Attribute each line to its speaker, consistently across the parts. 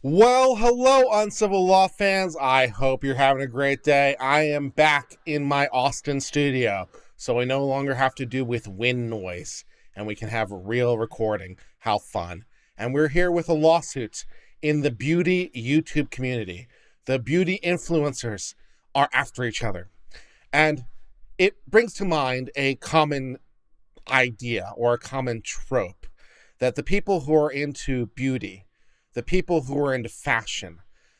Speaker 1: Well, hello, Uncivil Law fans. I hope you're having a great day. I am back in my Austin studio, so we no longer have to do with wind noise, and we can have a real recording. How fun. And we're here with a lawsuit in the beauty YouTube community. The beauty influencers are after each other. And it brings to mind a common idea or a common trope that the people who are into beauty, the people who are into fashion,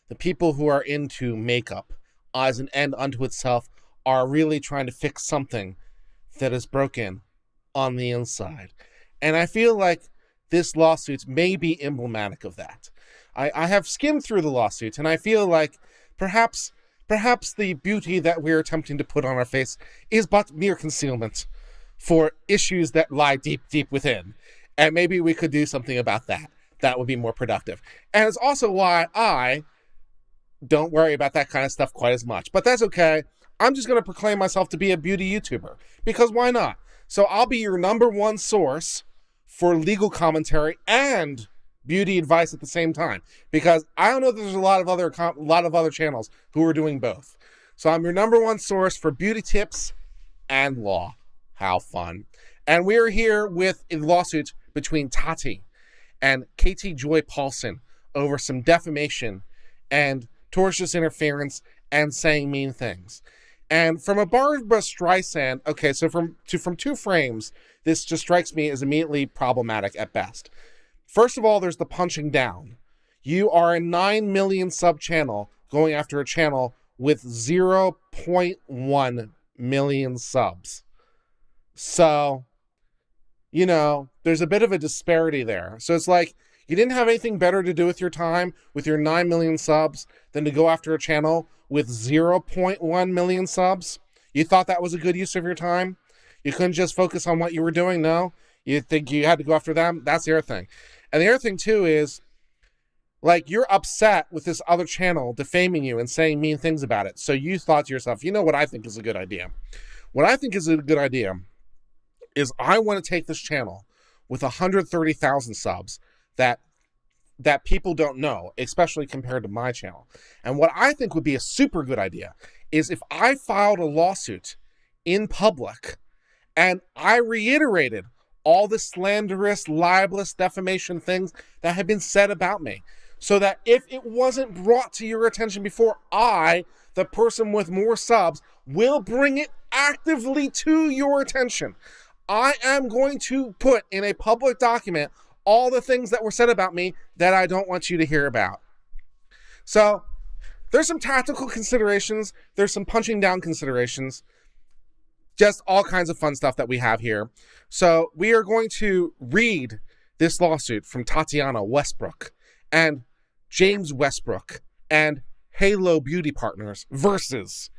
Speaker 1: the people who are into makeup as an end unto itself are really trying to fix something that is broken on the inside. And I feel like this lawsuit may be emblematic of that. I have skimmed through the lawsuit and I feel like perhaps the beauty that we're attempting to put on our face is but mere concealment for issues that lie deep, deep within. And maybe we could do something about that. That would be more productive. And it's also why I don't worry about that kind of stuff quite as much. But that's okay. I'm just going to proclaim myself to be a beauty YouTuber. Because why not? So I'll be your number one source for legal commentary and beauty advice at the same time. Because I don't know that there's a lot of other channels who are doing both. So I'm your number one source for beauty tips and law. How fun. And we're here with a lawsuit between Tati and Katie Joy Paulson over some defamation and tortious interference and saying mean things. And from a Barbra Streisand, okay, so from two frames, this just strikes me as immediately problematic at best. First of all, there's the punching down. You are a 9 million sub channel going after a channel with 0.1 million subs. So, you know, there's a bit of a disparity there. So it's like you didn't have anything better to do with your time with your 9 million subs than to go after a channel with 0.1 million subs. You thought that was a good use of your time? You couldn't just focus on what you were doing? No? You think you had to go after them? That's the other thing. And the other thing too is, like, you're upset with this other channel defaming you and saying mean things about it. So you thought to yourself, you know what I think is a good idea? What I think is a good idea is I want to take this channel with 130,000 subs that people don't know, especially compared to my channel. And what I think would be a super good idea is if I filed a lawsuit in public and I reiterated all the slanderous, libelous, defamation things that have been said about me, so that if it wasn't brought to your attention before, I, the person with more subs, will bring it actively to your attention. I am going to put in a public document all the things that were said about me that I don't want you to hear about. So there's some tactical considerations. There's some punching down considerations. Just all kinds of fun stuff that we have here. So we are going to read this lawsuit from Tatiana Westbrook and James Westbrook and Halo Beauty Partners versus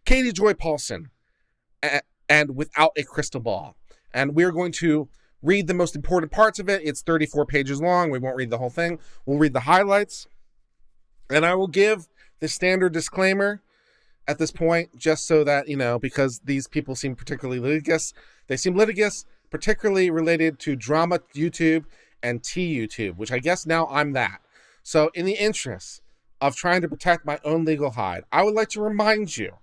Speaker 1: Katie Joy Paulson and Without a Crystal Ball. And we're going to read the most important parts of it. It's 34 pages long. We won't read the whole thing. We'll read the highlights. And I will give the standard disclaimer at this point, just so that, you know, because these people seem particularly litigious. They seem litigious, particularly related to drama YouTube and tea YouTube, which I guess now I'm that. So in the interest of trying to protect my own legal hide, I would like to remind you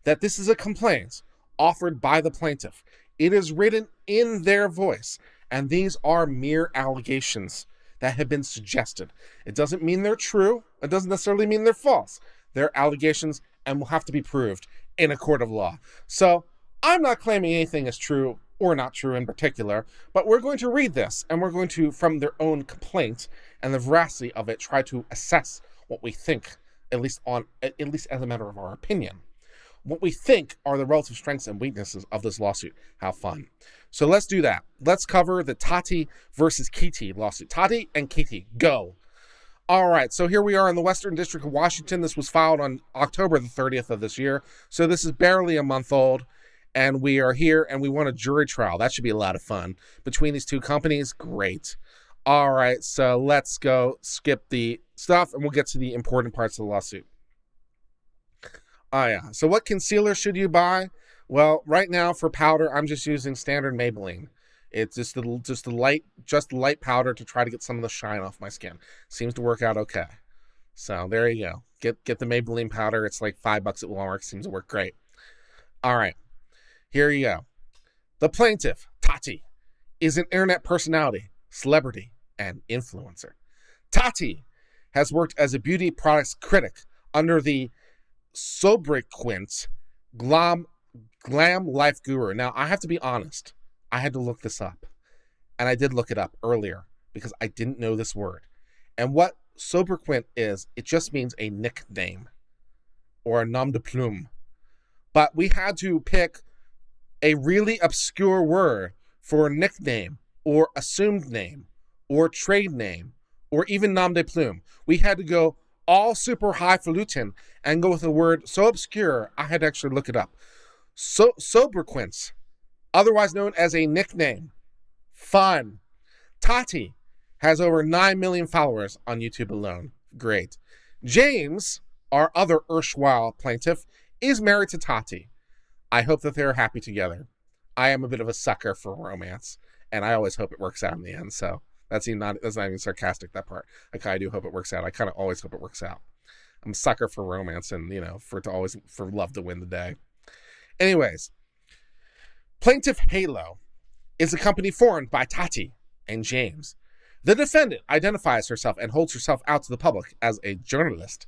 Speaker 1: that this is a complaint offered by the plaintiff. It is written in their voice, and these are mere allegations that have been suggested. It doesn't mean they're true. It doesn't necessarily mean they're false. They're allegations and will have to be proved in a court of law. So I'm not claiming anything is true or not true in particular, but we're going to read this, and we're going to, from their own complaint and the veracity of it, try to assess what we think, at least as a matter of our opinion, what we think are the relative strengths and weaknesses of this lawsuit. How fun. So let's do that. Let's cover the Tati versus Katie lawsuit. Tati and Katie, go. All right, so here we are in the Western District of Washington. This was filed on October the 30th of this year. So this is barely a month old. And we are here and we want a jury trial. That should be a lot of fun between these two companies. Great. All right, so let's go skip the stuff and we'll get to the important parts of the lawsuit. Oh yeah, so what concealer should you buy? Well, right now for powder, I'm just using standard Maybelline. It's just the light powder to try to get some of the shine off my skin. Seems to work out okay. So there you go. Get the Maybelline powder. It's like $5 at Walmart. Seems to work great. All right, here you go. The plaintiff, Tati, is an internet personality, celebrity, and influencer. Tati has worked as a beauty products critic under the sobriquet Glam Life Guru. Now, I have to be honest. I had to look this up. And I did look it up earlier because I didn't know this word. And what sobriquet is, it just means a nickname or a nom de plume. But we had to pick a really obscure word for a nickname or assumed name or trade name or even nom de plume. We had to go all super highfalutin and go with a word so obscure I had to actually look it up. Sobriquets, otherwise known as a nickname. Fun. Tati has over 9 million followers on YouTube alone. Great. James, our other erstwhile plaintiff, is married to Tati. I hope that they're happy together. I am a bit of a sucker for romance, and I always hope it works out in the end. So that's not even sarcastic, that part. I do hope it works out. I kind of always hope it works out. I'm a sucker for romance and, for love to win the day. Anyways, Plaintiff Halo is a company formed by Tati and James. The defendant identifies herself and holds herself out to the public as a journalist.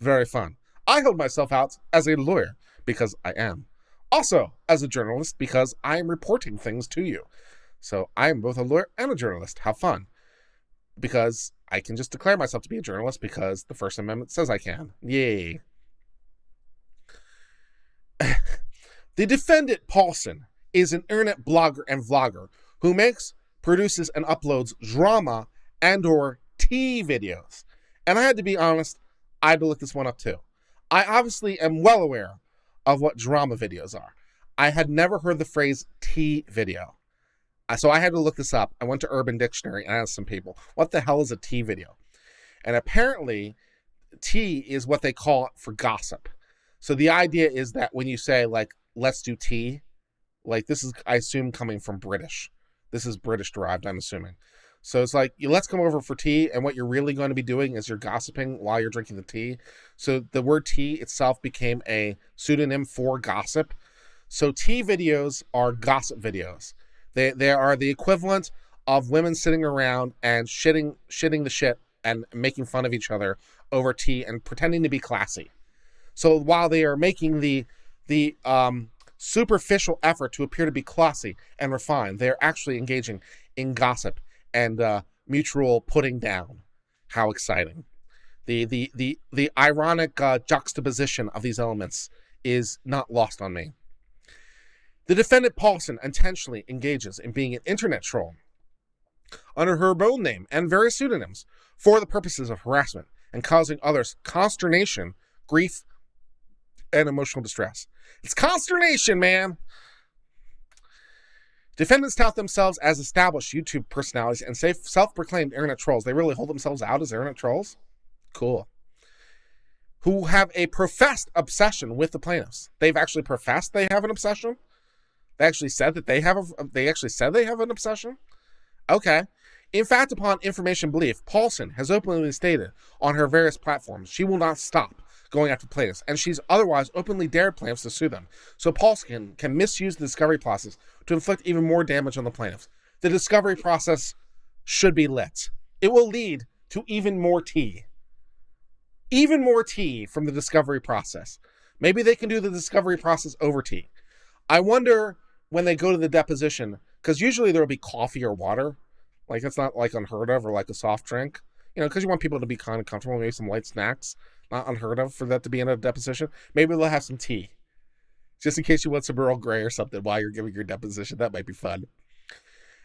Speaker 1: Very fun. I hold myself out as a lawyer because I am. Also as a journalist because I am reporting things to you. So I am both a lawyer and a journalist. How fun. Because I can just declare myself to be a journalist because the First Amendment says I can. Yay. The defendant, Paulson, is an internet blogger and vlogger who makes, produces, and uploads drama and or tea videos. And I had to be honest, I had to look this one up too. I obviously am well aware of what drama videos are. I had never heard the phrase tea video. So I had to look this up. I went to Urban Dictionary and asked some people, what the hell is a tea video? And apparently, tea is what they call it for gossip. So the idea is that when you say, like, let's do tea, like this is, I assume, coming from British. This is British derived, I'm assuming. So it's like, let's come over for tea, and what you're really going to be doing is you're gossiping while you're drinking the tea. So the word tea itself became a pseudonym for gossip. So tea videos are gossip videos. They are the equivalent of women sitting around and shitting the shit and making fun of each other over tea and pretending to be classy. So while they are making the superficial effort to appear to be classy and refined, they are actually engaging in gossip and mutual putting down. How exciting. The ironic juxtaposition of these elements is not lost on me. The defendant, Paulson, intentionally engages in being an internet troll under her own name and various pseudonyms for the purposes of harassment and causing others consternation, grief, and emotional distress. It's consternation, man. Defendants tout themselves as established YouTube personalities and self-proclaimed internet trolls. They really hold themselves out as internet trolls? Cool. Who have a professed obsession with the plaintiffs. They've actually professed they have an obsession? They actually said that they have an obsession? Okay. In fact, upon information belief, Paulson has openly stated on her various platforms she will not stop going after plaintiffs, and she's otherwise openly dared plaintiffs to sue them. So Paulson can misuse the discovery process to inflict even more damage on the plaintiffs. The discovery process should be lit. It will lead to even more tea. Even more tea from the discovery process. Maybe they can do the discovery process over tea. I wonder when they go to the deposition, because usually there'll be coffee or water. Like, it's not like unheard of, or like a soft drink. Because you want people to be kind of comfortable, maybe some light snacks. Not unheard of for that to be in a deposition. Maybe they'll have some tea. Just in case you want some Earl Grey or something while you're giving your deposition. That might be fun.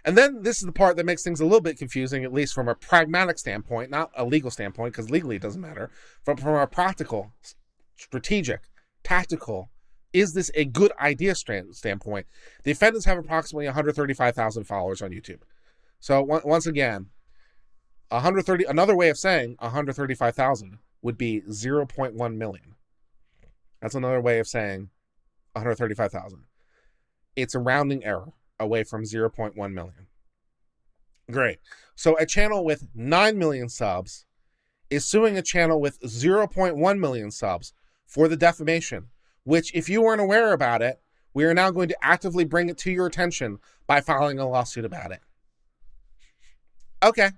Speaker 1: And then this is the part that makes things a little bit confusing, at least from a pragmatic standpoint, not a legal standpoint, because legally it doesn't matter. But from a practical, strategic, tactical, is this a good idea standpoint? The defendants have approximately 135,000 followers on YouTube. So once again, another way of saying 135,000 would be 0.1 million. That's another way of saying 135,000. It's a rounding error away from 0.1 million. Great. So a channel with 9 million subs is suing a channel with 0.1 million subs for the defamation, which, if you weren't aware about it, we are now going to actively bring it to your attention by filing a lawsuit about it. Okay.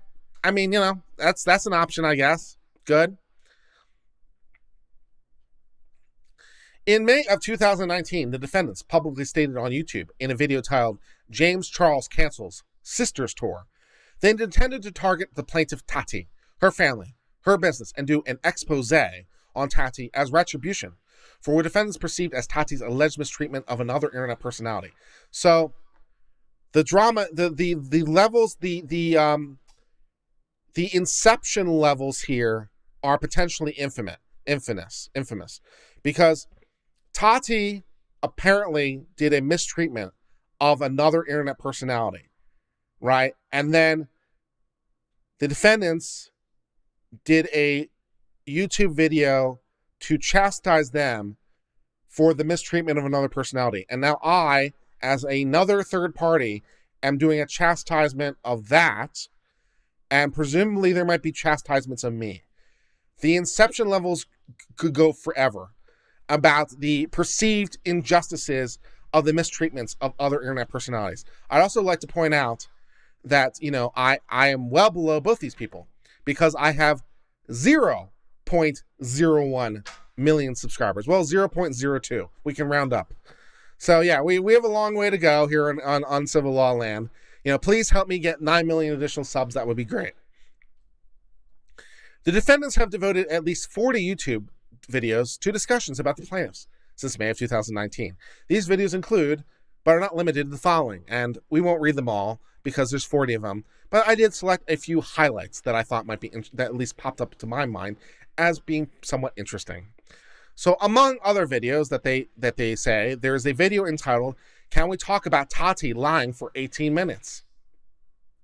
Speaker 1: I mean, that's an option, I guess. Good. In May of 2019, the defendants publicly stated on YouTube in a video titled James Charles Cancels Sisters Tour, they intended to target the plaintiff Tati, her family, her business, and do an expose on Tati as retribution for what defendants perceived as Tati's alleged mistreatment of another internet personality. So the drama, the levels, the inception levels here are potentially infamous, because Tati apparently did a mistreatment of another internet personality, right? And then the defendants did a YouTube video to chastise them for the mistreatment of another personality. And now I, as another third party, am doing a chastisement of that, and presumably there might be chastisements of me. The inception levels could go forever about the perceived injustices of the mistreatments of other internet personalities. I'd also like to point out that, I am well below both these people, because I have 0.01 million subscribers. Well, 0.02. We can round up. So yeah, we have a long way to go here on Uncivil Law land. Please help me get 9 million additional subs. That would be great. The defendants have devoted at least 40 YouTube videos to discussions about the plaintiffs since May of 2019. These videos include, but are not limited to, the following, and we won't read them all because there's 40 of them, but I did select a few highlights that I thought might be, that at least popped up to my mind as being somewhat interesting. So among other videos that they say, there is a video entitled, Can We Talk About Tati Lying for 18 Minutes?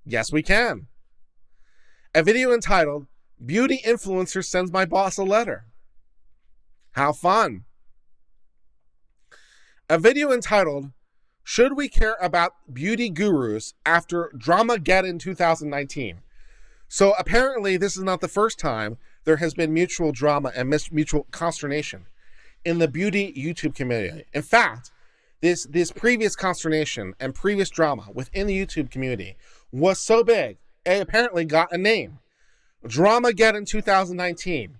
Speaker 1: Yes, we can. A video entitled, Beauty Influencer Sends My Boss a Letter. How fun. A video entitled, Should We Care About Beauty Gurus After Dramageddon 2019? So apparently this is not the first time there has been mutual drama and mutual consternation in the beauty YouTube community. In fact, this previous consternation and previous drama within the YouTube community was so big, it apparently got a name. Dramageddon 2019.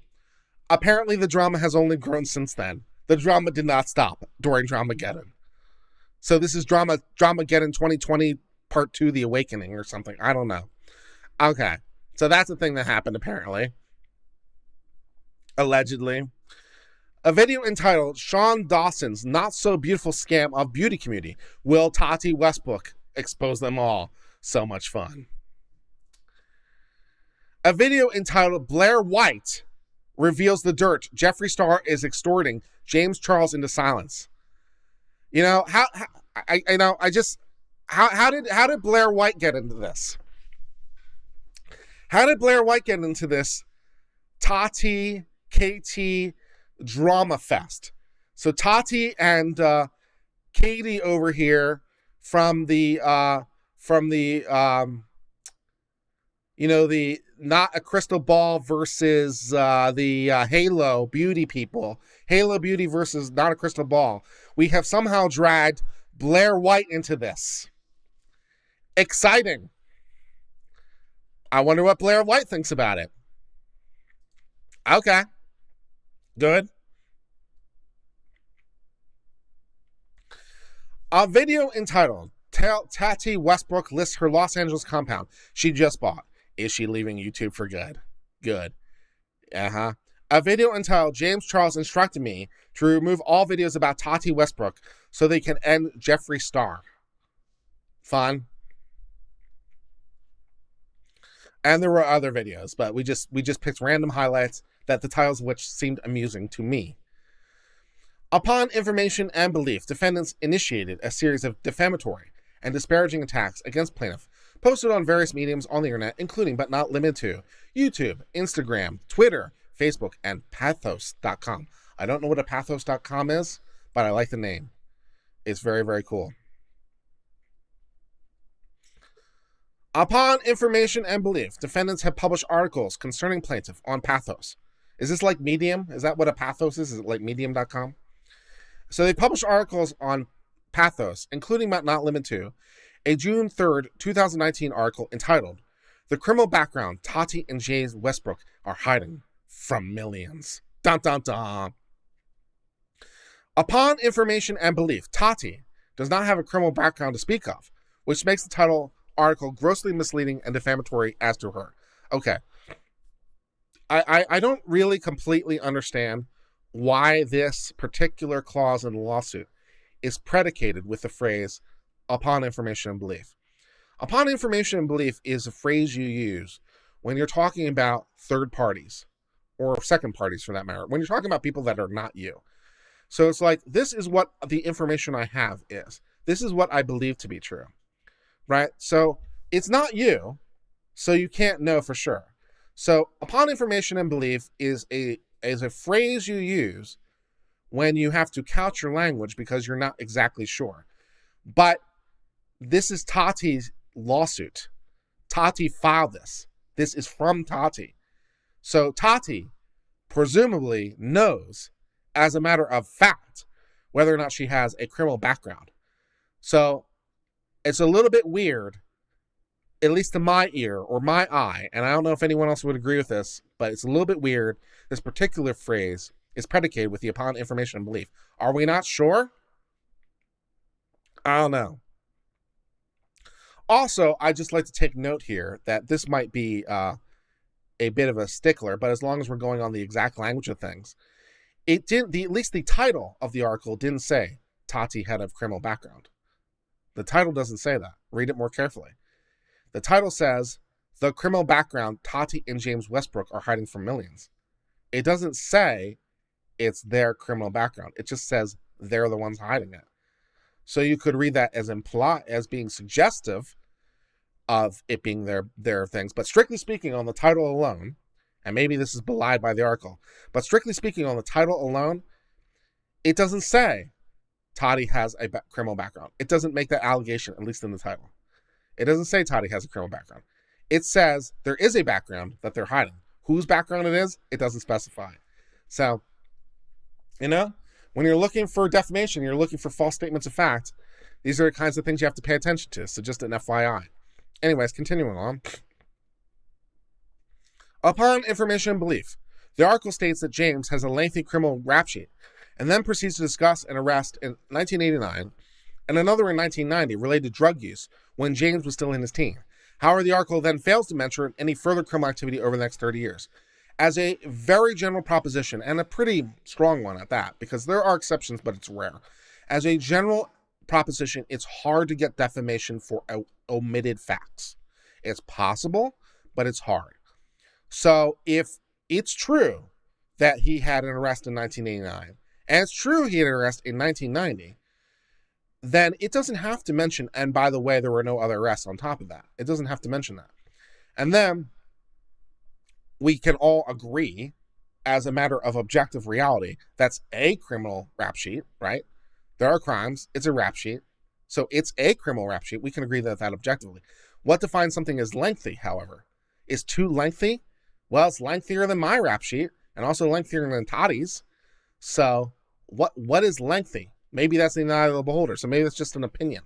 Speaker 1: Apparently the drama has only grown since then. The drama did not stop during Dramageddon. So this is Dramageddon 2020 Part 2, The Awakening or something. I don't know. Okay. So that's the thing that happened apparently. Allegedly. A video entitled Sean Dawson's Not So Beautiful Scam of Beauty Community. Will Tati Westbrook expose them all? So much fun. A video entitled Blair White Reveals the Dirt. Jeffree Star is extorting James Charles into silence. How did Blair White get into this? How did Blair White get into this Tati KT drama fest? So Tati and Katie over here from the Not a Crystal Ball versus the Halo Beauty people. Halo Beauty versus Not a Crystal Ball. We have somehow dragged Blair White into this. Exciting. I wonder what Blair White thinks about it. Okay. Good. A video entitled Tati Westbrook lists her Los Angeles compound she just bought. Is she leaving YouTube for good? Good. A video entitled James Charles instructed me to remove all videos about Tati Westbrook so they can end Jeffree Star. Fun. And there were other videos, but we just picked random highlights that the titles of which seemed amusing to me. Upon information and belief, defendants initiated a series of defamatory and disparaging attacks against plaintiff posted on various mediums on the internet, including but not limited to YouTube, Instagram, Twitter, Facebook, and pathos.com. I don't know what a pathos.com is, but I like the name. It's very, very cool. Upon information and belief, defendants have published articles concerning plaintiff on Pathos. Is this like Medium? Is that what a Pathos is? Is it like Medium.com? So they published articles on Pathos, including but not limited to a June 3rd, 2019 article entitled, "The Criminal Background Tati and James Westbrook Are Hiding from Millions." Dun dun dun. Upon information and belief, Tati does not have a criminal background to speak of, which makes the title article grossly misleading and defamatory as to her. Okay. I don't really completely understand why this particular clause in the lawsuit is predicated with the phrase upon information and belief. Upon information and belief is a phrase you use when you're talking about third parties or second parties for that matter, when you're talking about people that are not you. So it's like, this is what the information I have is. This is what I believe to be true, right? So it's not you, so you can't know for sure. So upon information and belief is a phrase you use when you have to couch your language because you're not exactly sure. But this is Tati's lawsuit. Tati filed this. This is from Tati. So Tati presumably knows, as a matter of fact, whether or not she has a criminal background. So it's a little bit weird, at least to my ear or my eye, and I don't know if anyone else would agree with this, but it's a little bit weird. This particular phrase is predicated with the upon information and belief. Are we not sure? I don't know. Also, I'd just like to take note here that this might be a bit of a stickler, but as long as we're going on the exact language of things, it didn't. At least the title of the article didn't say Tati had a criminal background. The title doesn't say that. Read it more carefully. The title says, "The criminal background Tati and James Westbrook are hiding from millions." It doesn't say it's their criminal background. It just says they're the ones hiding it. So you could read that as being suggestive of it being their things. But strictly speaking, on the title alone, and maybe this is belied by the article, but strictly speaking on the title alone, it doesn't say Tati has a criminal background. It doesn't make that allegation, at least in the title. It doesn't say Tati has a criminal background. It says there is a background that they're hiding. Whose background it is, it doesn't specify. So, when you're looking for defamation, you're looking for false statements of fact, these are the kinds of things you have to pay attention to. So just an FYI. Anyways, continuing on. Upon information and belief, the article states that James has a lengthy criminal rap sheet and then proceeds to discuss an arrest in 1989 and another in 1990 related to drug use when James was still in his teen. However, the article then fails to mention any further criminal activity over the next 30 years. As a very general proposition, and a pretty strong one at that, because there are exceptions, but it's rare. As a general proposition, it's hard to get defamation for omitted facts. It's possible, but it's hard. So if it's true that he had an arrest in 1989, and it's true he had an arrest in 1990, then it doesn't have to mention, and by the way, there were no other arrests on top of that. It doesn't have to mention that. And then we can all agree, as a matter of objective reality, that's a criminal rap sheet, right? There are crimes. It's a rap sheet. So it's a criminal rap sheet. We can agree that objectively. What defines something as lengthy, however? Is too lengthy? Well, it's lengthier than my rap sheet and also lengthier than Tati's. So what is lengthy? Maybe that's in the eye of the beholder. So maybe that's just an opinion.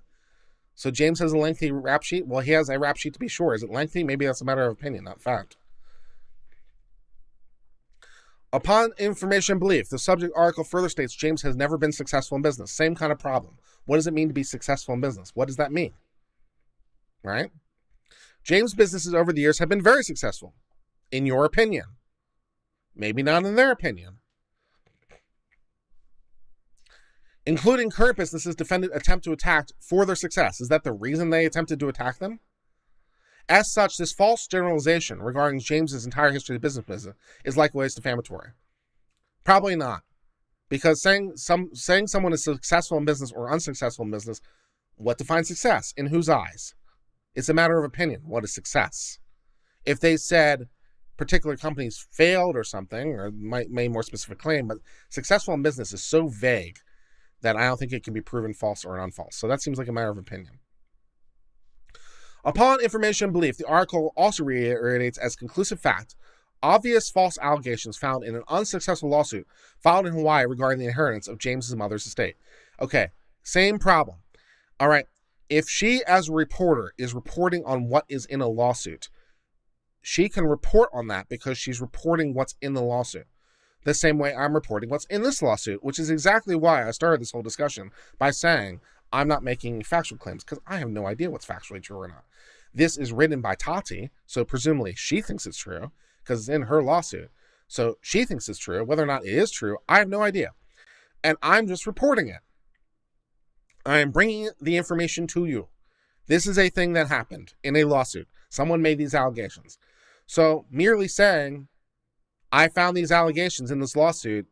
Speaker 1: So James has a lengthy rap sheet. Well, he has a rap sheet to be sure. Is it lengthy? Maybe that's a matter of opinion, not fact. Upon information and belief, the subject article further states James has never been successful in business. Same kind of problem. What does it mean to be successful in business? What does that mean? Right? James' businesses over the years have been very successful. In your opinion. Maybe not in their opinion. Including current businesses defendant attempt to attack for their success. Is that the reason they attempted to attack them? As such, this false generalization regarding James's entire history of business is likewise defamatory. Probably not. Because saying someone is successful in business or unsuccessful in business, what defines success? In whose eyes? It's a matter of opinion. What is success? If they said particular companies failed or something, or made more specific claim, but successful in business is so vague that I don't think it can be proven false or unfalse. So that seems like a matter of opinion. Upon information and belief, the article also reiterates as conclusive fact obvious false allegations found in an unsuccessful lawsuit filed in Hawaii regarding the inheritance of James's mother's estate. Okay, same problem. All right, if she as a reporter is reporting on what is in a lawsuit, she can report on that because she's reporting what's in the lawsuit. The same way I'm reporting what's in this lawsuit, which is exactly why I started this whole discussion by saying I'm not making factual claims because I have no idea what's factually true or not. This is written by Tati, so presumably she thinks it's true because it's in her lawsuit. So she thinks it's true. Whether or not it is true, I have no idea. And I'm just reporting it. I am bringing the information to you. This is a thing that happened in a lawsuit. Someone made these allegations. So merely saying, I found these allegations in this lawsuit,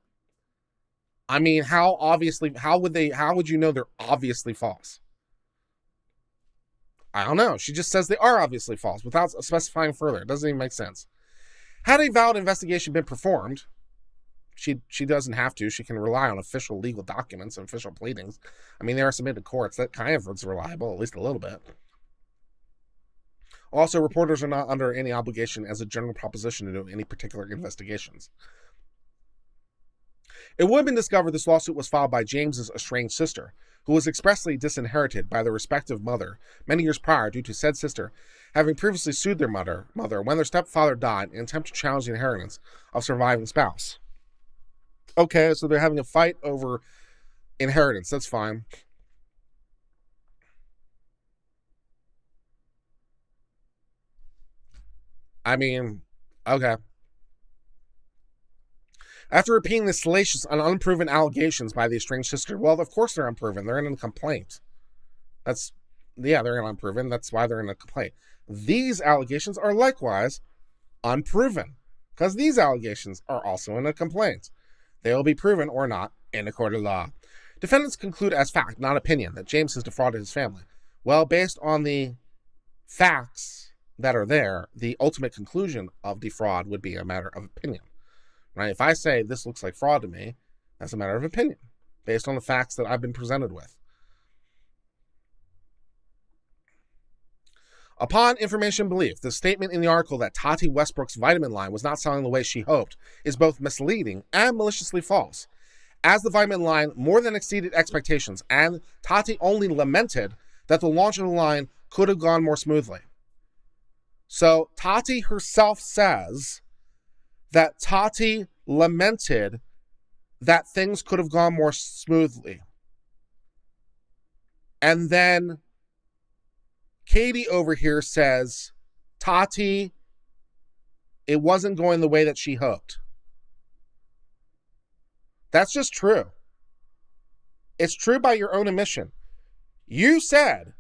Speaker 1: I mean, how would you know they're obviously false? I don't know. She just says they are obviously false without specifying further. It doesn't even make sense. Had a valid investigation been performed, she doesn't have to. She can rely on official legal documents and official pleadings. I mean, they are submitted to courts. That kind of is reliable, at least a little bit. Also, reporters are not under any obligation as a general proposition to do any particular investigations. It would have been discovered this lawsuit was filed by James's estranged sister, who was expressly disinherited by their respective mother many years prior due to said sister having previously sued their mother when their stepfather died in an attempt to challenge the inheritance of surviving spouse. Okay, so they're having a fight over inheritance. That's fine. I mean, okay. After repeating the salacious and unproven allegations by the estranged sister, well, of course they're unproven. They're in a complaint. They're unproven. That's why they're in a complaint. These allegations are likewise unproven, because these allegations are also in a complaint. They will be proven or not in a court of law. Defendants conclude as fact, not opinion, that James has defrauded his family. Well, based on the facts that are there, the ultimate conclusion of defraud would be a matter of opinion. Right? If I say this looks like fraud to me, that's a matter of opinion, based on the facts that I've been presented with. Upon information and belief, the statement in the article that Tati Westbrook's vitamin line was not selling the way she hoped is both misleading and maliciously false, as the vitamin line more than exceeded expectations, and Tati only lamented that the launch of the line could have gone more smoothly. So Tati herself says that Tati lamented that things could have gone more smoothly. And then Katie over here says, Tati, it wasn't going the way that she hoped. That's just true. It's true by your own admission. You said,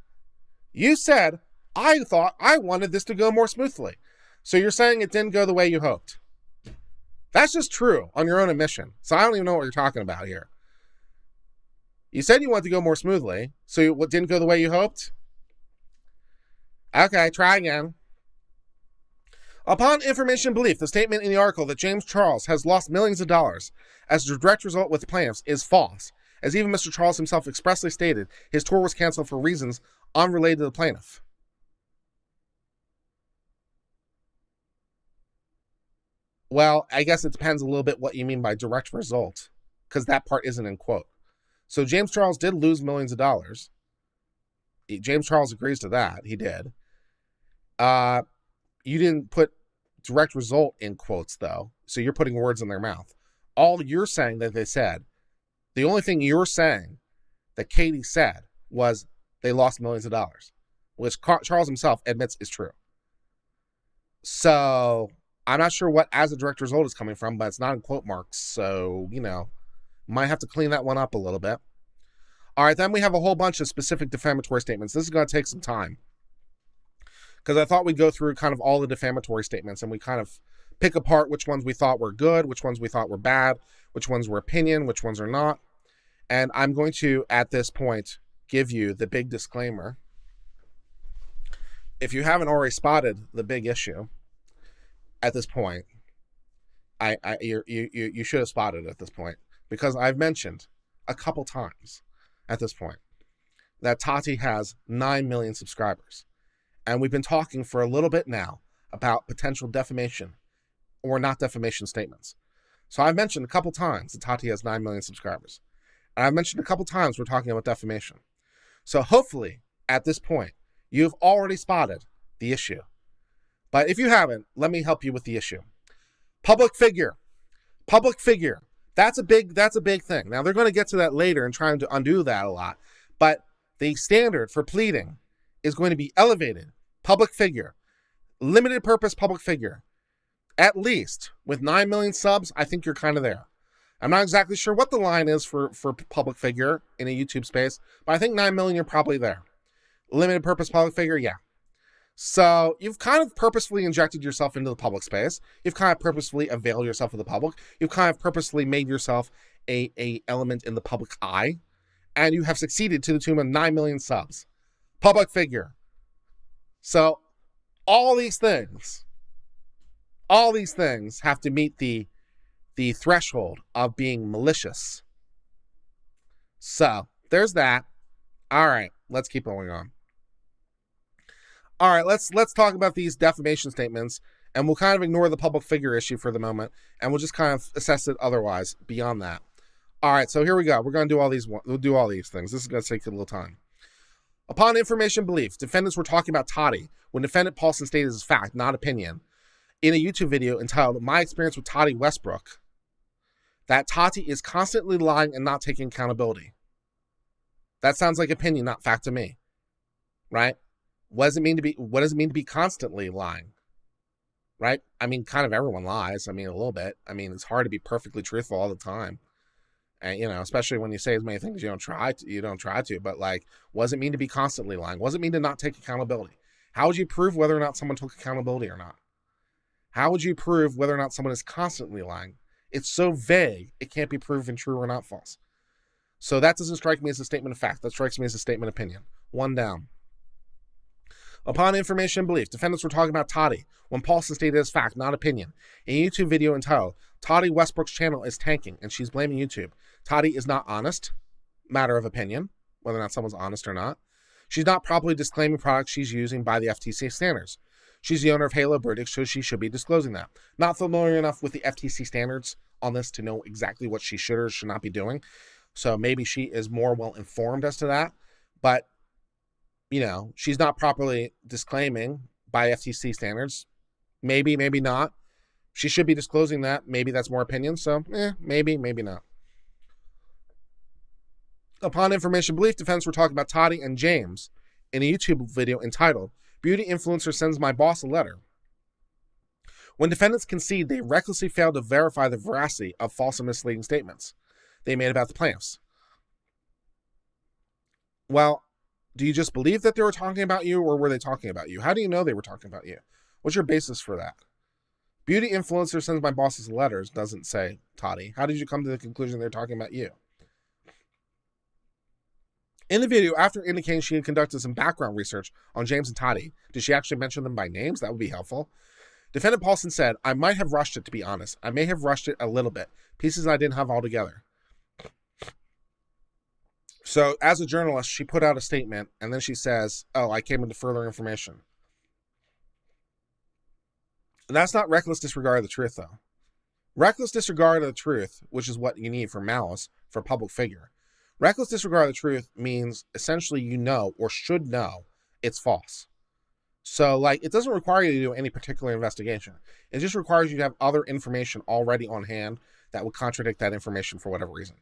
Speaker 1: I thought I wanted this to go more smoothly. So you're saying it didn't go the way you hoped. That's just true on your own admission. So I don't even know what you're talking about here. You said you wanted to go more smoothly, so what didn't go the way you hoped? Okay, try again. Upon information and belief, the statement in the article that James Charles has lost millions of dollars as a direct result with plaintiffs is false, as even Mr. Charles himself expressly stated his tour was canceled for reasons unrelated to the plaintiff. Well, I guess it depends a little bit what you mean by direct result, because that part isn't in quote. So James Charles did lose millions of dollars. James Charles agrees to that. He did. You didn't put direct result in quotes, though, so you're putting words in their mouth. All you're saying that they said, the only thing you're saying that Katie said was they lost millions of dollars, which Charles himself admits is true. So I'm not sure what as a direct result is coming from, but it's not in quote marks, so, might have to clean that one up a little bit. All right, then we have a whole bunch of specific defamatory statements. This is going to take some time, because I thought we'd go through kind of all the defamatory statements and we kind of pick apart which ones we thought were good, which ones we thought were bad, which ones were opinion, which ones are not. And I'm going to, at this point, give you the big disclaimer. If you haven't already spotted the big issue at this point, you should have spotted it at this point, because I've mentioned a couple times at this point that Tati has 9 million subscribers. And we've been talking for a little bit now about potential defamation or not defamation statements. So I've mentioned a couple times that Tati has 9 million subscribers. And I've mentioned a couple times we're talking about defamation. So hopefully, at this point, you've already spotted the issue. But if you haven't, let me help you with the issue. Public figure. That's a big thing. Now, they're going to get to that later and trying to undo that a lot. But the standard for pleading is going to be elevated public figure, limited purpose public figure. At least with 9 million subs, I think you're kind of there. I'm not exactly sure what the line is for public figure in a YouTube space, but I think 9 million, you're probably there. Limited purpose public figure, yeah. So you've kind of purposefully injected yourself into the public space. You've kind of purposefully availed yourself of the public. You've kind of purposefully made yourself a element in the public eye, and you have succeeded to the tune of 9 million subs. Public figure. So all these things have to meet the threshold of being malicious. So there's that. All right, let's keep going on. All right, let's talk about these defamation statements, and we'll kind of ignore the public figure issue for the moment, and we'll just kind of assess it otherwise beyond that. All right, so here we go. We're going to do all these. We'll do all these things. This is going to take a little time. Upon information belief, defendants were talking about Tati when defendant Paulson stated as fact, not opinion, in a YouTube video entitled "My Experience with Tati Westbrook," that Tati is constantly lying and not taking accountability. That sounds like opinion, not fact to me, right? What does it mean to be constantly lying? Right? I mean, kind of everyone lies. I mean, a little bit. I mean, it's hard to be perfectly truthful all the time. And, especially when you say as many things you don't try to. But like, what does it mean to be constantly lying? What does it mean to not take accountability? How would you prove whether or not someone took accountability or not? How would you prove whether or not someone is constantly lying? It's so vague, it can't be proven true or not false. So that doesn't strike me as a statement of fact. That strikes me as a statement of opinion. One down. Upon information and belief, defendants were talking about Tati when Paulson stated as fact, not opinion. In a YouTube video entitled, Tati Westbrook's channel is tanking and she's blaming YouTube. Tati is not honest. Matter of opinion, whether or not someone's honest or not. She's not properly disclaiming products she's using by the FTC standards. She's the owner of Halo British, so she should be disclosing that. Not familiar enough with the FTC standards on this to know exactly what she should or should not be doing. So maybe she is more well informed as to that. But she's not properly disclaiming by FTC standards. Maybe, maybe not. She should be disclosing that. Maybe that's more opinion. So, maybe, maybe not. Upon information belief, defense were talking about Tati and James in a YouTube video entitled, Beauty Influencer Sends My Boss a Letter. When defendants concede, they recklessly failed to verify the veracity of false and misleading statements they made about the plaintiffs. Well, do you just believe that they were talking about you, or were they talking about you? How do you know they were talking about you? What's your basis for that? Beauty influencer sends my bosses letters doesn't say Tati. How did you come to the conclusion they're talking about you? In the video, after indicating she had conducted some background research on James and Tati, did she actually mention them by names? That would be helpful. Defendant Paulson said, I might have rushed it, to be honest. I may have rushed it a little bit. Pieces I didn't have all together. So as a journalist, she put out a statement, and then she says, I came into further information. That's not reckless disregard of the truth, though. Reckless disregard of the truth, which is what you need for malice, for a public figure. Reckless disregard of the truth means essentially you know, or should know, it's false. So, it doesn't require you to do any particular investigation. It just requires you to have other information already on hand that would contradict that information for whatever reason.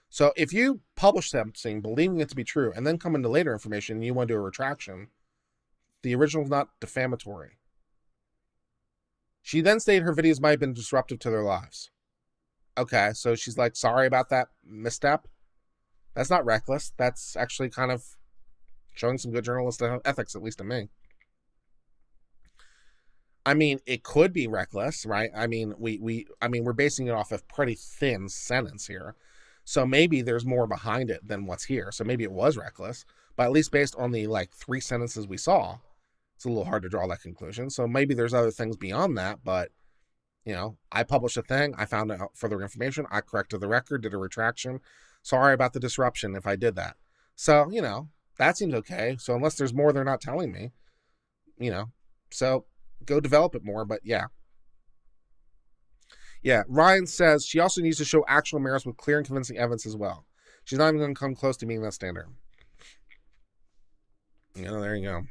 Speaker 1: So if you publish something believing it to be true and then come into later information and you want to do a retraction, the original is not defamatory. She then stated her videos might have been disruptive to their lives. Okay, so she's like, sorry about that misstep. That's not reckless. That's actually kind of showing some good journalistic ethics, at least to me. I mean, it could be reckless, right? I mean, we're basing it off of pretty thin sentence here. So maybe there's more behind it than what's here. So maybe it was reckless, but at least based on the 3 sentences we saw, it's a little hard to draw that conclusion. So maybe there's other things beyond that, but I published a thing. I found out further information. I corrected the record, did a retraction. Sorry about the disruption if I did that. So, that seems okay. So unless there's more they're not telling me, so go develop it more. But yeah. Ryan says she also needs to show actual merits with clear and convincing evidence as well. She's not even going to come close to meeting that standard. There you go.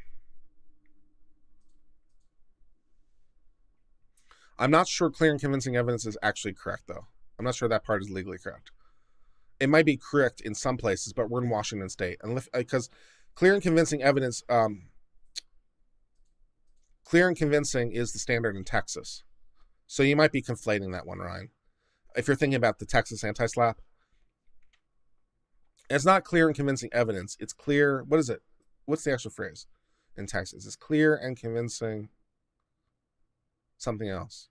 Speaker 1: I'm not sure clear and convincing evidence is actually correct, though. I'm not sure that part is legally correct. It might be correct in some places, but we're in Washington State. Because clear and convincing evidence, clear and convincing is the standard in Texas. So you might be conflating that one, Ryan. If you're thinking about the Texas anti-SLAPP, it's not clear and convincing evidence. It's clear. What is it? What's the actual phrase in Texas? It's clear and convincing something else.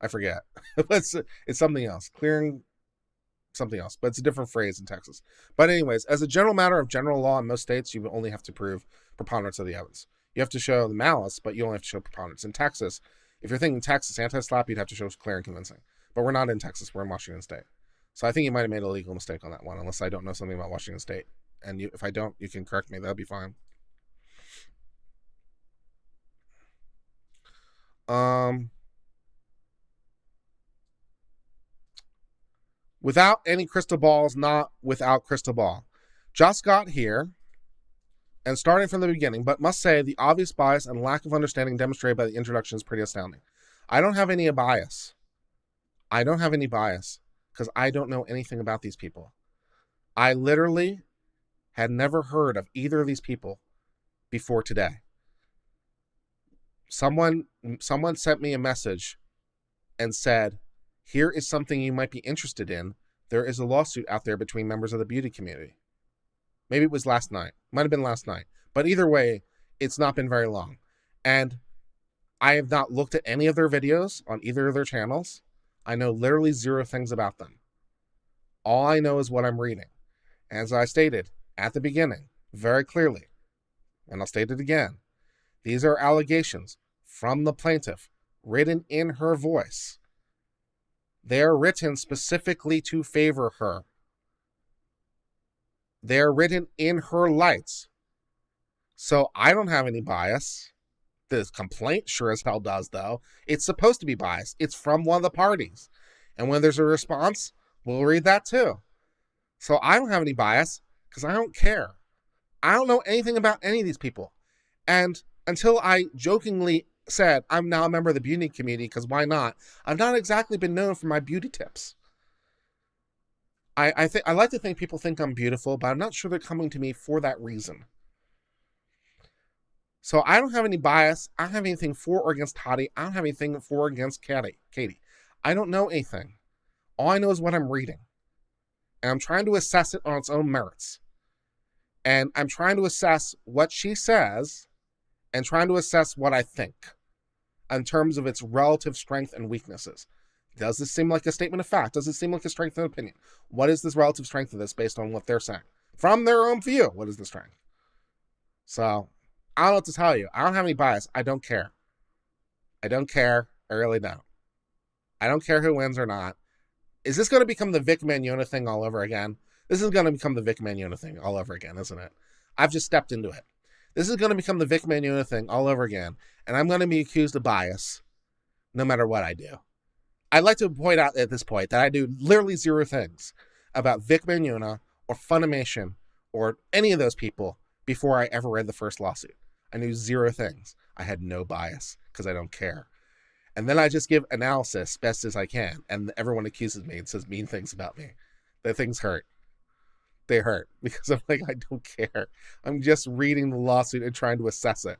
Speaker 1: I forget. It's something else. Clearing something else, but it's a different phrase in Texas. But anyways, as a general matter of general law in most states, you only have to prove preponderance of the evidence. You have to show the malice, but you only have to show preponderance. In Texas, if you're thinking Texas anti-SLAPP, you'd have to show clear and convincing. But we're not in Texas. We're in Washington State. So I think you might have made a legal mistake on that one, unless I don't know something about Washington State. And if I don't, you can correct me. That'd be fine. Without any crystal balls, not without crystal ball. Just got here and starting from the beginning, but must say the obvious bias and lack of understanding demonstrated by the introduction is pretty astounding. I don't have any bias. I don't have any bias because I don't know anything about these people. I literally had never heard of either of these people before today. Someone sent me a message and said, here is something you might be interested in. There is a lawsuit out there between members of the beauty community. Maybe it was last night. Might have been last night. But either way, it's not been very long. And I have not looked at any of their videos on either of their channels. I know literally zero things about them. All I know is what I'm reading. As I stated at the beginning, very clearly, and I'll state it again, these are allegations from the plaintiff, written in her voice. They are written specifically to favor her. They are written in her lights. So I don't have any bias. The complaint sure as hell does, though. It's supposed to be biased. It's from one of the parties. And when there's a response, we'll read that too. So I don't have any bias because I don't care. I don't know anything about any of these people. And until I jokingly said I'm now a member of the beauty community because why not, I've not exactly been known for my beauty tips. I like to think people think I'm beautiful, but I'm not sure they're coming to me for that reason. So I don't have any bias. I don't have anything for or against Toddy. I don't have anything for or against Katie. I don't know anything. All I know is what I'm reading. And I'm trying to assess it on its own merits. And I'm trying to assess what she says and trying to assess what I think in terms of its relative strength and weaknesses. Does this seem like a statement of fact? Does it seem like a strength of opinion? What is this relative strength of this based on what they're saying? From their own view, what is the strength? So, I don't know what to tell you. I don't have any bias. I don't care. I don't care. I really don't. I don't care who wins or not. Is this going to become the Vic Mignogna thing all over again? This is going to become the Vic Mignogna thing all over again, isn't it? I've just stepped into it. This is going to become the Vic Mignogna thing all over again, and I'm going to be accused of bias no matter what I do. I'd like to point out at this point that I do literally zero things about Vic Mignogna or Defamation or any of those people before I ever read the first lawsuit. I knew zero things. I had no bias because I don't care. And then I just give analysis best as I can, and everyone accuses me and says mean things about me. The things hurt. They hurt because I'm like, I don't care. I'm just reading the lawsuit and trying to assess it.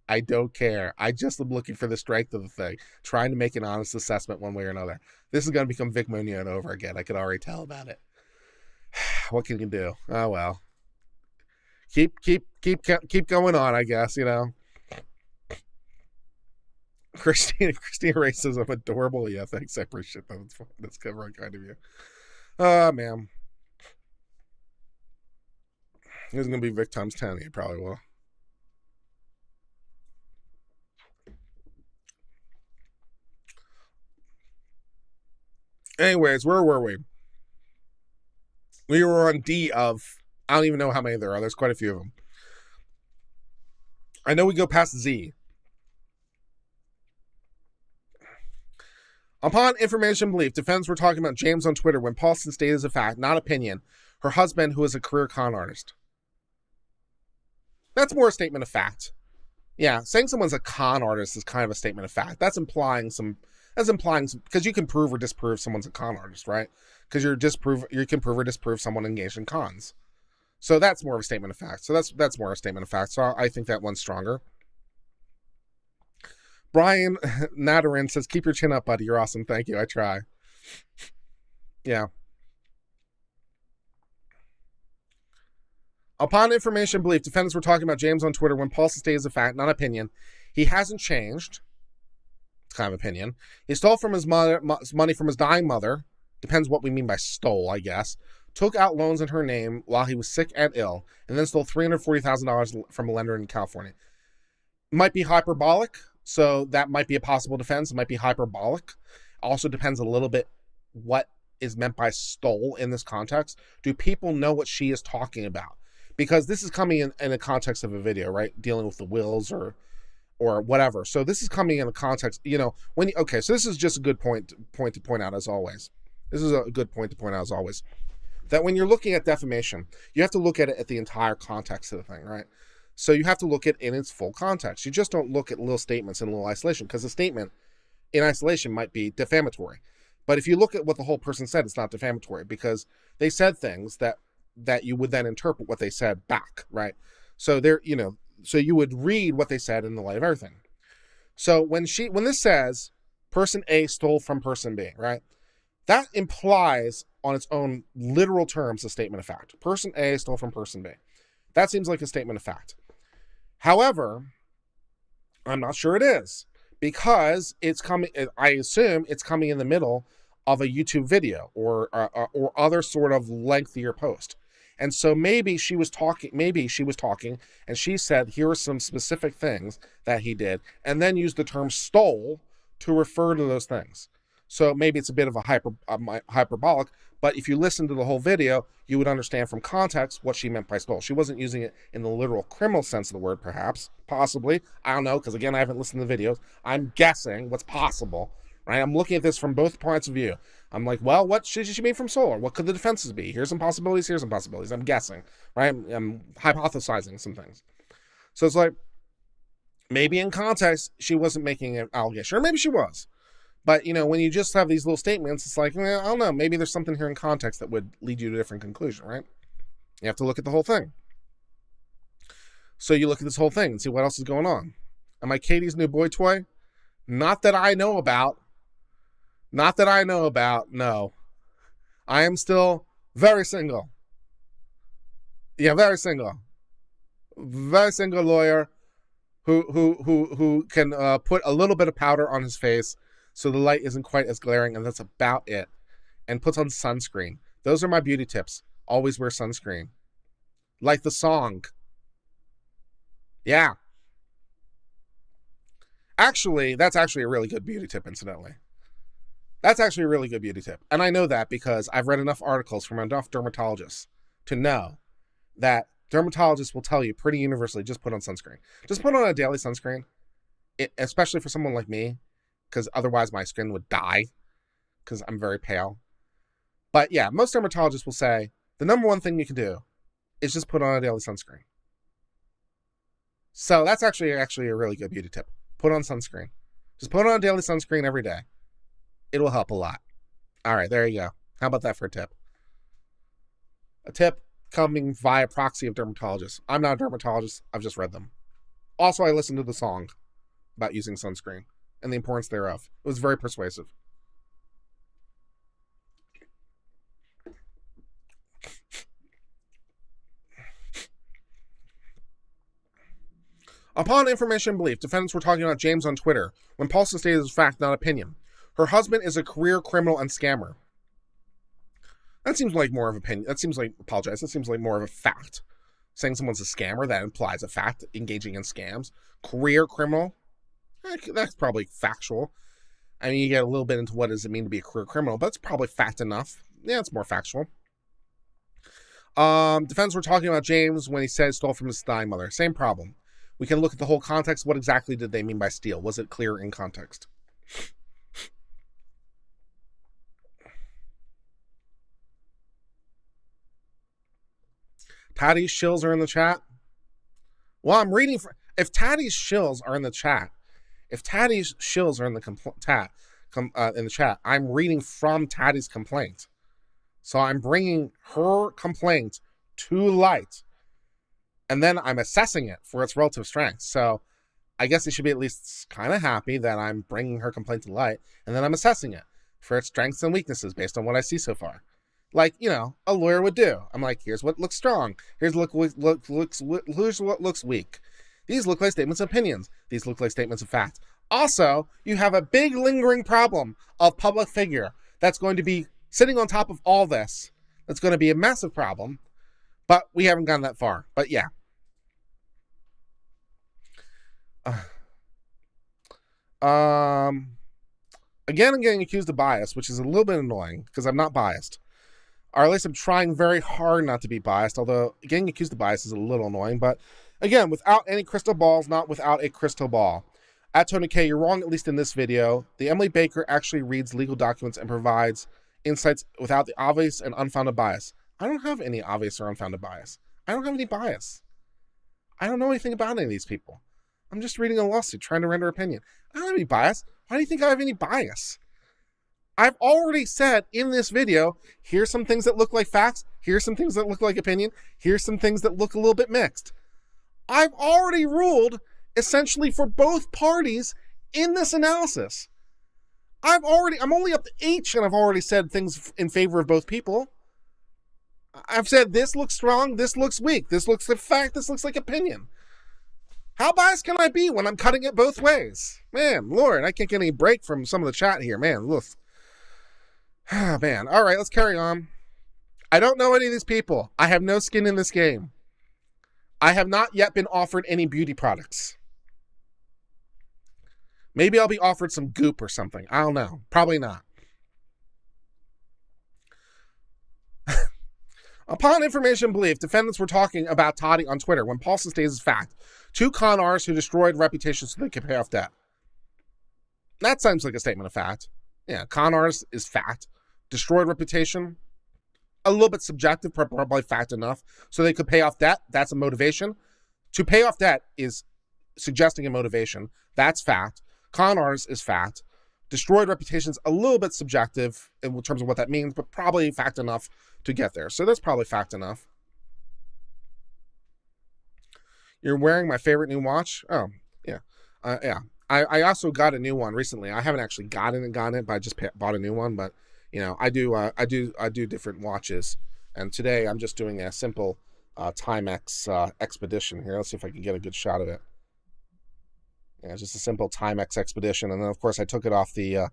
Speaker 1: I don't care. I just am looking for the strength of the thing, trying to make an honest assessment one way or another. This is going to become Vic Mignogna over again. I can already tell about it. What can you do? Oh well. Keep going on, I guess, you know. Christina Ray says I'm adorable. Yeah, thanks. I appreciate that. That's very kind of you. Man. It's gonna be Vic times 10. He probably will. Anyways, where were we? We were on D of, I don't even know how many there are. There's quite a few of them. I know we go past Z. Upon information and belief, defendants were talking about James on Twitter when Paulson stated as a fact, not opinion, her husband, who is a career con artist. That's more a statement of fact. Yeah, saying someone's a con artist is kind of a statement of fact. That's implying because you can prove or disprove someone's a con artist, right? Because you can prove or disprove someone engaged in cons. So that's more of a statement of fact. So that's more a statement of fact. So I think that one's stronger. Brian Nadarin says, keep your chin up, buddy. You're awesome. Thank you. I try. Yeah. Upon information and belief, defendants were talking about James on Twitter when Paulson stated as a fact, not opinion. He hasn't changed. It's kind of opinion. He stole from his money from his dying mother. Depends what we mean by stole, I guess. Took out loans in her name while he was sick and ill, and then stole $340,000 from a lender in California. Might be hyperbolic, so that might be a possible defense. It might be hyperbolic. Also depends a little bit what is meant by stole in this context. Do people know what she is talking about? Because this is coming in the context of a video, right? Dealing with the wills or whatever. So this is coming in the context, so this is just a good point to point out as always. This is a good point to point out as always. That when you're looking at defamation, you have to look at it at the entire context of the thing, right? So you have to look at it in its full context. You just don't look at little statements in little isolation, because a statement in isolation might be defamatory. But if you look at what the whole person said, it's not defamatory, because they said things that you would then interpret what they said back, right? So so you would read what they said in the light of everything. So when this says person A stole from person B, right? That implies on its own literal terms a statement of fact. Person A stole from person B. That seems like a statement of fact. However, I'm not sure it is, because I assume it's coming in the middle of a YouTube video or other sort of lengthier post. And so maybe she was talking and she said, here are some specific things that he did, and then used the term stole to refer to those things. So maybe it's a bit of a hyperbolic, but if you listen to the whole video, you would understand from context what she meant by stole. She wasn't using it in the literal criminal sense of the word, possibly. I don't know, because again, I haven't listened to the videos. I'm guessing what's possible, right? I'm looking at this from both points of view. I'm like, well, what should she mean from stole? Or what could the defenses be? Here's some possibilities. I'm guessing, right? I'm hypothesizing some things. So it's like, maybe in context, she wasn't making an allegation, or maybe she was. But, when you just have these little statements, it's like, I don't know, maybe there's something here in context that would lead you to a different conclusion, right? You have to look at the whole thing. So you look at this whole thing and see what else is going on. Am I Katie's new boy toy? Not that I know about. No. I am still very single. Yeah, very single. Very single lawyer who can put a little bit of powder on his face so the light isn't quite as glaring, and that's about it. And puts on sunscreen. Those are my beauty tips. Always wear sunscreen. Like the song. Yeah. Actually, that's actually a really good beauty tip, incidentally. That's actually a really good beauty tip. And I know that because I've read enough articles from enough dermatologists to know that dermatologists will tell you pretty universally, just put on sunscreen. Just put on a daily sunscreen, especially for someone like me, because otherwise my skin would die because I'm very pale. But yeah, most dermatologists will say the number one thing you can do is just put on a daily sunscreen. So that's actually a really good beauty tip. Put on sunscreen. Just put on a daily sunscreen every day. It will help a lot. All right, there you go. How about that for a tip? A tip coming via proxy of dermatologists. I'm not a dermatologist. I've just read them. Also, I listened to the song about using sunscreen and the importance thereof. It was very persuasive. Upon information and belief, defendants were talking about James on Twitter when Paulson stated as fact, not opinion. Her husband is a career criminal and scammer. That seems like more of opinion. That seems like more of a fact. Saying someone's a scammer, that implies a fact. Engaging in scams. Career criminal, that's probably factual. I mean, you get a little bit into what does it mean to be a career criminal, but it's probably fact enough. Yeah, it's more factual. Defendants were talking about James when he said stole from his dying mother. Same problem. We can look at the whole context. What exactly did they mean by steal? Was it clear in context? Taddy's shills are in the chat. Well, I'm reading. If Taddy's shills are in the chat, in the chat, I'm reading from Taddy's complaint. So I'm bringing her complaint to light, and then I'm assessing it for its relative strength. So I guess they should be at least kind of happy that I'm bringing her complaint to light, and then I'm assessing it for its strengths and weaknesses based on what I see so far. Like, you know, a lawyer would do. I'm like, here's what looks strong. Here's what looks weak. These look like statements of opinions. These look like statements of fact. Also, you have a big lingering problem of public figure that's going to be sitting on top of all this. That's going to be a massive problem, but we haven't gone that far. But yeah. Again, I'm getting accused of bias, which is a little bit annoying because I'm not biased. Or at least I'm trying very hard not to be biased, although getting accused of bias is a little annoying. But again, without any crystal balls, not without a crystal ball. At Tony K, you're wrong, at least in this video. The Emily Baker actually reads legal documents and provides insights without the obvious and unfounded bias. I don't have any obvious or unfounded bias. I don't have any bias. I don't know anything about any of these people. I'm just reading a lawsuit, trying to render opinion. I don't have any bias. Why do you think I have any bias? I've already said in this video, here's some things that look like facts, here's some things that look like opinion, here's some things that look a little bit mixed. I've already ruled essentially for both parties in this analysis. I'm only up to H, and I've already said things in favor of both people. I've said this looks strong, this looks weak, this looks like fact, this looks like opinion. How biased can I be when I'm cutting it both ways? Man, Lord, I can't get any break from some of the chat here. Man, look. Man, all right, let's carry on. I don't know any of these people. I have no skin in this game. I have not yet been offered any beauty products. Maybe I'll be offered some goop or something. I don't know. Probably not. Upon information and belief, defendants were talking about Toddy on Twitter when Paulson states as fact. 2 con artists who destroyed reputations so they could pay off debt. That sounds like a statement of fact. Yeah, con artist is fact. Destroyed reputation, a little bit subjective, probably fact enough. So they could pay off debt. That's a motivation. To pay off debt is suggesting a motivation. That's fact. Con artist is fact. Destroyed reputation's a little bit subjective in terms of what that means, but probably fact enough to get there. So that's probably fact enough. You're wearing my favorite new watch? Oh, yeah. Yeah. I also got a new one recently. I haven't actually gotten it, but I just bought a new one. But you know, I do different watches, and today I'm just doing a simple Timex expedition here. Let's see if I can get a good shot of it. Yeah, just a simple Timex expedition, and then of course I took it off the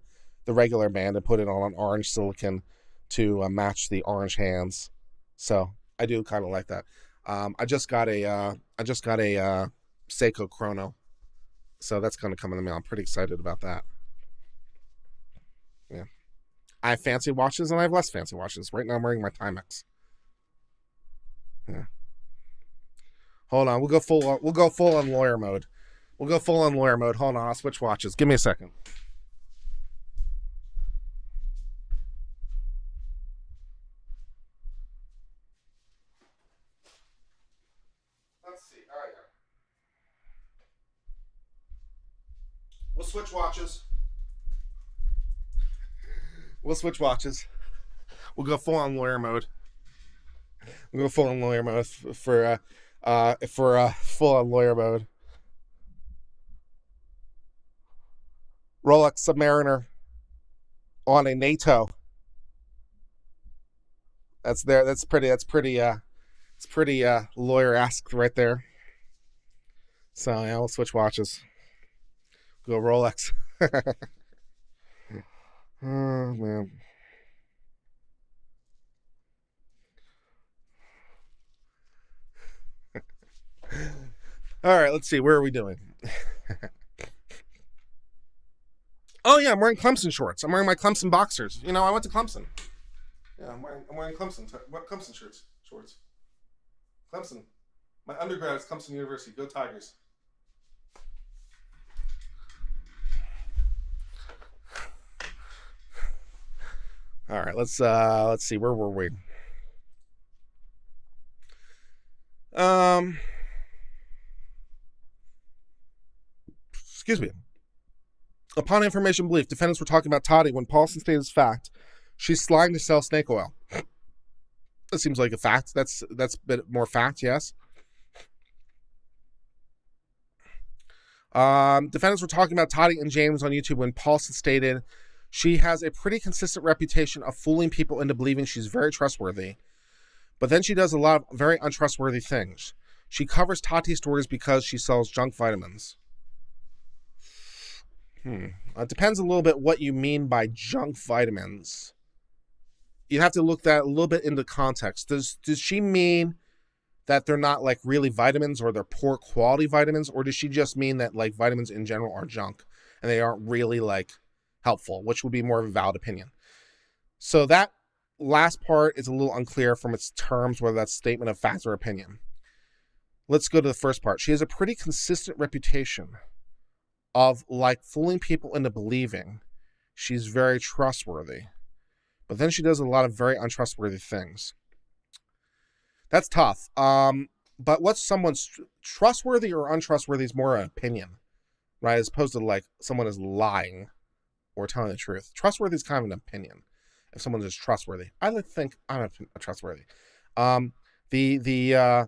Speaker 1: regular band and put it on an orange silicon to match the orange hands. So I do kind of like that. I just got a Seiko Chrono. So that's going to come in the mail. I'm pretty excited about that. Yeah. I have fancy watches and I have less fancy watches. Right now I'm wearing my Timex. Yeah. Hold on. We'll go full on lawyer mode. Hold on. I'll switch watches. Give me a second. Let's see. All right. We'll switch watches. We'll go full on lawyer mode. for full on lawyer mode. Rolex Submariner on a NATO. That's pretty lawyer-esque right there. So yeah, we'll switch watches. Go Rolex. Oh man. All right, let's see. Where are we doing? Oh yeah, I'm wearing Clemson shorts. I'm wearing my Clemson boxers. You know, I went to Clemson. Yeah, I'm wearing Clemson. What Clemson shorts? Clemson. My undergrad is Clemson University. Go Tigers. All right, let's see, where were we? Excuse me. Upon information belief, defendants were talking about Toddy when Paulson stated as fact she's lying to sell snake oil. That seems like a fact. That's a bit more fact, yes. Defendants were talking about Toddy and James on YouTube when Paulson stated she has a pretty consistent reputation of fooling people into believing she's very trustworthy, but then she does a lot of very untrustworthy things. She covers Tati stories because she sells junk vitamins. It depends a little bit what you mean by junk vitamins. You have to look that a little bit into context. Does she mean that they're not like really vitamins or they're poor quality vitamins, or does she just mean that like vitamins in general are junk and they aren't really like helpful, which would be more of a valid opinion? So that last part is a little unclear from its terms, whether that's statement of fact or opinion. Let's go to the first part. She has a pretty consistent reputation of like fooling people into believing she's very trustworthy, but then she does a lot of very untrustworthy things. That's tough. But what's someone's trustworthy or untrustworthy is more an opinion, right? As opposed to like someone is lying or telling the truth. Trustworthy is kind of an opinion. If someone is trustworthy, I like to think I'm trustworthy. The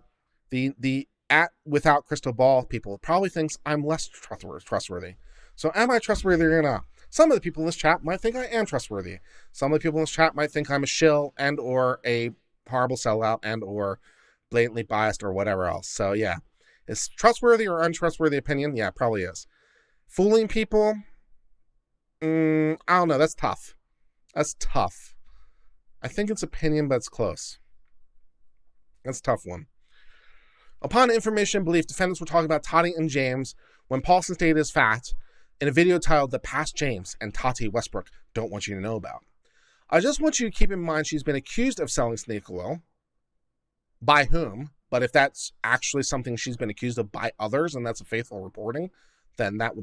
Speaker 1: at without crystal ball people probably thinks I'm less trustworthy. So am I trustworthy or not? Some of the people in this chat might think I am trustworthy. Some of the people in this chat might think I'm a shill and or a horrible sellout and or blatantly biased or whatever else. So yeah, is trustworthy or untrustworthy opinion? Yeah, probably is. Fooling people? I don't know. That's tough. That's tough. I think it's opinion, but it's close. That's a tough one. Upon information and belief, defendants were talking about Tati and James when Paulson stated as fact in a video titled "The Past James and Tati Westbrook Don't Want You to Know About." I just want you to keep in mind she's been accused of selling snake oil. By whom? But if that's actually something she's been accused of by others and that's a faithful reporting, then that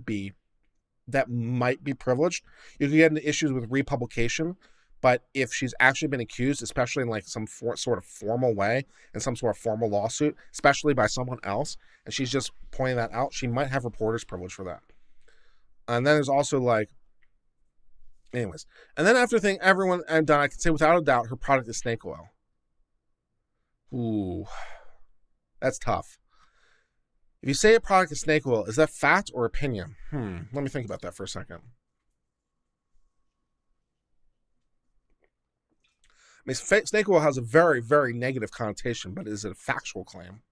Speaker 1: might be privileged. You can get into issues with republication, but if she's actually been accused, especially in like some sort of formal way, in some sort of formal lawsuit, especially by someone else, and she's just pointing that out, she might have reporter's privilege for that. And then there's also like, anyways. And then after everyone I'm done, I can say without a doubt her product is snake oil. Ooh, that's tough. If you say a product is snake oil, is that fact or opinion? Let me think about that for a second. I mean, snake oil has a very, very negative connotation, but is it a factual claim?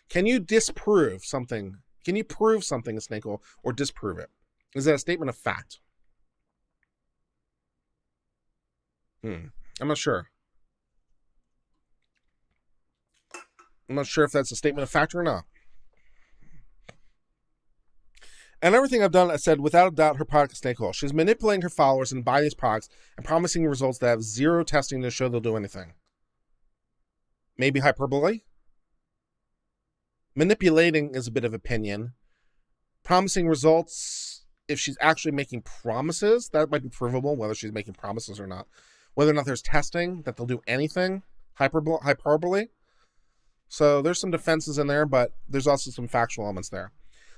Speaker 1: Can you disprove something? Can you prove something is snake oil or disprove it? Is that a statement of fact? I'm not sure. I'm not sure if that's a statement of fact or not. And everything I've done, I said, without a doubt, her product is snake oil. She's manipulating her followers and buying these products and promising results that have zero testing to show they'll do anything. Maybe hyperbole? Manipulating is a bit of opinion. Promising results, if she's actually making promises, that might be provable, whether she's making promises or not. Whether or not there's testing that they'll do anything, hyperbole. So there's some defenses in there, but there's also some factual elements there.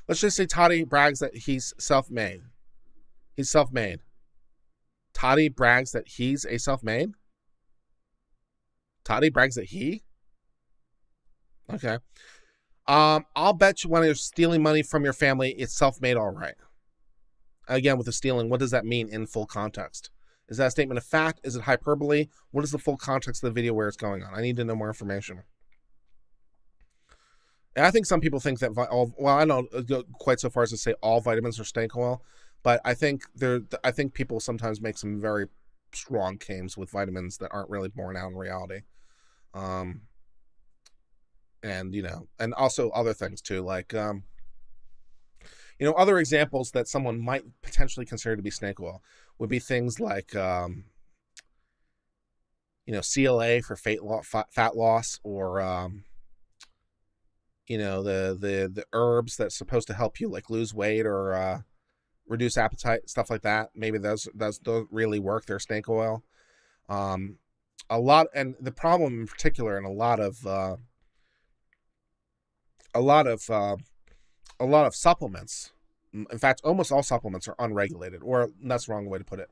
Speaker 1: Let's just say Toddy brags that he's self-made. He's self-made. Toddy brags that he's a self-made? Toddy brags that he? Okay. I'll bet you when you're stealing money from your family, it's self-made all right. Again, with the stealing, what does that mean in full context? Is that a statement of fact? Is it hyperbole? What is the full context of the video where it's going on? I need to know more information. And I think some people think that, I don't go quite so far as to say all vitamins are snake oil, but I think people sometimes make some very strong claims with vitamins that aren't really borne out in reality. And, and also other things too, like, other examples that someone might potentially consider to be snake oil would be things like, CLA for fat loss, or, the herbs that's supposed to help you like lose weight or reduce appetite, stuff like that. Maybe those don't really work. They're snake oil. Um, a lot, and the problem in particular in a lot of a lot of supplements. In fact, almost all supplements are unregulated, or that's the wrong way to put it.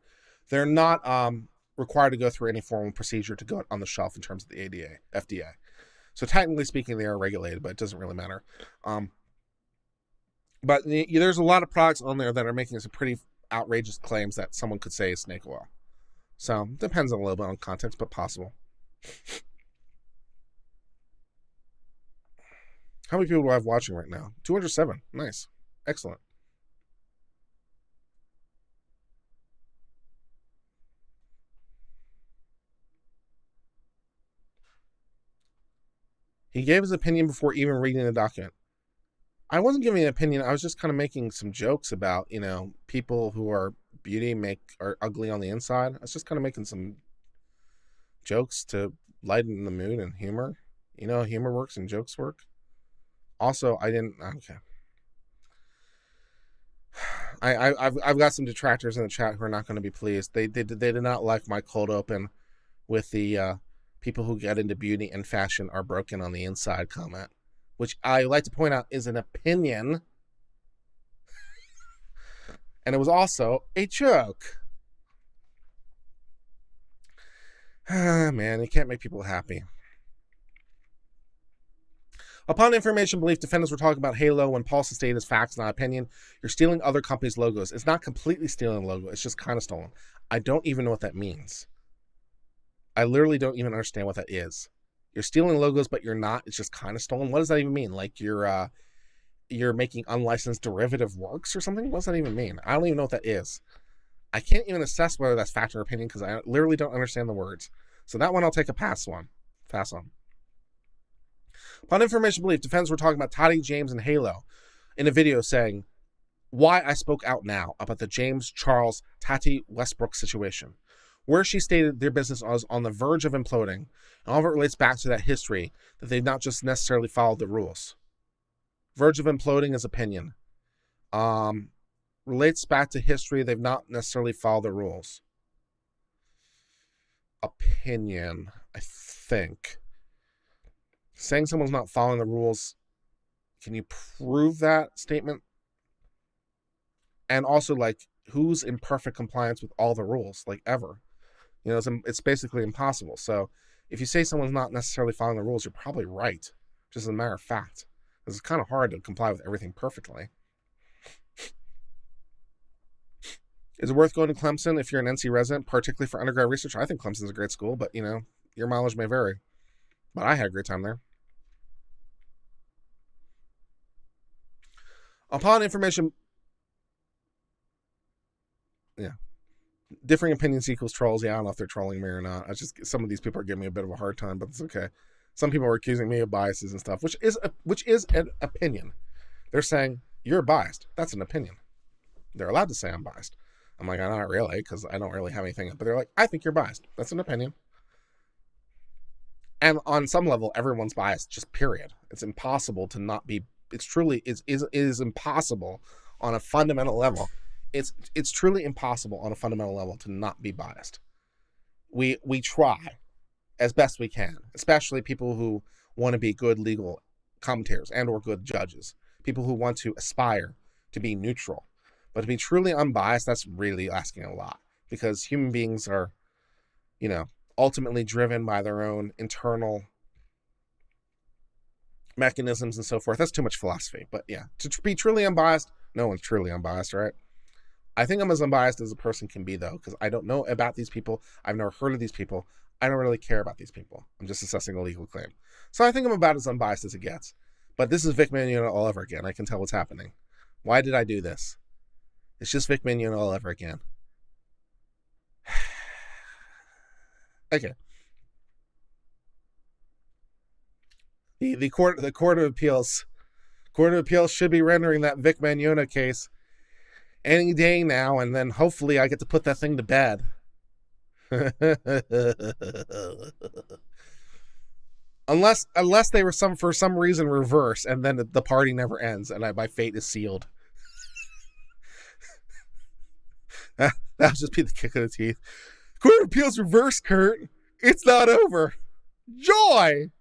Speaker 1: They're not required to go through any formal procedure to go on the shelf in terms of the FDA. So technically speaking, they are regulated, but it doesn't really matter. But there's a lot of products on there that are making some pretty outrageous claims that someone could say is snake oil. So depends a little bit on context, but possible. How many people do I have watching right now? 207. Nice. Excellent. He gave his opinion before even reading the document. I wasn't giving an opinion. I was just kind of making some jokes about, people who are are ugly on the inside. I was just kind of making some jokes to lighten the mood and humor. Humor works and jokes work. Also, I didn't. Okay. I've got some detractors in the chat who are not going to be pleased. They did not like my cold open with the people who get into beauty and fashion are broken on the inside comment, which I like to point out is an opinion. And it was also a joke. Man, you can't make people happy. Upon information belief, defendants were talking about Halo when Paulson stated as facts, not opinion. You're stealing other companies' logos. It's not completely stealing a logo. It's just kind of stolen. I don't even know what that means. I literally don't even understand what that is. You're stealing logos, but you're not. It's just kind of stolen. What does that even mean? Like you're making unlicensed derivative works or something? What does that even mean? I don't even know what that is. I can't even assess whether that's fact or opinion because I literally don't understand the words. So that one I'll take a pass on. Upon information belief, defendants were talking about Toddy James and Halo in a video saying why I spoke out now about the James Charles Tati Westbrook situation, where she stated their business was on the verge of imploding, and all of it relates back to that history that they've not just necessarily followed the rules. Verge of imploding is opinion. Relates back to history, they've not necessarily followed the rules. Opinion, I think. Saying someone's not following the rules, can you prove that statement? And also, who's in perfect compliance with all the rules, ever? It's basically impossible. So if you say someone's not necessarily following the rules, you're probably right, just as a matter of fact. Because it's kind of hard to comply with everything perfectly. Is it worth going to Clemson if you're an NC resident, particularly for undergrad research? I think Clemson's a great school, but, your mileage may vary. But I had a great time there. Upon information... Yeah. Differing opinions equals trolls. Yeah, I don't know if they're trolling me or not. Some of these people are giving me a bit of a hard time, but it's okay. Some people are accusing me of biases and stuff, which is an opinion. They're saying, you're biased. That's an opinion. They're allowed to say I'm biased. I'm like, I'm not really, because I don't really have anything. But they're like, I think you're biased. That's an opinion. And on some level, everyone's biased, just period. It's impossible to not be. It's truly is impossible on a fundamental level. It's truly impossible on a fundamental level to not be biased. We try as best we can, especially people who want to be good legal commentators and or good judges, people who want to aspire to be neutral. But to be truly unbiased, that's really asking a lot, because human beings are, ultimately driven by their own internal mechanisms and so forth. That's too much philosophy. But yeah, to be truly unbiased, no one's truly unbiased, right? I think I'm as unbiased as a person can be, though, because I don't know about these people. I've never heard of these people. I don't really care about these people. I'm just assessing a legal claim. So I think I'm about as unbiased as it gets. But this is Vic Mignogna all over again. I can tell what's happening. Why did I do this? It's just Vic Mignogna all over again. Okay. The court of appeals should be rendering that Vic Mignogna case any day now, and then hopefully I get to put that thing to bed. unless they were for some reason reverse, and then the party never ends, and my fate is sealed. That'll just be the kick of the teeth. Court of Appeals reversed, Kurt. It's not over. Joy!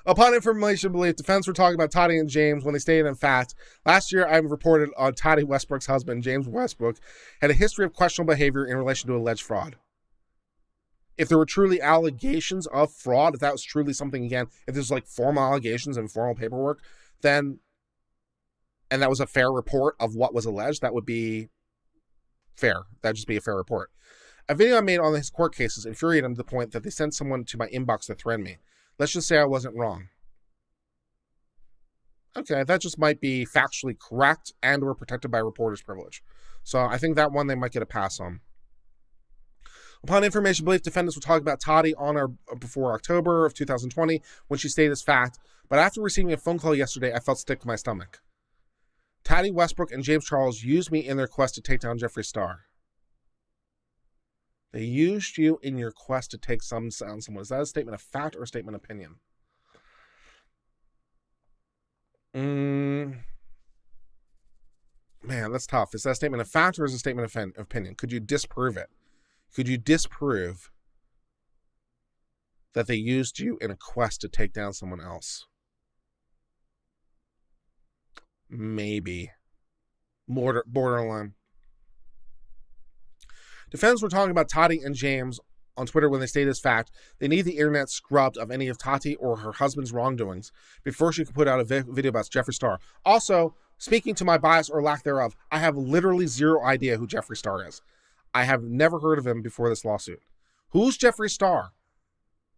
Speaker 1: Upon information belief, defense were talking about Toddy and James when they stated, in fact, last year I reported on Toddy Westbrook's husband, James Westbrook, had a history of questionable behavior in relation to alleged fraud. If there were truly allegations of fraud, if that was truly something, again, if there's like formal allegations and formal paperwork, then, and that was a fair report of what was alleged, that would be fair. That'd just be a fair report. A video I made on his court cases infuriated him to the point that they sent someone to my inbox to threaten me. Let's just say I wasn't wrong. Okay, that just might be factually correct and or protected by reporter's privilege. So I think that one they might get a pass on. Upon information belief, defendants were talking about Toddy on or before October of 2020 when she stated as fact, but after receiving a phone call yesterday, I felt sick to my stomach. Toddy Westbrook and James Charles used me in their quest to take down Jeffree Star. They used you in your quest to take down someone. Is that a statement of fact or a statement of opinion? Man, that's tough. Is that a statement of fact or is it a statement of opinion? Could you disprove it? Could you disprove that they used you in a quest to take down someone else? Maybe. Borderline. Defendants were talking about Toddy and James on Twitter when they stated as fact they need the internet scrubbed of any of Tati or her husband's wrongdoings before she could put out a video about Jeffree Star. Also, speaking to my bias or lack thereof, I have literally zero idea who Jeffree Star is. I have never heard of him before this lawsuit. Who's Jeffree Star?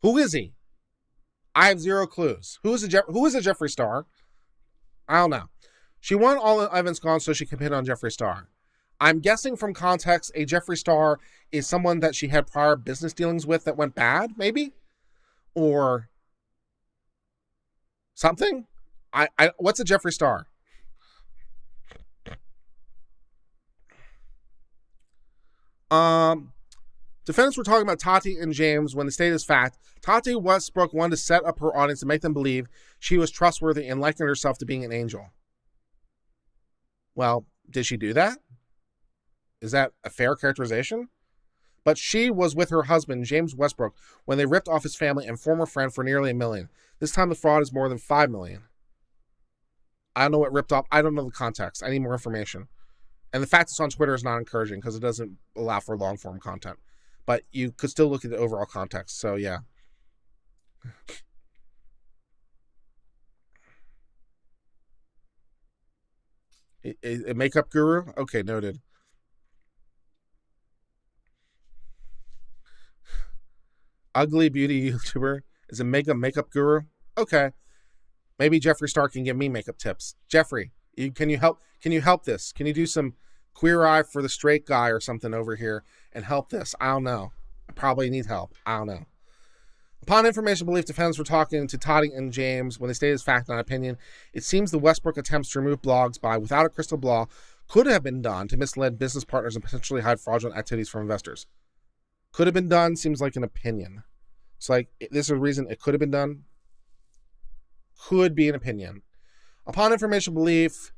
Speaker 1: Who is he? I have zero clues. Who is a Jeffree Star? I don't know. She won all evidence gone so she can pin on Jeffree Star. I'm guessing from context, a Jeffree Star is someone that she had prior business dealings with that went bad, maybe? Or something? What's a Jeffree Star? Defendants were talking about Tati and James when they stated as fact, Tati Westbrook wanted to set up her audience and make them believe she was trustworthy and likened herself to being an angel. Well, did she do that? Is that a fair characterization? But she was with her husband, James Westbrook, when they ripped off his family and former friend for nearly $1 million. This time the fraud is more than $5 million. I don't know what ripped off. I don't know the context. I need more information. And the fact it's on Twitter is not encouraging because it doesn't allow for long form content. But you could still look at the overall context. So yeah. A makeup guru? Okay, noted. Ugly beauty YouTuber is a makeup guru. Okay, maybe Jeffree Star can give me makeup tips. Jeffree, can you help this? Can you do some queer eye for the straight guy or something over here and help this? I don't know. I probably need help. I don't know. Upon information belief, defendants were talking to Toddy and James when they stated as fact, not opinion. It seems the Westbrook attempts to remove blogs by without a crystal ball could have been done to mislead business partners and potentially hide fraudulent activities from investors. Could have been done seems like an opinion. It's like, this is a reason it could have been done. Could be an opinion. Upon information belief,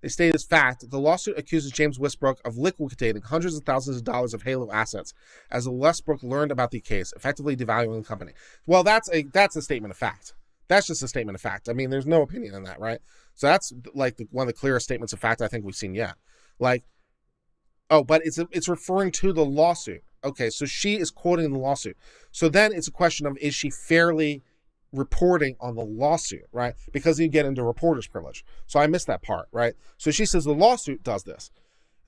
Speaker 1: they stated as fact, the lawsuit accuses James Westbrook of liquidating hundreds of thousands of dollars of Halo assets as the Westbrook learned about the case, effectively devaluing the company. Well, that's a statement of fact. That's just a statement of fact. I mean, there's no opinion in that, right? So that's like one of the clearest statements of fact I think we've seen yet. Like, oh, but it's referring to the lawsuit. Okay, so she is quoting the lawsuit. So then it's a question of, is she fairly reporting on the lawsuit, right? Because you get into reporter's privilege. So I missed that part, right? So she says the lawsuit does this.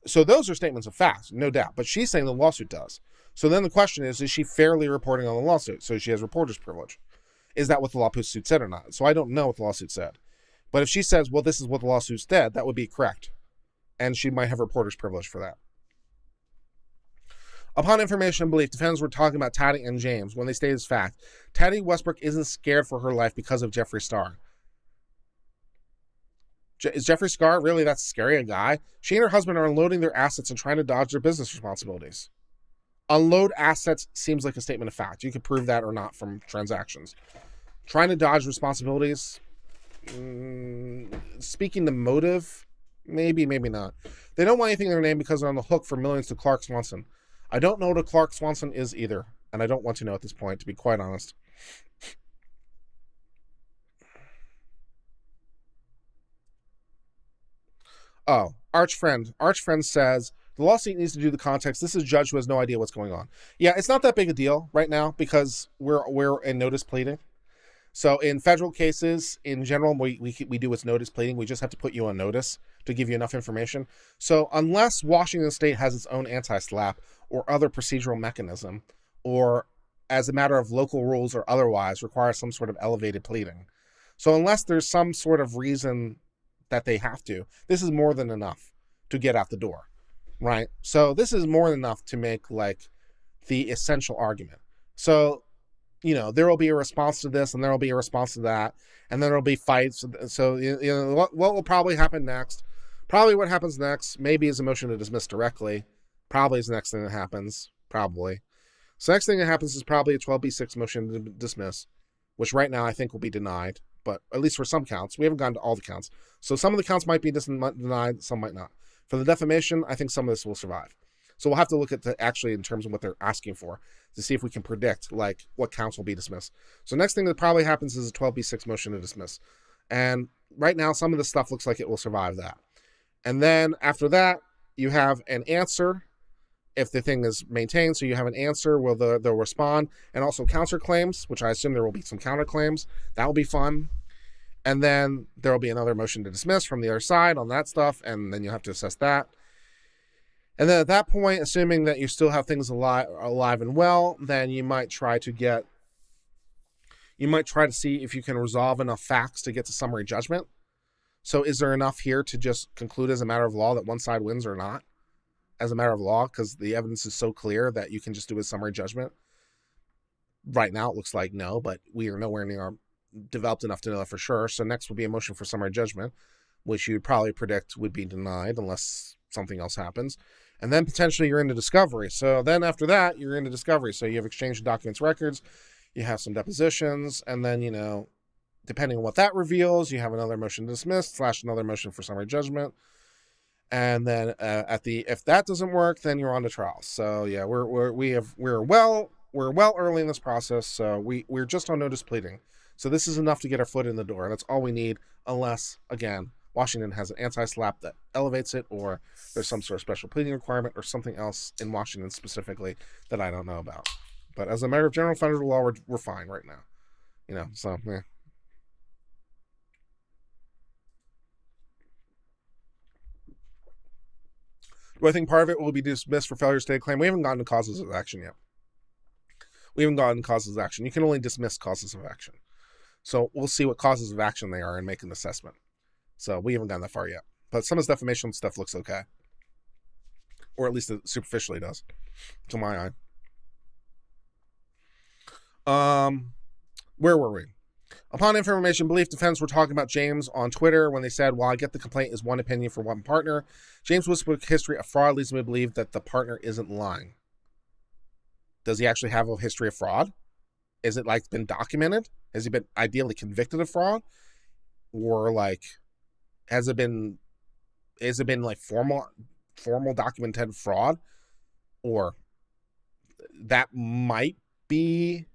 Speaker 1: So those are statements of fact, no doubt. But she's saying the lawsuit does. So then the question is she fairly reporting on the lawsuit? So she has reporter's privilege. Is that what the lawsuit said or not? So I don't know what the lawsuit said. But if she says, well, this is what the lawsuit said, that would be correct. And she might have reporter's privilege for that. Upon information and belief, defendants were talking about Tati and James when they stated as fact, Tati Westbrook isn't scared for her life because of Jeffree Star. Is Jeffree Star really that scary a guy? She and her husband are unloading their assets and trying to dodge their business responsibilities. Unload assets seems like a statement of fact. You could prove that or not from transactions. Trying to dodge responsibilities, speaking to motive, maybe, maybe not. They don't want anything in their name because they're on the hook for millions to Clark Swanson. I don't know what a Clark Swanson is either, and I don't want to know at this point, to be quite honest. Oh, Archfriend. Archfriend says the lawsuit needs to do the context. This is a judge who has no idea what's going on. Yeah, it's not that big a deal right now because we're in notice pleading. So in federal cases, in general, we do what's notice pleading. We just have to put you on notice to give you enough information. So unless Washington State has its own anti-SLAPP or other procedural mechanism, or as a matter of local rules or otherwise requires some sort of elevated pleading. So unless there's some sort of reason that they have to, this is more than enough to get out the door, right? So this is more than enough to make like the essential argument. So, you know, there will be a response to this and there will be a response to that, and then there'll be fights. So, you know, what will probably happen next? Probably what happens next maybe is a motion to dismiss directly. Probably is the next thing that happens. Probably. So next thing that happens is probably a 12B6 motion to dismiss, which right now I think will be denied, but at least for some counts. We haven't gotten to all the counts. So some of the counts might be denied, some might not. For the defamation, I think some of this will survive. So we'll have to look at actually in terms of what they're asking for to see if we can predict like what counts will be dismissed. So next thing that probably happens is a 12B6 motion to dismiss. And right now, some of the stuff looks like it will survive that. And then after that, you have an answer if the thing is maintained. So you have an answer where they'll respond, and also counterclaims, which I assume there will be some counterclaims. That will be fun. And then there will be another motion to dismiss from the other side on that stuff, and then you have to assess that. And then at that point, assuming that you still have things alive and well, then you might try to see if you can resolve enough facts to get to summary judgment. So is there enough here to just conclude as a matter of law that one side wins or not? As a matter of law, because the evidence is so clear that you can just do a summary judgment. Right now, it looks like no, but we are nowhere near developed enough to know that for sure. So next will be a motion for summary judgment, which you'd probably predict would be denied unless something else happens. And then potentially you're into discovery. So then after that, you're into discovery. So you have exchange of documents, records, you have some depositions, and then, you know, depending on what that reveals, you have another motion to dismiss / another motion for summary judgment. And then if that doesn't work, then you're on to trial. So yeah, we're well early in this process. So we're just on notice pleading. So this is enough to get our foot in the door. That's all we need, unless again Washington has an anti-SLAPP that elevates it, or there's some sort of special pleading requirement or something else in Washington specifically that I don't know about. But as a matter of general federal law, we're fine right now. You know, so yeah. Do I think part of it will be dismissed for failure to state a claim? We haven't gotten to causes of action yet. You can only dismiss causes of action. So we'll see what causes of action they are and make an assessment. So we haven't gotten that far yet. But some of this defamation stuff looks okay. Or at least it superficially does, to my eye. Where were we? Upon information belief, defense were talking about James on Twitter when they said, "While I get the complaint is one opinion for one partner, James' whispered history of fraud leads me to believe that the partner isn't lying." Does he actually have a history of fraud? Is it like been documented? Has he been ideally convicted of fraud? Or like, has it been like formal documented fraud? Or that might be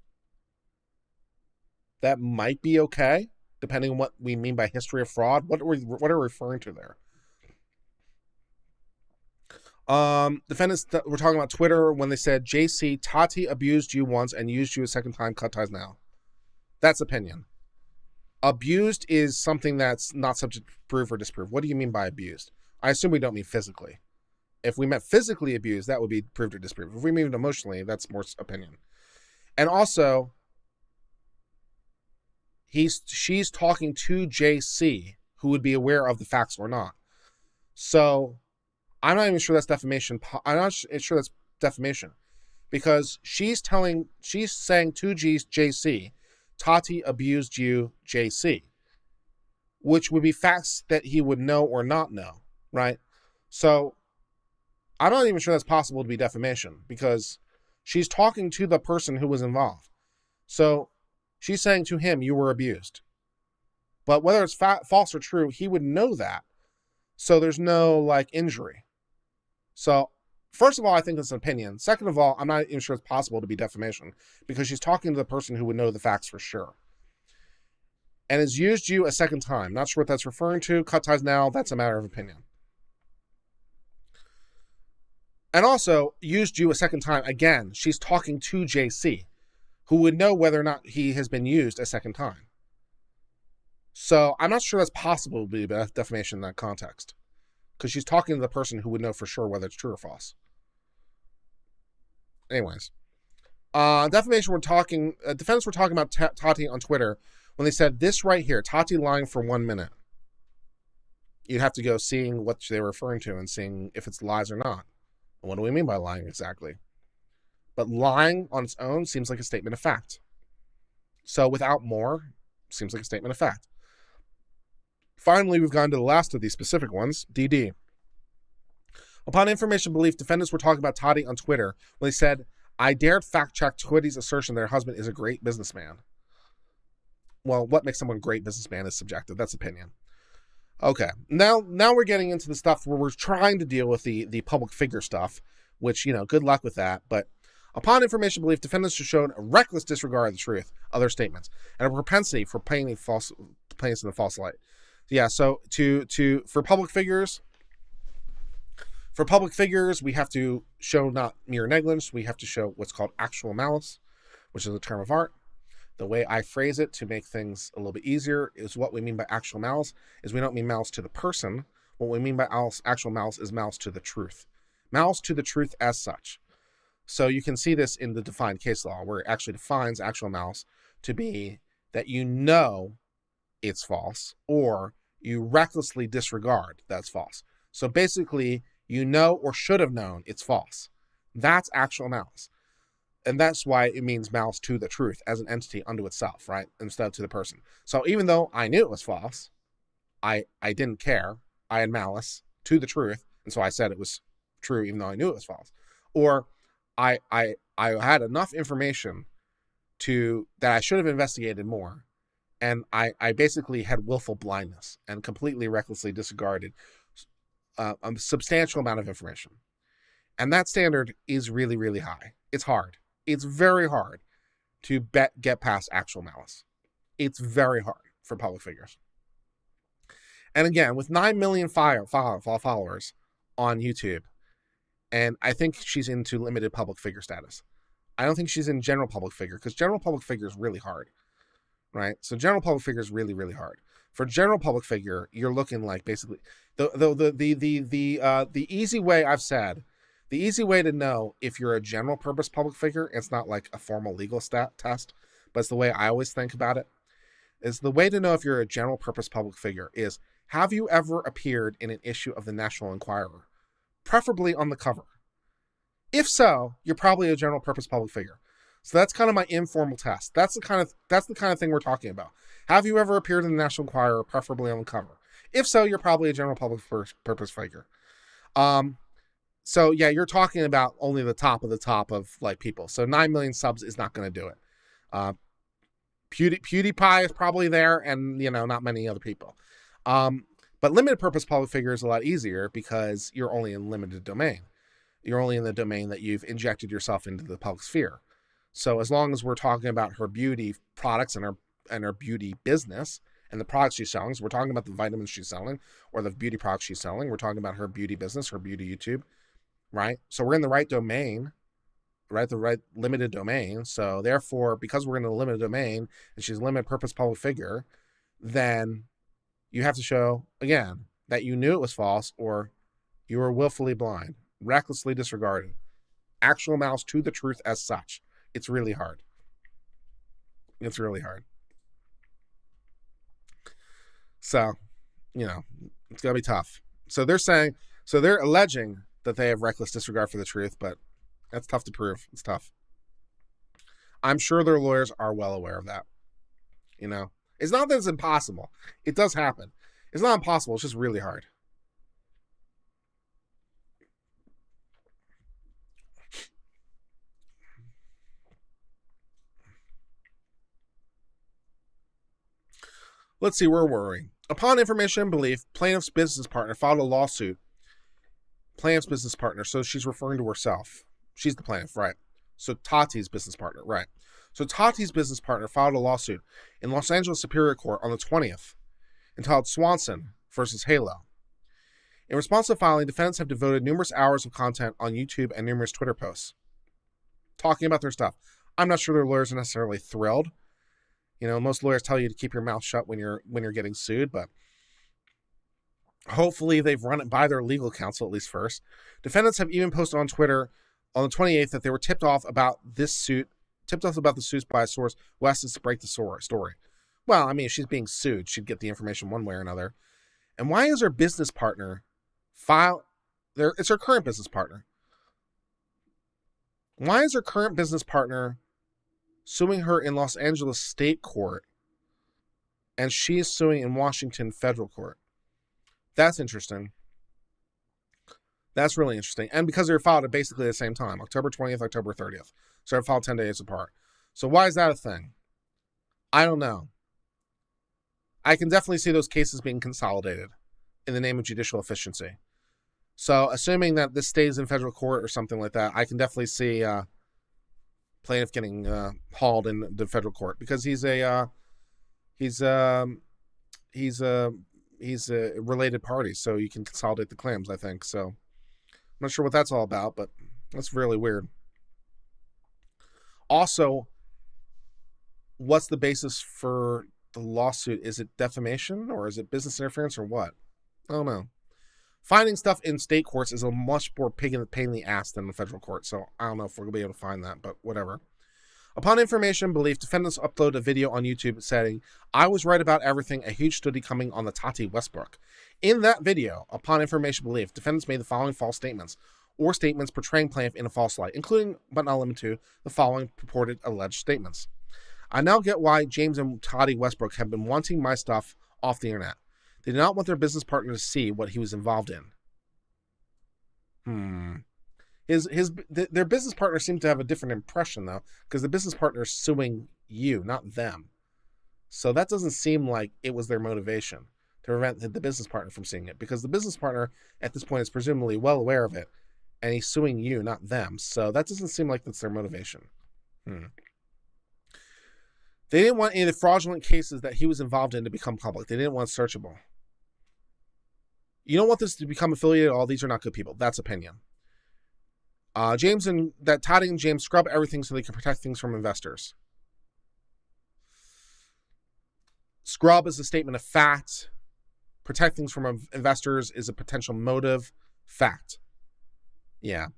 Speaker 1: okay, depending on what we mean by history of fraud. What are we referring to there? Defendants that we're talking about Twitter when they said, JC, Tati abused you once and used you a second time, cut ties now. That's opinion. Abused is something that's not subject to proof or disprove. What do you mean by abused? I assume we don't mean physically. If we meant physically abused, that would be proved or disproved. If we mean emotionally, that's more opinion. And also, she's talking to JC, who would be aware of the facts or not. So I'm not even sure that's defamation. I'm not sure that's defamation, because she's saying to JC, Tati abused you, JC, which would be facts that he would know or not know, right? So I'm not even sure that's possible to be defamation, because she's talking to the person who was involved. So she's saying to him, you were abused. But whether it's false or true, he would know that. So there's no like injury. So First of all, I think it's an opinion. Second of all, I'm not even sure it's possible to be defamation because she's talking to the person who would know the facts for sure. And has used you a second time. Not sure what that's referring to. Cut ties now, that's a matter of opinion. And also, used you a second time. Again, she's talking to JC, who would know whether or not he has been used a second time. So I'm not sure that's possible to be defamation in that context. Because she's talking to the person who would know for sure whether it's true or false. Anyways. Defamation, defendants were talking about Tati on Twitter when they said this right here, Tati lying for 1 minute. You'd have to go seeing what they were referring to and seeing if it's lies or not. What do we mean by lying exactly? But lying on its own seems like a statement of fact. So without more, seems like a statement of fact. Finally, we've gone to the last of these specific ones, DD. Upon information belief, defendants were talking about Tati on Twitter when they said, I dared fact-check Twitty's assertion that her husband is a great businessman. Well, what makes someone a great businessman is subjective. That's opinion. Okay, now we're getting into the stuff where we're trying to deal with the public figure stuff, which, good luck with that. But upon information belief, defendants have shown a reckless disregard of the truth, other statements, and a propensity for painting in the false light. Yeah, so for public figures, we have to show not mere negligence. We have to show what's called actual malice, which is a term of art. The way I phrase it to make things a little bit easier is what we mean by actual malice is we don't mean malice to the person. What we mean by actual malice is malice to the truth. Malice to the truth as such. So you can see this in the defined case law where it actually defines actual malice to be that it's false or you recklessly disregard that's false. So basically, or should have known it's false. That's actual malice. And that's why it means malice to the truth as an entity unto itself, right? Instead of to the person. So even though I knew it was false, I didn't care. I had malice to the truth. And so I said it was true even though I knew it was false. Or I had enough information that I should have investigated more. And I basically had willful blindness and completely recklessly disregarded a substantial amount of information. And that standard is really, really high. It's hard. It's very hard to get past actual malice. It's very hard for public figures. And again, with 9 million followers on YouTube, and I think she's into limited public figure status. I don't think she's in general public figure because general public figure is really hard, right? So general public figure is really, really hard. For general public figure, you're looking like basically the easy way I've said. The easy way to know if you're a general purpose public figure, it's not like a formal legal test, but it's the way I always think about it, is the way to know if you're a general purpose public figure is, have you ever appeared in an issue of the National Enquirer, preferably on the cover? If so, you're probably a general purpose public figure. So that's kind of my informal test. That's the kind of thing we're talking about. Have you ever appeared in the National Enquirer, preferably on the cover? If so, you're probably a general public purpose figure. So yeah, you're talking about only the top of like people. So 9 million subs is not going to do it. PewDiePie is probably there, and not many other people. But limited purpose public figure is a lot easier because you're only in limited domain. You're only in the domain that you've injected yourself into the public sphere. So as long as we're talking about her beauty products and her beauty business and the products she's selling, so we're talking about the vitamins she's selling or the beauty products she's selling. We're talking about her beauty business, her beauty YouTube. Right? So we're in the right domain, right? The right limited domain. So therefore, because we're in a limited domain and she's a limited purpose public figure, then you have to show, again, that you knew it was false or you were willfully blind, recklessly disregarded. Actual malice to the truth as such. It's really hard. It's really hard. So, it's going to be tough. So they're alleging that they have reckless disregard for the truth, but that's tough to prove. It's tough. I'm sure their lawyers are well aware of that. It's not that it's impossible. It does happen. It's not impossible. It's just really hard. Let's see, where were we? Upon information and belief, plaintiff's business partner filed a lawsuit Plaintiff's business partner. So she's referring to herself. She's the plaintiff, right? So Tati's business partner, right? So Tati's business partner filed a lawsuit in Los Angeles Superior Court on the 20th entitled Swanson versus Halo. In response to the filing, defendants have devoted numerous hours of content on YouTube and numerous Twitter posts talking about their stuff. I'm not sure their lawyers are necessarily thrilled. You know, most lawyers tell you to keep your mouth shut when you're getting sued, but hopefully they've run it by their legal counsel at least first. Defendants have even posted on Twitter on the 28th that they were tipped off about the suits by a source who asked us to break the story. Well, I mean, if she's being sued, she'd get the information one way or another. And why is her business partner it's her current business partner. Why is her current business partner suing her in Los Angeles State Court and she's suing in Washington Federal Court? That's interesting. That's really interesting. And because they were filed at basically the same time, October 20th, October 30th. So they're filed 10 days apart. So why is that a thing? I don't know. I can definitely see those cases being consolidated in the name of judicial efficiency. So assuming that this stays in federal court or something like that, I can definitely see plaintiff getting hauled in the federal court because he's a related party, so you can consolidate the claims, I think. So I'm not sure what that's all about, but that's really weird. Also, what's the basis for the lawsuit? Is it defamation or is it business interference or what? I don't know. Finding stuff in state courts is a much more pain in the ass than the federal court, so I don't know if we're going to be able to find that, but whatever. Upon information and belief, defendants upload a video on YouTube saying, "I was right about everything, a huge study coming on the Tati Westbrook." In that video, upon information and belief, defendants made the following false statements, or statements portraying plaintiff in a false light, including, but not limited to, the following purported alleged statements. "I now get why James and Tati Westbrook have been wanting my stuff off the internet. They did not want their business partner to see what he was involved in." Their business partner seemed to have a different impression, though, because the business partner is suing you, not them. So that doesn't seem like it was their motivation to prevent the business partner from seeing it, because the business partner at this point is presumably well aware of it, and he's suing you, not them. So that doesn't seem like that's their motivation. They didn't want any of the fraudulent cases that he was involved in to become public. They didn't want it searchable. You don't want this to become affiliated at all. These are not good people. That's opinion. Tati and James scrub everything so they can protect things from investors. Scrub is a statement of fact. Protect things from investors is a potential motive. Fact. Yeah.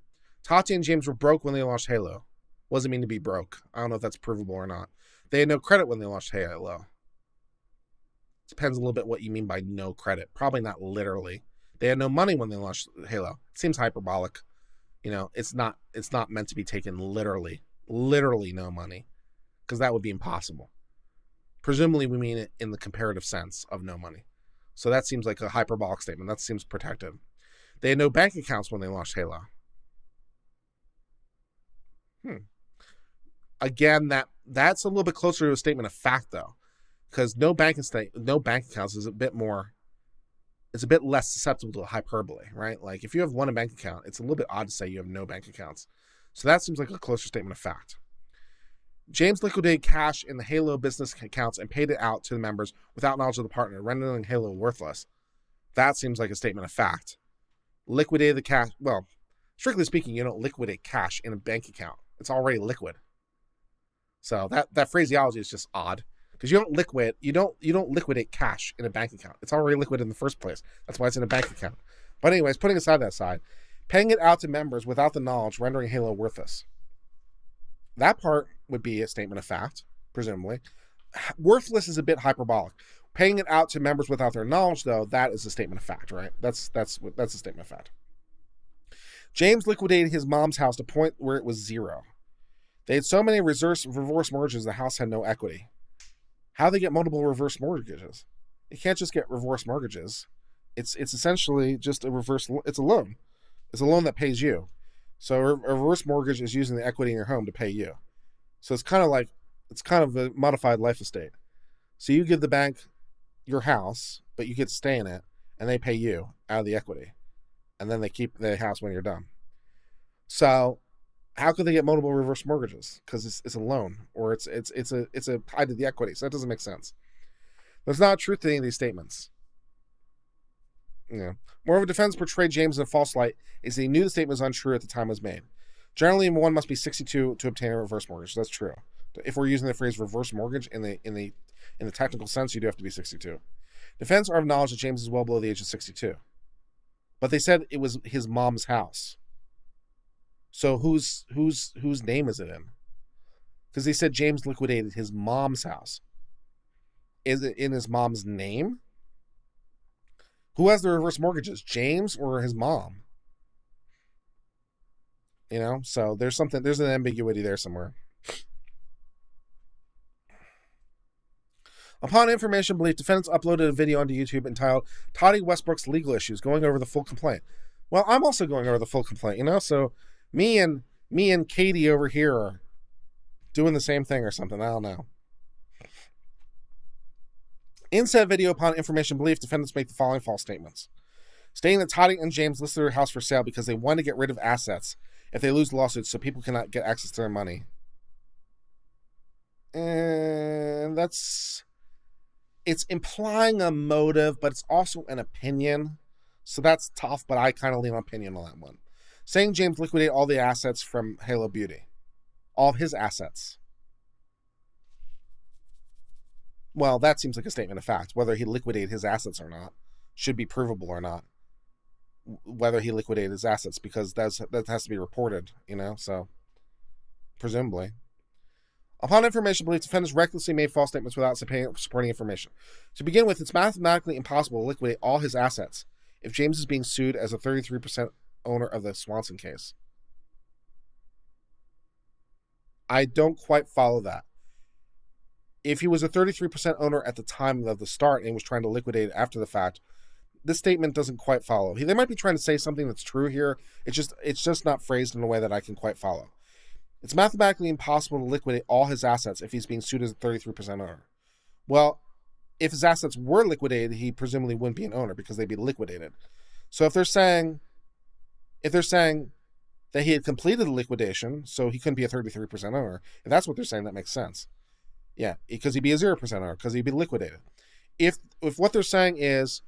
Speaker 1: Tati and James were broke when they launched Halo. What does it mean to be broke? I don't know if that's provable or not. They had no credit when they launched Halo. Depends a little bit what you mean by no credit. Probably not literally. They had no money when they launched Halo. It seems hyperbolic. You know, it's not meant to be taken literally. Literally no money. Because that would be impossible. Presumably we mean it in the comparative sense of no money. So that seems like a hyperbolic statement. That seems protected. They had no bank accounts when they launched Halo. Again, that's a little bit closer to a statement of fact, though. Because no bank accounts is a bit less susceptible to hyperbole, right? Like if you have one bank account, it's a little bit odd to say you have no bank accounts. So that seems like a closer statement of fact. James liquidated cash in the Halo business accounts and paid it out to the members without knowledge of the partner, rendering Halo worthless. That seems like a statement of fact. Liquidated the cash. Well, strictly speaking, you don't liquidate cash in a bank account. It's already liquid. So that phraseology is just odd. Because you don't liquidate cash in a bank account. It's already liquid in the first place. That's why it's in a bank account. But anyways, putting aside that side, paying it out to members without the knowledge, rendering Halo worthless. That part would be a statement of fact, presumably. Worthless is a bit hyperbolic. Paying it out to members without their knowledge, though, that is a statement of fact, right? That's a statement of fact. James liquidated his mom's house to a point where it was zero. They had so many reverse mortgages, the house had no equity. How do they get multiple reverse mortgages? You can't just get reverse mortgages. It's essentially just it's a loan. It's a loan that pays you. So a reverse mortgage is using the equity in your home to pay you. So it's kind of a modified life estate. So you give the bank your house, but you get to stay in it, and they pay you out of the equity. and then they keep the house when you're done. So how could they get multiple reverse mortgages? Because it's a loan, or it's a tied to the equity. So that doesn't make sense. There's not truth to any of these statements. Moreover, defense portrayed James in a false light is he knew the statement was untrue at the time it was made. Generally, one must be 62 to obtain a reverse mortgage. That's true. If we're using the phrase reverse mortgage in the technical sense, you do have to be 62. Defense are of knowledge that James is well below the age of 62, but they said it was his mom's house. So whose name is it in? Because they said James liquidated his mom's house. Is it in his mom's name? Who has the reverse mortgages, James or his mom? So there's an ambiguity there somewhere. Upon information belief, defendants uploaded a video onto YouTube entitled Toddy Westbrook's Legal Issues, going over the full complaint. Well, I'm also going over the full complaint, so me and Katie over here are doing the same thing or something. I don't know. In said video, upon information belief, defendants make the following false statements. Stating that Toddy and James listed their house for sale because they want to get rid of assets if they lose the lawsuits so people cannot get access to their money. And it's implying a motive, but it's also an opinion. So that's tough, but I kind of lean on opinion on that one. Saying James liquidated all the assets from Halo Beauty. All of his assets. Well, that seems like a statement of fact. Whether he liquidated his assets or not should be provable or not. Whether he liquidated his assets, because that has to be reported, so presumably. Upon information belief, defendants recklessly made false statements without supporting information. To begin with, it's mathematically impossible to liquidate all his assets if James is being sued as a 33% owner of the Swanson case. I don't quite follow that. If he was a 33% owner at the time of the start and was trying to liquidate it after the fact, this statement doesn't quite follow. They might be trying to say something that's true here. It's just not phrased in a way that I can quite follow. It's mathematically impossible to liquidate all his assets if he's being sued as a 33% owner. Well, if his assets were liquidated, he presumably wouldn't be an owner because they'd be liquidated. So if they're saying that he had completed the liquidation, so he couldn't be a 33% owner, if that's what they're saying, that makes sense. Yeah, because he'd be a 0% owner because he'd be liquidated. If what they're saying is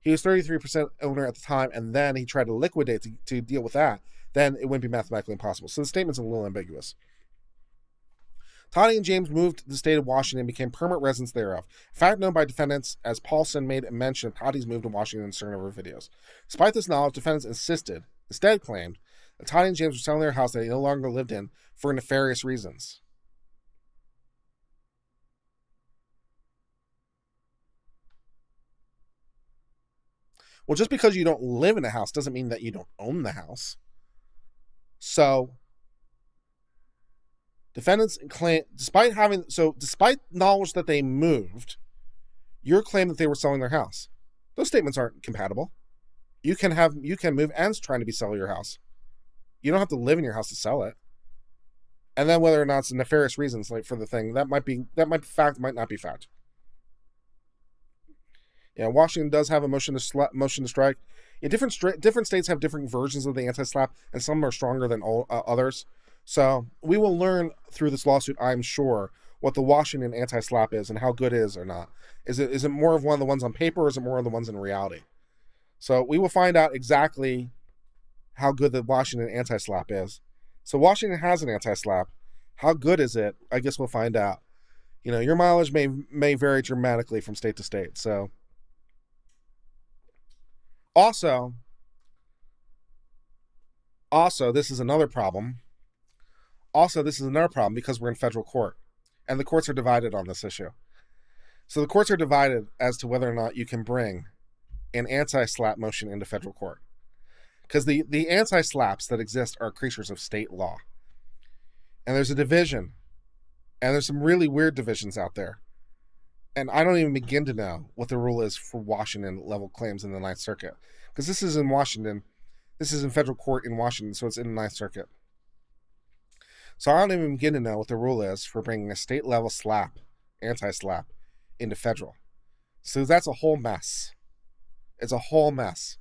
Speaker 1: he was 33% owner at the time and then he tried to liquidate to deal with that, then it wouldn't be mathematically impossible. So the statement's a little ambiguous. Toddy and James moved to the state of Washington and became permanent residents thereof. A fact known by defendants, as Paulson made a mention of Toddy's move to Washington in certain of her videos. Despite this knowledge, defendants instead claimed that Toddy and James were selling their house that they no longer lived in for nefarious reasons. Well, just because you don't live in a house doesn't mean that you don't own the house. So, defendants claim, despite knowledge that they moved, your claim that they were selling their house. Those statements aren't compatible. You can move and trying to be selling your house. You don't have to live in your house to sell it. And then whether or not it's nefarious reasons, like for the thing, that might be fact, might not be fact. Yeah, Washington does have a motion to strike. Yeah, different states have different versions of the anti-SLAPP, and some are stronger than others. So we will learn through this lawsuit, I'm sure, what the Washington anti-SLAPP is and how good it is or not. Is it more of one of the ones on paper, or is it more of the ones in reality? So we will find out exactly how good the Washington anti-SLAPP is. So Washington has an anti-SLAPP. How good is it? I guess we'll find out. Your mileage may vary dramatically from state to state. So. Also, this is another problem. Because we're in federal court, and the courts are divided on this issue. So the courts are divided as to whether or not you can bring an anti-SLAPP motion into federal court. Because the anti-SLAPPs that exist are creatures of state law. And there's a division. And there's some really weird divisions out there. And I don't even begin to know what the rule is for Washington level claims in the Ninth Circuit. Because this is in Washington. This is in federal court in Washington, so it's in the Ninth Circuit. So I don't even begin to know what the rule is for bringing a state level SLAPP, anti-SLAPP, into federal. So that's a whole mess. It's a whole mess.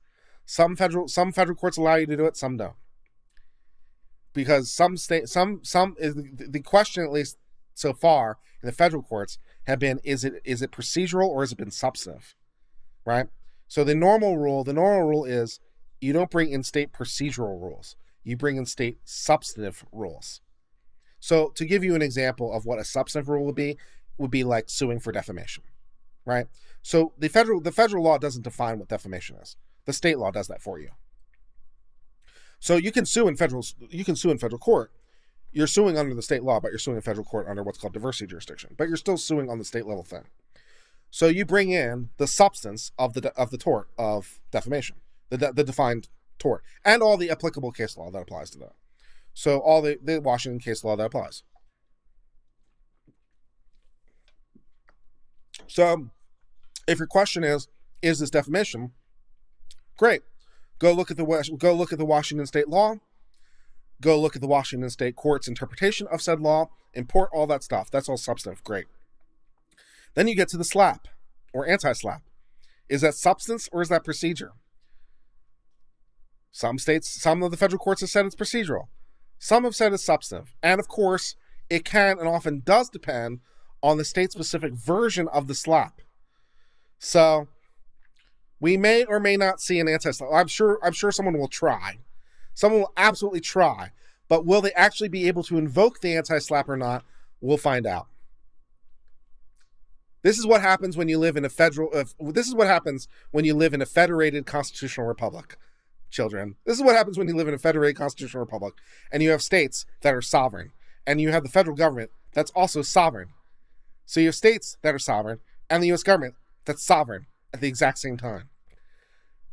Speaker 1: Some federal courts allow you to do it, some don't. Because the question, at least so far in the federal courts, have been, is it procedural or has it been substantive, right? So the normal rule is you don't bring in state procedural rules. You bring in state substantive rules. So to give you an example of what a substantive rule would be like suing for defamation, right? So the federal law doesn't define what defamation is. The state law does that for you. So you can sue in federal court. You're suing under the state law, but you're suing in federal court under what's called diversity jurisdiction. But you're still suing on the state level thing. So you bring in the substance of the tort of defamation, the defined tort, and all the applicable case law that applies to that. So all the Washington case law that applies. So if your question is this defamation? Great. Go look at the Washington state law. Go look at the Washington state court's interpretation of said law. Import all that stuff. That's all substantive. Great. Then you get to the slap or anti-slap. Is that substance or is that procedure? Some of the federal courts have said it's procedural. Some have said it's substantive. And of course, it can and often does depend on the state-specific version of the slap. So we may or may not see an anti-slap. I'm sure someone will try. Someone will absolutely try. But will they actually be able to invoke the anti-slap or not? We'll find out. This is what happens when you live in a federated constitutional republic, children. This is what happens when you live in a federated constitutional republic and you have states that are sovereign and you have the federal government that's also sovereign. So you have states that are sovereign and the U.S. government that's sovereign at the exact same time.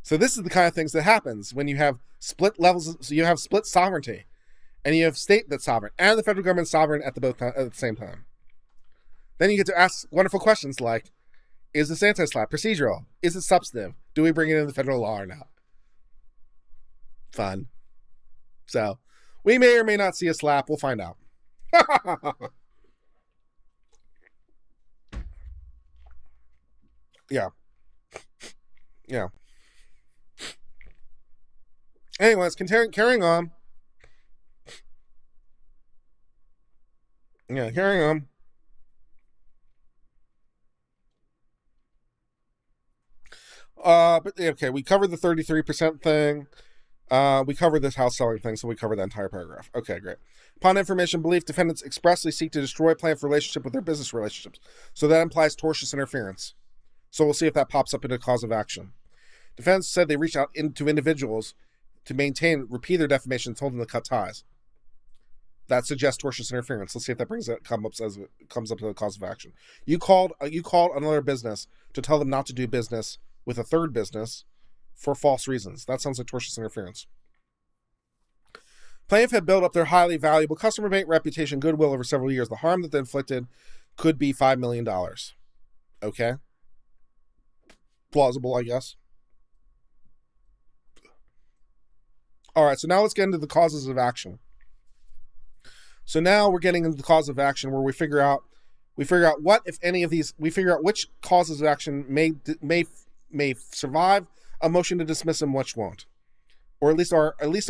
Speaker 1: So this is the kind of things that happens when you have split levels. So you have split sovereignty and you have state that's sovereign and the federal government sovereign at the same time. Then you get to ask wonderful questions like, is this anti-slap procedural? Is it substantive? Do we bring it in the federal law or not? Fun. So we may or may not see a slap. We'll find out. Yeah. Anyways, carrying on. Yeah, carrying on. But okay, we covered the 33% thing. We covered this house selling thing, so we covered that entire paragraph. Okay, great. Upon information belief, defendants expressly seek to destroy plaintiff's relationship with their business relationships. So that implies tortious interference. So we'll see if that pops up in a cause of action. Defendants said they reached out to individuals to repeat their defamation and told them to cut ties. That suggests tortious interference. Let's see if that comes up to the cause of action. You called another business to tell them not to do business with a third business for false reasons. That sounds like tortious interference. Plaintiff had built up their highly valuable customer base, reputation, goodwill over several years. The harm that they inflicted could be $5 million. Okay? Plausible, I guess. All right, so now let's get into the causes of action. So now we're getting into the cause of action where we figure out what, if any of these, we figure out which causes of action may survive a motion to dismiss and which won't. Or at least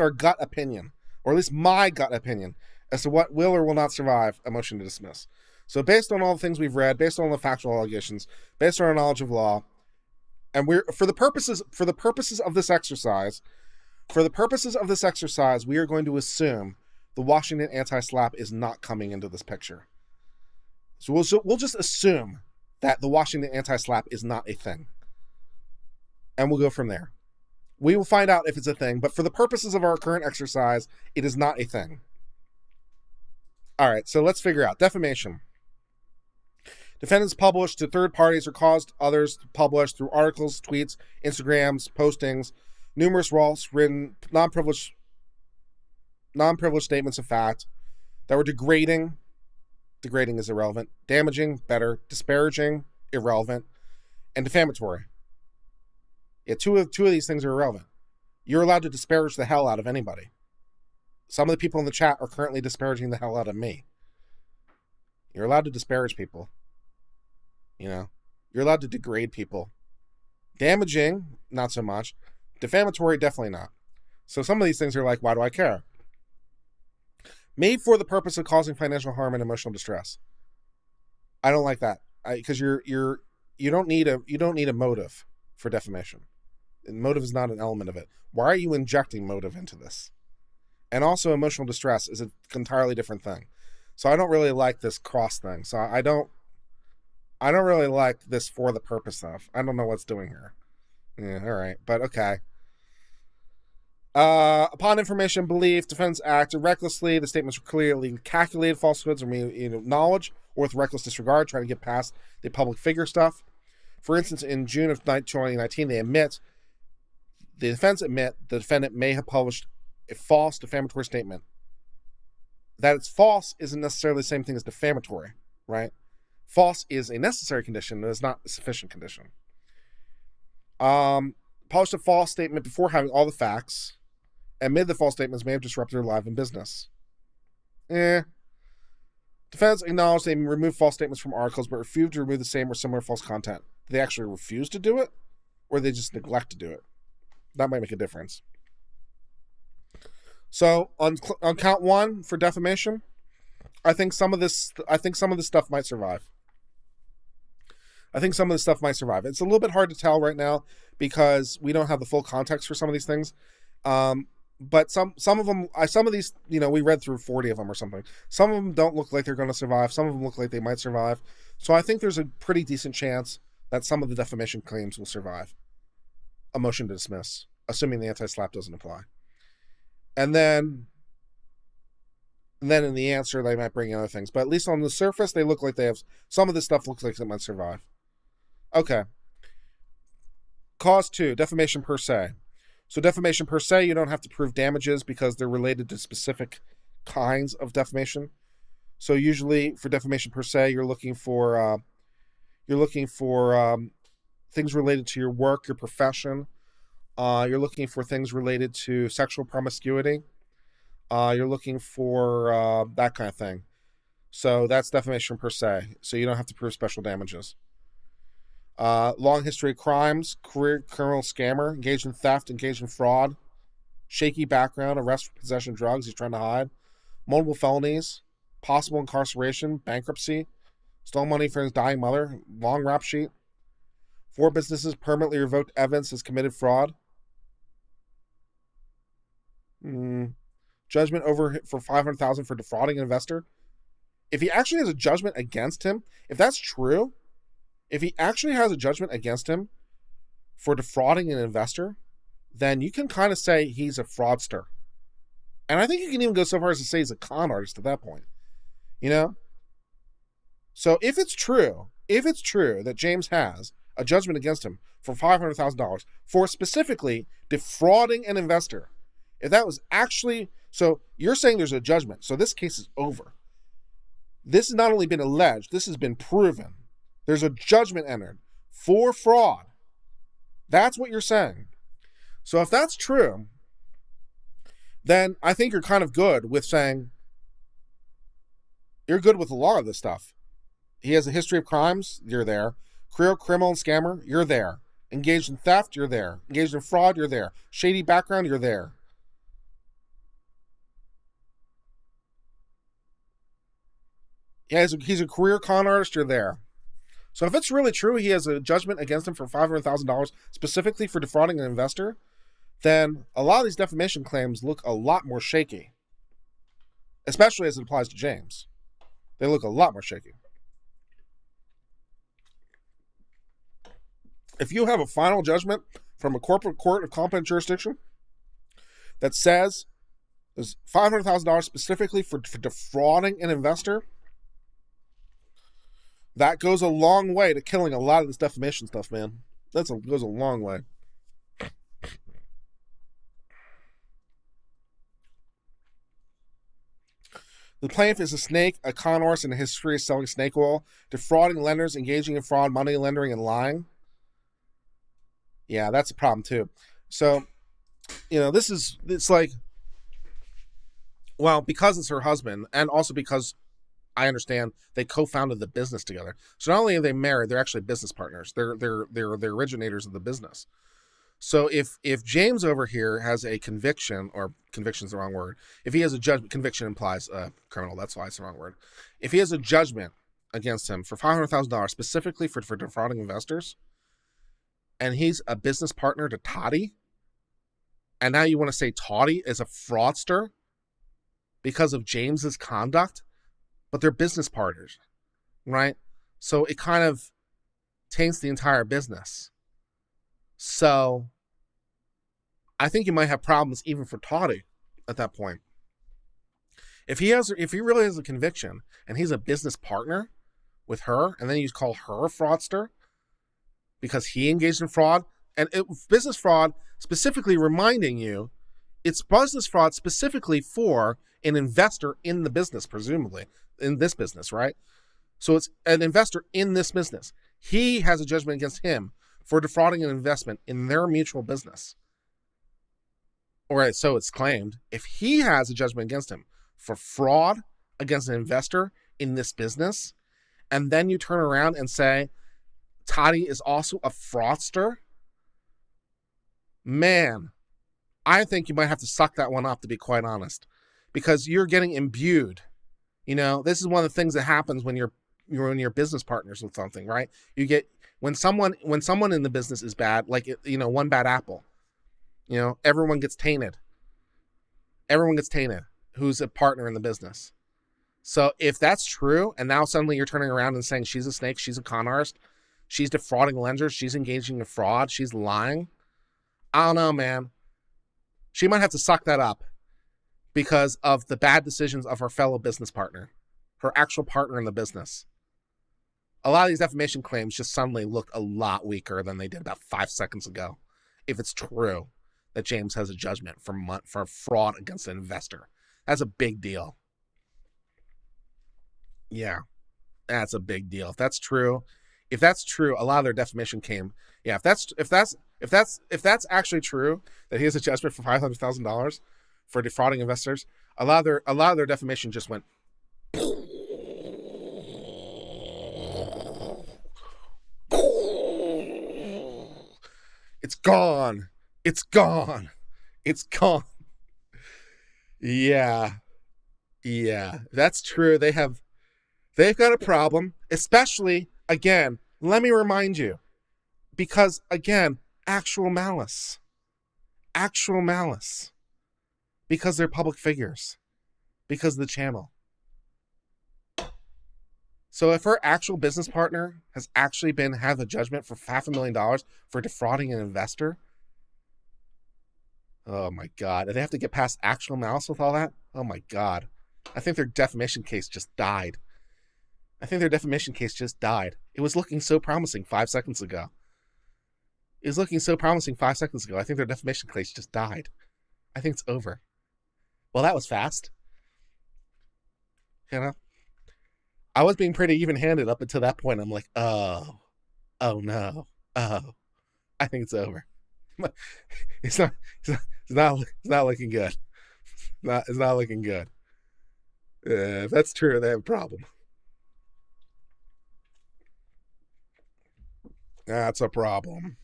Speaker 1: our gut opinion, or at least my gut opinion as to what will or will not survive a motion to dismiss. So based on all the things we've read, based on the factual allegations, based on our knowledge of law, and we're for the purposes of this exercise, we are going to assume the Washington anti-slap is not coming into this picture. So we'll just assume that the Washington anti-slap is not a thing. And we'll go from there. We will find out if it's a thing, but for the purposes of our current exercise, it is not a thing. All right, so let's figure out. Defamation. Defendants published to third parties or caused others to publish through articles, tweets, Instagrams, postings, numerous false, written, non-privileged statements of fact that were degrading is irrelevant, damaging, better, disparaging, irrelevant, and defamatory. Yeah, two of these things are irrelevant. You're allowed to disparage the hell out of anybody. Some of the people in the chat are currently disparaging the hell out of me. You're allowed to disparage people. You know, you're allowed to degrade people. Damaging, not so much. Defamatory, definitely not. So some of these things are like, why do I care? Made for the purpose of causing financial harm and emotional distress. I don't like that, because you don't need a motive for defamation. And motive is not an element of it. Why are you injecting motive into this? And also, emotional distress is an entirely different thing. So I don't really like this cross thing. So I don't really like this for the purpose of. I don't know what's doing here. Yeah, all right, but okay. Upon information, belief, defendants acted recklessly. The statements were clearly calculated falsehoods or knowledge, or with reckless disregard, trying to get past the public figure stuff. For instance, in June of 2019, the defense admit the defendant may have published a false defamatory statement. That it's false isn't necessarily the same thing as defamatory, right? False is a necessary condition, it is not a sufficient condition. Published a false statement before having all the facts. Admitted the false statements may have disrupted their life and business. Defendants acknowledged they removed false statements from articles, but refused to remove the same or similar false content. Did they actually refuse to do it, or they just neglect to do it? That might make a difference. So on count one for defamation, I think some of this stuff might survive. It's a little bit hard to tell right now because we don't have the full context for some of these things. But some of these, we read through 40 of them or something. Some of them don't look like they're going to survive. Some of them look like they might survive. So I think there's a pretty decent chance that some of the defamation claims will survive. A motion to dismiss, assuming the anti-SLAPP doesn't apply. And then in the answer, they might bring in other things. But at least on the surface, they look like they have, some of this stuff looks like it might survive. Okay. Cause 2, defamation per se. So defamation per se, you don't have to prove damages because they're related to specific kinds of defamation. So usually for defamation per se, you're looking for things related to your work, your profession. You're looking for things related to sexual promiscuity. You're looking for that kind of thing. So that's defamation per se. So you don't have to prove special damages. Long history of crimes, career criminal scammer, engaged in theft, engaged in fraud, shaky background, arrest for possession of drugs he's trying to hide, multiple felonies, possible incarceration, bankruptcy, stole money from his dying mother, long rap sheet, 4 businesses permanently revoked evidence has committed fraud, judgment over for $500,000 for defrauding an investor. If he actually has a judgment against him, if that's true, if he actually has a judgment against him for defrauding an investor, then you can kind of say he's a fraudster. And I think you can even go so far as to say he's a con artist at that point. So if it's true that James has a judgment against him for $500,000 for specifically defrauding an investor, if that was actually, so you're saying there's a judgment, so this case is over. This has not only been alleged, this has been proven. There's a judgment entered for fraud. That's what you're saying. So if that's true, then I think you're kind of good with saying, you're good with a lot of this stuff. He has a history of crimes, you're there. Career criminal and scammer, you're there. Engaged in theft, you're there. Engaged in fraud, you're there. Shady background, you're there. He's a career con artist, you're there. So if it's really true he has a judgment against him for $500,000 specifically for defrauding an investor, then a lot of these defamation claims look a lot more shaky, especially as it applies to James. They look a lot more shaky. If you have a final judgment from a corporate court of competent jurisdiction that says there's $500,000 specifically for defrauding an investor, that goes a long way to killing a lot of this defamation stuff, man. Goes a long way. The plaintiff is a snake, a con artist, and a history of selling snake oil, defrauding lenders, engaging in fraud, money laundering, and lying. Yeah, that's a problem too. So, it's like, well, because it's her husband, and also because I understand they co-founded the business together. So not only are they married, they're actually business partners. They're originators of the business. So if James over here has a conviction, or conviction's the wrong word. If he has a judgment, conviction implies criminal. That's why it's the wrong word. If he has a judgment against him for $500,000 specifically for defrauding investors, and he's a business partner to Toddy, and now you want to say Toddy is a fraudster because of James's conduct, but they're business partners, right? So it kind of taints the entire business. So I think you might have problems even for Toddy at that point. If he really has a conviction and he's a business partner with her, and then you call her a fraudster because he engaged in fraud, and business fraud specifically reminding you, it's business fraud specifically for an investor in the business, presumably in this business, right? So it's an investor in this business. He has a judgment against him for defrauding an investment in their mutual business. Or so it's claimed. If he has a judgment against him for fraud against an investor in this business, and then you turn around and say Toddy is also a fraudster, man, I think you might have to suck that one up, to be quite honest, because you're getting imbued. You know, this is one of the things that happens when you're business partners with something, right? You get when someone in the business is bad, like, you know, one bad apple, you know, everyone gets tainted. Everyone gets tainted who's a partner in the business. So if that's true, and now suddenly you're turning around and saying she's a snake, she's a con artist, she's defrauding lenders, she's engaging in fraud, she's lying, I don't know, man. She might have to suck that up because of the bad decisions of her fellow business partner, her actual partner in the business. A lot of these defamation claims just suddenly look a lot weaker than they did about 5 seconds ago, if it's true that James has a judgment for fraud against an investor. That's a big deal. Yeah, that's a big deal. If that's true, a lot of their defamation came. Yeah, if that's actually true, that he has a judgment for $500,000 for defrauding investors, a lot of their defamation just went. It's gone. It's gone. It's gone. Yeah. Yeah. That's true. They've got a problem, especially, again, let me remind you, because, again, actual malice, because they're public figures, because of the channel. So if her actual business partner has actually had a judgment for $500,000 for defrauding an investor, oh my God, and they have to get past actual malice with all that? Oh my God. I think their defamation case just died. It was looking so promising 5 seconds ago. I think their defamation case just died. I think it's over. Well, that was fast. You know? I was being pretty even-handed up until that point. I'm like, oh no. I think it's over. It's not looking good. It's not looking good. If that's true, they have a problem. That's a problem.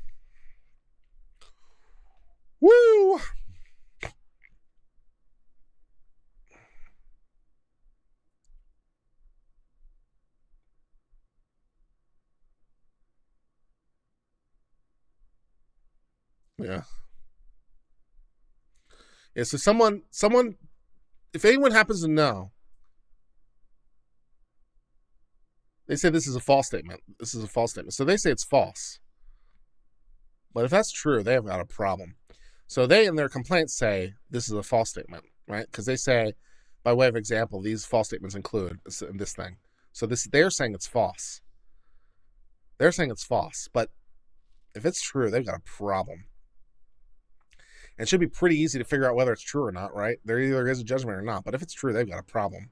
Speaker 1: Woo! Yeah. Yeah, so someone, if anyone happens to know, they say this is a false statement. So they say it's false. But if that's true, they have got a problem. So they, in their complaints, say this is a false statement, right? Because they say, by way of example, these false statements include this thing. So they're saying it's false. But if it's true, they've got a problem. And it should be pretty easy to figure out whether it's true or not, right? There either is a judgment or not. But if it's true, they've got a problem.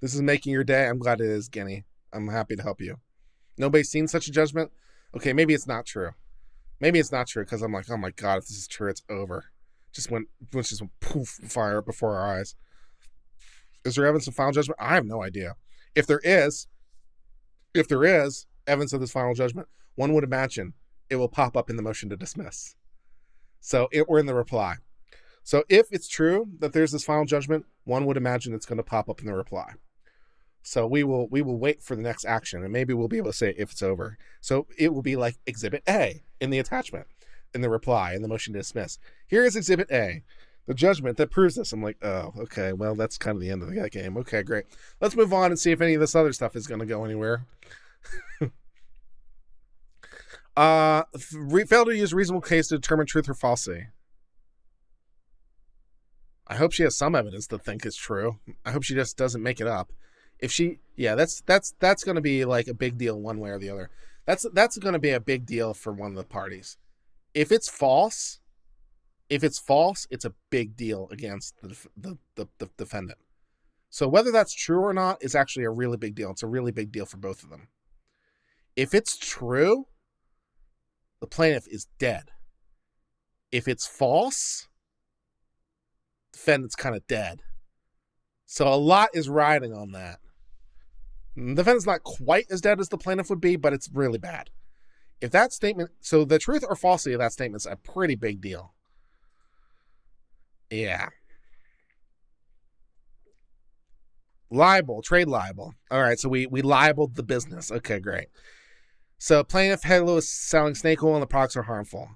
Speaker 1: This is making your day. I'm glad it is, Genny. I'm happy to help you. Nobody's seen such a judgment? Okay, maybe it's not true. Because I'm like, oh my God, if this is true, it's over. Just went poof, fire before our eyes. Is there evidence of final judgment? I have no idea. If there is evidence of this final judgment, one would imagine it will pop up in the motion to dismiss. Or in the reply. So if it's true that there's this final judgment, one would imagine it's going to pop up in the reply. So we will wait for the next action, and maybe we'll be able to say if it's over. So it will be like Exhibit A in the attachment, in the reply, in the motion to dismiss. Here is Exhibit A, the judgment that proves this. I'm like, oh, okay, well, that's kind of the end of the game. Okay, great. Let's move on and see if any of this other stuff is going to go anywhere. Failed to use reasonable case to determine truth or falsity. I hope she has some evidence to think it's true. I hope she just doesn't make it up. If she, yeah, that's going to be like a big deal one way or the other. That's going to be a big deal for one of the parties. If it's false, it's a big deal against the defendant. So whether that's true or not is actually a really big deal. It's a really big deal for both of them. If it's true, the plaintiff is dead. If it's false, the defendant's kind of dead. So a lot is riding on that. The defendant's not quite as dead as the plaintiff would be, but it's really bad. If that statement, so the truth or falsity of that statement is a pretty big deal. Yeah. Libel, trade libel. All right, so we libeled the business. Okay, great. So plaintiff Halo is selling snake oil and the products are harmful.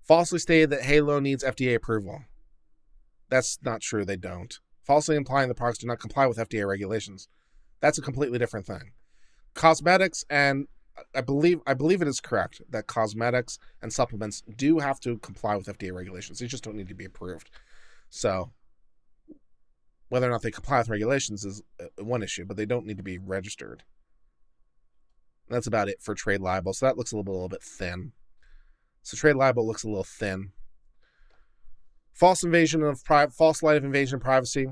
Speaker 1: Falsely stated that Halo needs FDA approval. That's not true, they don't. Falsely implying the products do not comply with FDA regulations. That's a completely different thing. Cosmetics, and I believe it is correct that cosmetics and supplements do have to comply with FDA regulations. They just don't need to be approved. So whether or not they comply with regulations is one issue, but they don't need to be registered. That's about it for trade libel. So that looks a little bit thin. So trade libel looks a little thin. False light of invasion of privacy.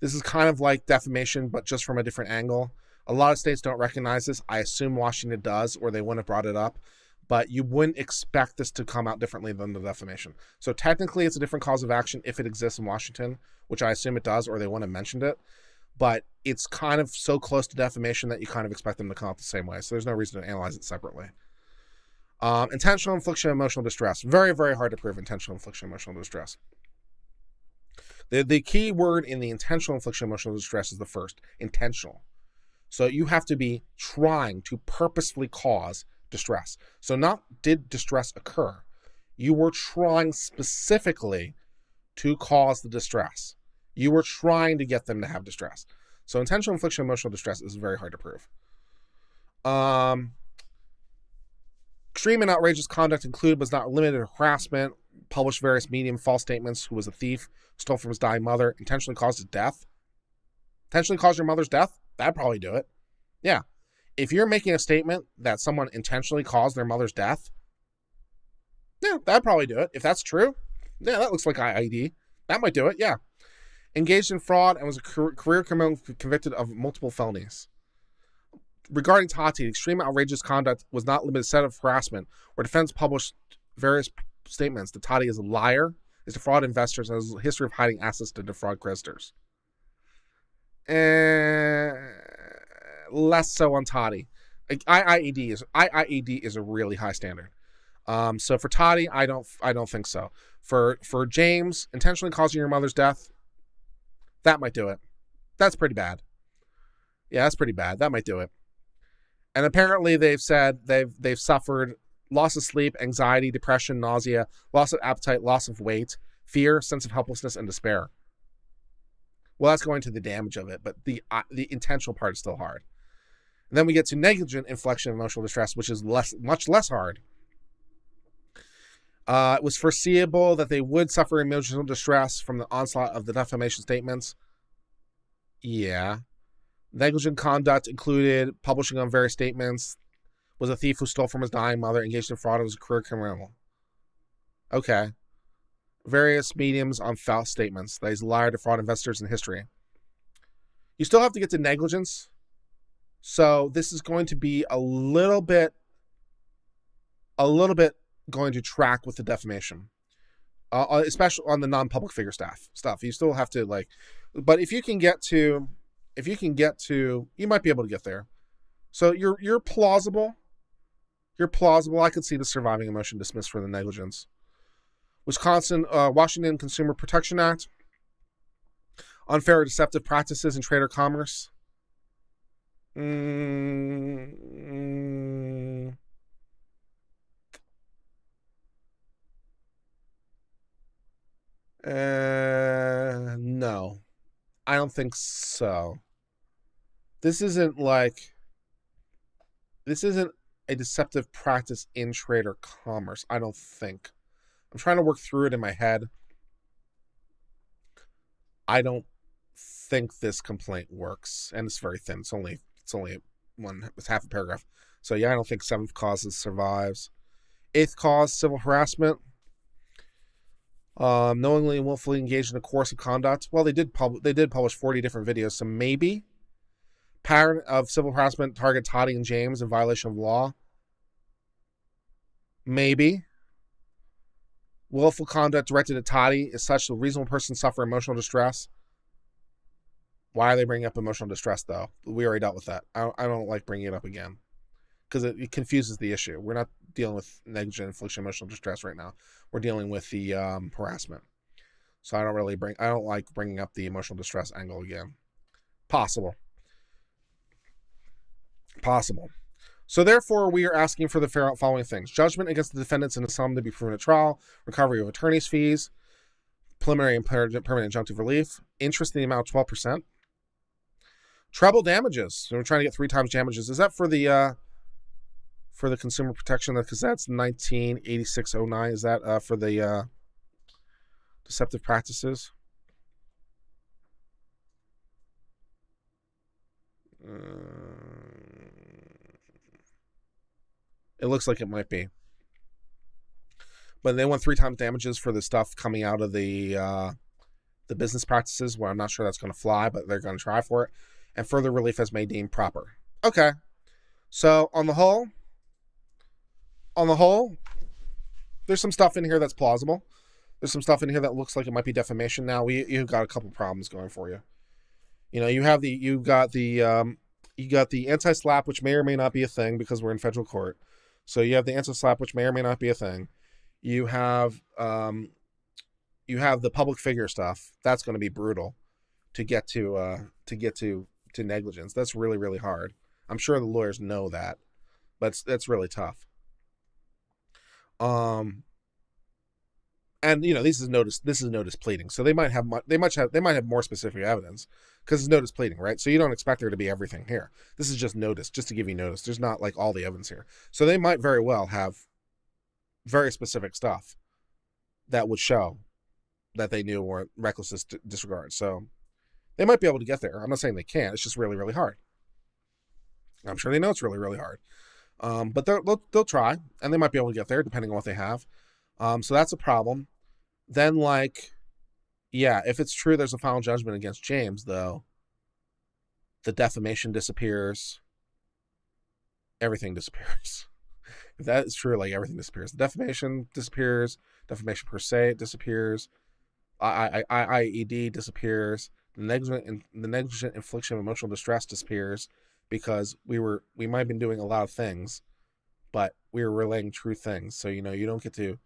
Speaker 1: This is kind of like defamation, but just from a different angle. A lot of states don't recognize this. I assume Washington does, or they wouldn't have brought it up. But you wouldn't expect this to come out differently than the defamation. So technically, it's a different cause of action if it exists in Washington, which I assume it does, or they wouldn't have mentioned it. But it's kind of so close to defamation that you kind of expect them to come out the same way. So there's no reason to analyze it separately. Intentional infliction of emotional distress. Very, very hard to prove intentional infliction of emotional distress. The key word in the intentional infliction of emotional distress is the first, intentional. So you have to be trying to purposefully cause distress. So not did distress occur. You were trying specifically to cause the distress. You were trying to get them to have distress. So intentional infliction of emotional distress is very hard to prove. Extreme and outrageous conduct included but not limited to harassment, published various medium false statements, who was a thief, stole from his dying mother, intentionally caused his death. Intentionally caused your mother's death? That'd probably do it. Yeah. If you're making a statement that someone intentionally caused their mother's death, yeah, that'd probably do it. If that's true, yeah, that looks like IID. That might do it, yeah. Engaged in fraud and was a career criminal convicted of multiple felonies. Regarding Tati, extreme outrageous conduct was not limited to set of harassment, where defense published various statements that Tati is a liar, is to defraud investors, and has a history of hiding assets to defraud creditors. Less so on Tati. IIED is a really high standard. So for Tati, I don't think so. For James, intentionally causing your mother's death, that might do it. That's pretty bad. Yeah, that's pretty bad. That might do it. And apparently they've said they've suffered loss of sleep, anxiety, depression, nausea, loss of appetite, loss of weight, fear, sense of helplessness, and despair. Well, that's going to the damage of it, but the intentional part is still hard. And then we get to negligent infliction of emotional distress, which is much less hard. It was foreseeable that they would suffer emotional distress from the onslaught of the defamation statements. Yeah. Negligent conduct included publishing on various statements, was a thief who stole from his dying mother, engaged in fraud, and was a career criminal. Okay. Various mediums on false statements. That he's a liar, defraud investors in history. You still have to get to negligence. So this is going to be a little bit going to track with the defamation, especially on the non-public figure stuff. You still have to but if you can get to, you might be able to get there. So you're plausible. You're plausible. I could see the surviving a motion dismissed for the negligence. Washington Consumer Protection Act. Unfair or deceptive practices in trade or commerce. No, I don't think so. This isn't a deceptive practice in trade or commerce. I don't think. I'm trying to work through it in my head. I don't think this complaint works, and it's very thin. It's only it's half a paragraph. So yeah, I don't think seventh cause survives. Eighth cause, civil harassment. Knowingly and willfully engaged in a course of conduct. Well, they did publish 40 different videos, so maybe. Pattern of civil harassment target Toddy and James in violation of law. Maybe. Willful conduct directed at Toddy is such that a reasonable person suffer emotional distress. Why are they bringing up emotional distress, though? We already dealt with that. I don't like bringing it up again because it confuses the issue. We're not dealing with negligent infliction of emotional distress right now. We're dealing with the harassment. So I don't like bringing up the emotional distress angle again. Possible. So therefore, we are asking for the following things: judgment against the defendants in a sum to be proven at trial, recovery of attorney's fees, preliminary and permanent injunctive relief, interest in the amount of 12%, treble damages. So we're trying to get 3 times damages. Is that for the consumer protection? Because that's 1986-09. Is that for the deceptive practices? It looks like it might be. But they want 3 times damages for the stuff coming out of the business practices, where I'm not sure that's going to fly, but they're going to try for it. And further relief as may deem proper. Okay. So on the whole, there's some stuff in here that's plausible. There's some stuff in here that looks like it might be defamation. Now you've got a couple problems going for you. You know, you got the anti-slap, which may or may not be a thing because we're in federal court. So you have the anti-slap, which may or may not be a thing. You have the public figure stuff. That's going to be brutal to get to negligence. That's really, really hard. I'm sure the lawyers know that, but that's really tough. And you know, this is notice pleading, so they might have more specific evidence because it's notice pleading, right? So you don't expect there to be everything here. This is just notice, just to give you notice. There's not like all the evidence here, so they might very well have very specific stuff that would show that they knew or reckless disregard. So they might be able to get there. I'm not saying they can't. It's just really, really hard. I'm sure they know it's really, really hard, but they'll try, and they might be able to get there depending on what they have. So that's a problem. Then, if it's true there's a final judgment against James, though, the defamation disappears. Everything disappears. If that is true, everything disappears. The defamation disappears. Defamation per se disappears. IED disappears. The negligent infliction of emotional distress disappears because we might have been doing a lot of things, but we were relaying true things. So you don't get to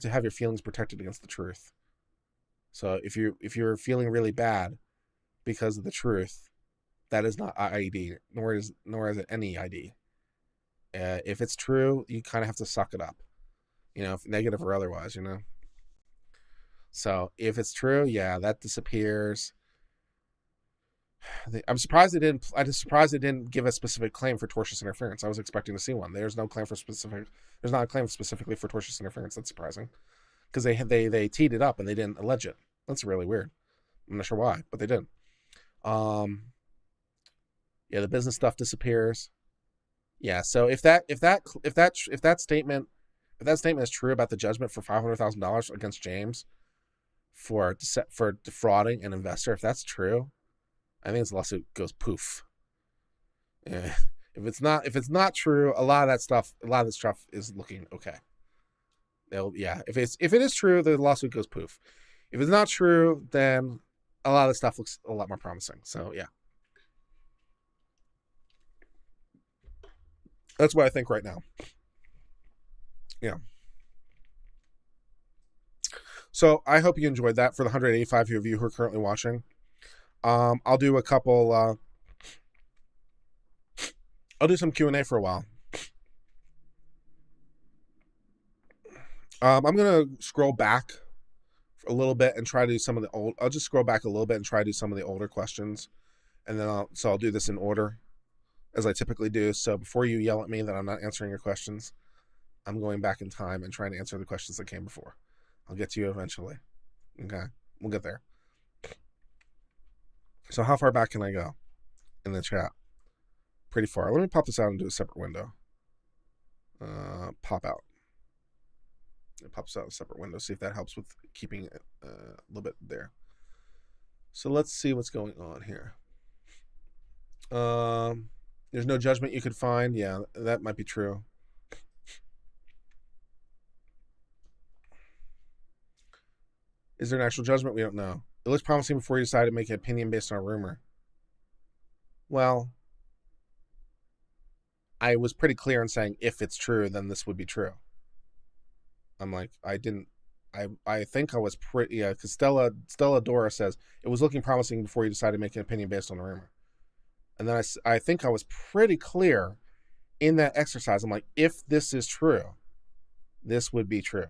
Speaker 1: have your feelings protected against the truth. So if you're feeling really bad because of the truth, that is not IED, nor is it any ID. If it's true, you kind of have to suck it up, if negative or otherwise, So if it's true, yeah, that disappears. I'm surprised they didn't give a specific claim for tortious interference. I was expecting to see one. There's not a claim specifically for tortious interference. That's surprising, because they teed it up and they didn't allege it. That's really weird. I'm not sure why, but they did. The business stuff disappears. Yeah, so if that statement is true about the judgment for $500,000 against James for defrauding an investor, if that's true, I think this lawsuit goes poof. Yeah. If it's not true, a lot of this stuff is looking okay. If it is true, the lawsuit goes poof. If it's not true, then a lot of the stuff looks a lot more promising. So yeah, that's what I think right now. Yeah. So I hope you enjoyed that. For the 185 of you who are currently watching, I'll do a couple. I'll do some Q&A for a while. I'm gonna scroll back a little bit and try to do some of the old. I'll just scroll back a little bit and try to do some of the older questions, and then I'll do this in order, as I typically do. So before you yell at me that I'm not answering your questions, I'm going back in time and trying to answer the questions that came before. I'll get to you eventually. Okay, we'll get there. So how far back can I go in the chat? Pretty far. Let me pop this out and do a separate window. Pop out. It pops out a separate window. See if that helps with keeping it a little bit there. So let's see what's going on here. There's no judgment you could find. Yeah, that might be true. Is there an actual judgment? We don't know. It looks promising before you decide to make an opinion based on a rumor. Well, I was pretty clear in saying if it's true, then this would be true. I'm like, I think I was pretty, yeah, because Stella Dora says, it was looking promising before you decided to make an opinion based on a rumor. And then I think I was pretty clear in that exercise. I'm like, if this is true, this would be true.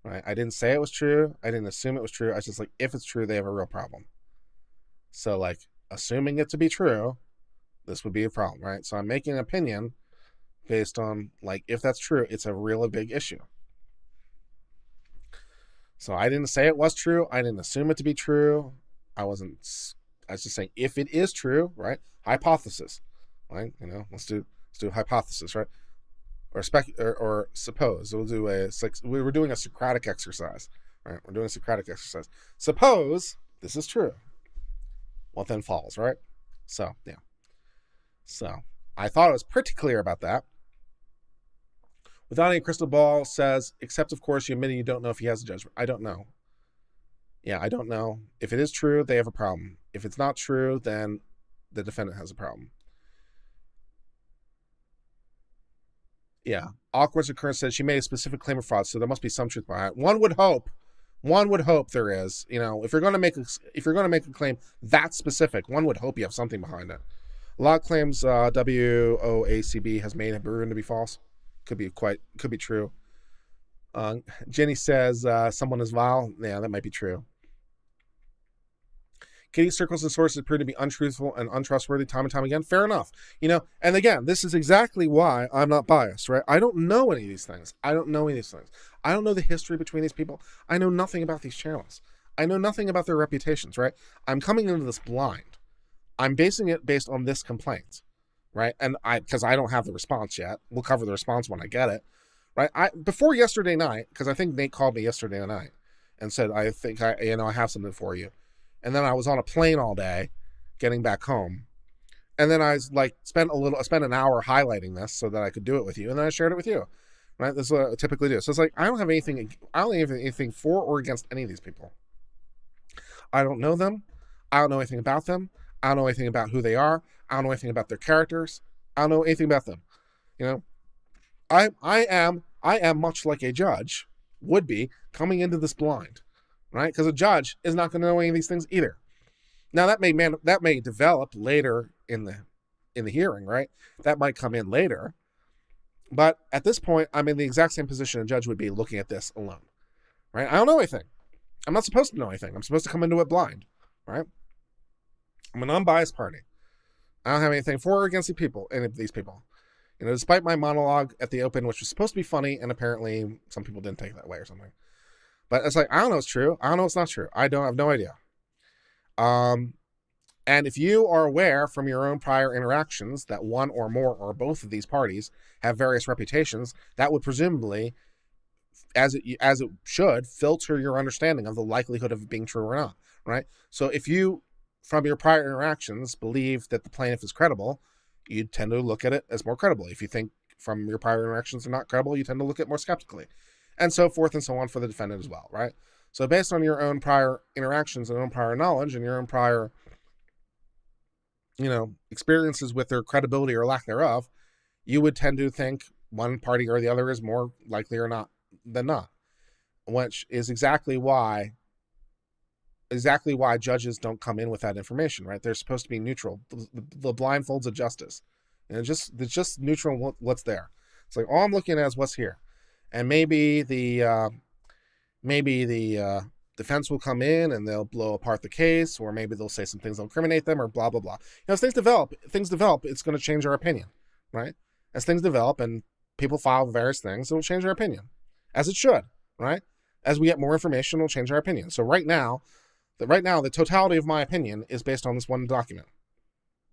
Speaker 1: Right? I didn't say it was true. I didn't assume it was true. I was just like, if it's true, they have a real problem. So like, assuming it to be true, this would be a problem, right? So I'm making an opinion based on like, if that's true, it's a really big issue. So I didn't say it was true. I didn't assume it to be true. I was just saying if it is true, right? Hypothesis, right? Let's do hypothesis, right? Or suppose. We'll do we were doing a Socratic exercise, right? We're doing a Socratic exercise. Suppose this is true. What then follows, right? So yeah. So I thought I was pretty clear about that. Without any crystal ball says, except of course you admitted you don't know if he has a judgment. I don't know. Yeah, I don't know. If it is true, they have a problem. If it's not true, then the defendant has a problem. Yeah. Awkward occurrence said she made a specific claim of fraud, so there must be some truth behind it. One would hope there is. If you're going to make a claim that specific, one would hope you have something behind it. A lot of claims WOACB has made have proven to be false. Could be true. Jenny says someone is vile. Yeah, that might be true. Kitty circles and sources appear to be untruthful and untrustworthy time and time again. Fair enough. And again, this is exactly why I'm not biased, right? I don't know any of these things. I don't know the history between these people. I know nothing about these channels. I know nothing about their reputations, right? I'm coming into this blind. I'm basing it based on this complaint. Right. And because I don't have the response yet, we'll cover the response when I get it. Right. Before yesterday night, because I think Nate called me yesterday night and said, I think I have something for you. And then I was on a plane all day getting back home. And then I spent an hour highlighting this so that I could do it with you. And then I shared it with you. Right. This is what I typically do. So it's like, I don't have anything for or against any of these people. I don't know them. I don't know anything about them. I don't know anything about who they are. I don't know anything about their characters. I don't know anything about them. I am much like a judge would be coming into this blind, right? Because a judge is not going to know any of these things either. Now that may develop later in the hearing, right? That might come in later. But at this point, I'm in the exact same position a judge would be looking at this alone, right? I don't know anything. I'm not supposed to know anything. I'm supposed to come into it blind, right? I'm an unbiased party. I don't have anything for or against any of these people. Despite my monologue at the open, which was supposed to be funny, and apparently some people didn't take it that way or something. But it's like, I don't know it's true. I don't know it's not true. I have no idea. And if you are aware from your own prior interactions that one or more or both of these parties have various reputations, that would presumably, as it should, filter your understanding of the likelihood of it being true or not, right? So if you, from your prior interactions, believe that the plaintiff is credible, you tend to look at it as more credible. If you think from your prior interactions are not credible, you tend to look at it more skeptically, and so forth and so on for the defendant as well, right? So based on your own prior interactions and your own prior knowledge and your own prior, experiences with their credibility or lack thereof, you would tend to think one party or the other is more likely or not than not, which is exactly why judges don't come in with that information, right? They're supposed to be neutral, the blindfolds of justice, and it's just neutral what's there. It's like all I'm looking at is what's here, and maybe the defense will come in and they'll blow apart the case, or maybe they'll say some things that'll incriminate them, or blah blah blah. As things develop, it's going to change our opinion, right? As things develop and people file various things, it will change our opinion, as it should, right? As we get more information, it'll change our opinion. So right now, the totality of my opinion is based on this one document.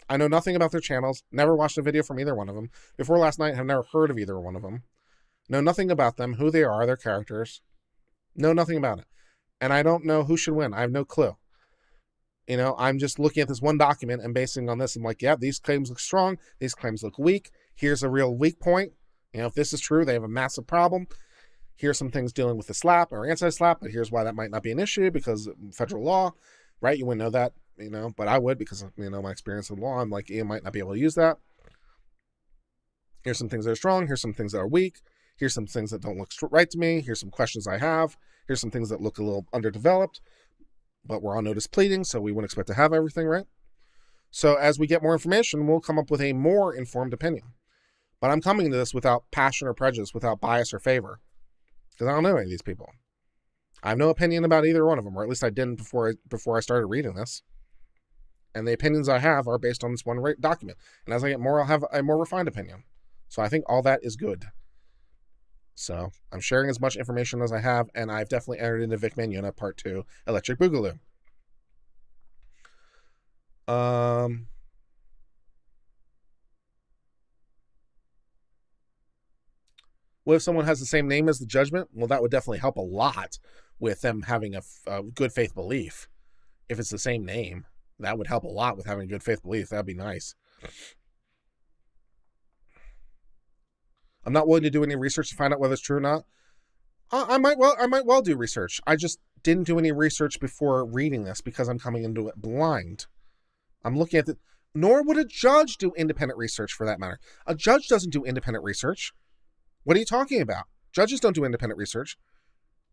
Speaker 1: I know nothing about their channels, never watched a video from either one of them. Before last night, have never heard of either one of them. Know nothing about them, who they are, their characters. Know nothing about it. And I don't know who should win. I have no clue. I'm just looking at this one document and basing on this. I'm like, yeah, these claims look strong. These claims look weak. Here's a real weak point. If this is true, they have a massive problem. Here's some things dealing with the slap or anti-slap, but here's why that might not be an issue because of federal law, right? You wouldn't know that, but I would because of, my experience with law. I'm like, Ian might not be able to use that. Here's some things that are strong. Here's some things that are weak. Here's some things that don't look right to me. Here's some questions I have. Here's some things that look a little underdeveloped, but we're on notice pleading, so we wouldn't expect to have everything, right? So as we get more information, we'll come up with a more informed opinion. But I'm coming to this without passion or prejudice, without bias or favor, because I don't know any of these people. I have no opinion about either one of them, or at least I didn't before I started reading this. And the opinions I have are based on this one document. And as I get more, I'll have a more refined opinion. So I think all that is good. So I'm sharing as much information as I have, and I've definitely entered into Vic Mignogna Part 2, Electric Boogaloo. What if someone has the same name as the judgment? Well, that would definitely help a lot with them having a good faith belief. If it's the same name, that would help a lot with having good faith belief. That'd be nice. I'm not willing to do any research to find out whether it's true or not. I might well do research. I just didn't do any research before reading this because I'm coming into it blind. I'm looking at nor would a judge do independent research for that matter. A judge doesn't do independent research. What are you talking about? Judges don't do independent research.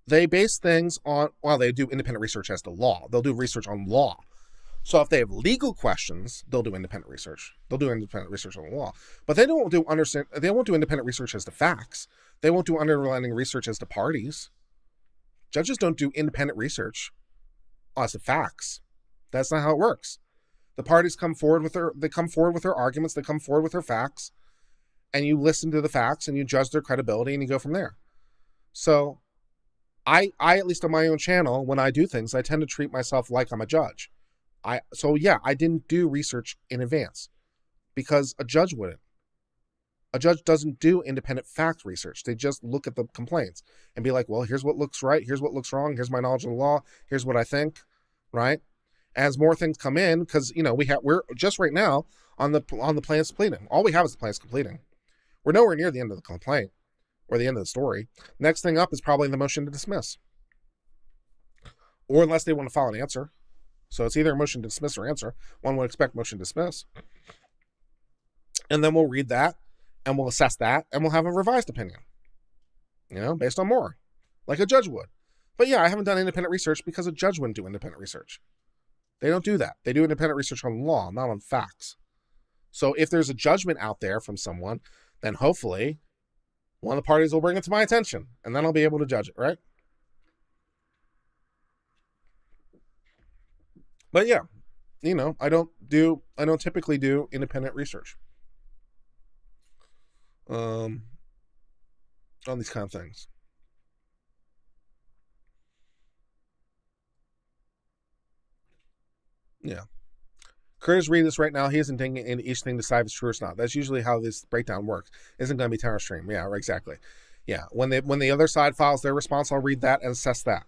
Speaker 1: They base things on, they do independent research as to law. They'll do research on law. So if they have legal questions, they'll do independent research. They'll do independent research on the law. But they won't do independent research as to facts. They won't do underlying research as to parties. Judges don't do independent research as to facts. That's not how it works. The parties come forward with their arguments, they come forward with their facts, and you listen to the facts and you judge their credibility and you go from there. So I at least on my own channel, when I do things, I tend to treat myself like I'm a judge. I didn't do research in advance because a judge wouldn't. A judge doesn't do independent fact research. They just look at the complaints and be like, well, here's what looks right. Here's what looks wrong. Here's my knowledge of the law. Here's what I think, right? As more things come in, because, we're just right now on the plaintiff's pleading. All we have is the plaintiff's pleading. We're nowhere near the end of the complaint or the end of the story. Next thing up is probably the motion to dismiss. Or unless they want to file an answer. So it's either a motion to dismiss or answer. One would expect motion to dismiss. And then we'll read that, and we'll assess that, and we'll have a revised opinion, based on more, like a judge would. But yeah, I haven't done independent research because a judge wouldn't do independent research. They don't do that. They do independent research on law, not on facts. So if there's a judgment out there from someone, then hopefully one of the parties will bring it to my attention, and then I'll be able to judge it, right? But yeah, I don't typically do independent research on these kind of things. Yeah. Curtis reading this right now. He isn't digging into each thing to decide if it's true or not. That's usually how this breakdown works. Isn't going to be Terror Stream. Yeah, exactly. Yeah. When the other side files their response, I'll read that and assess that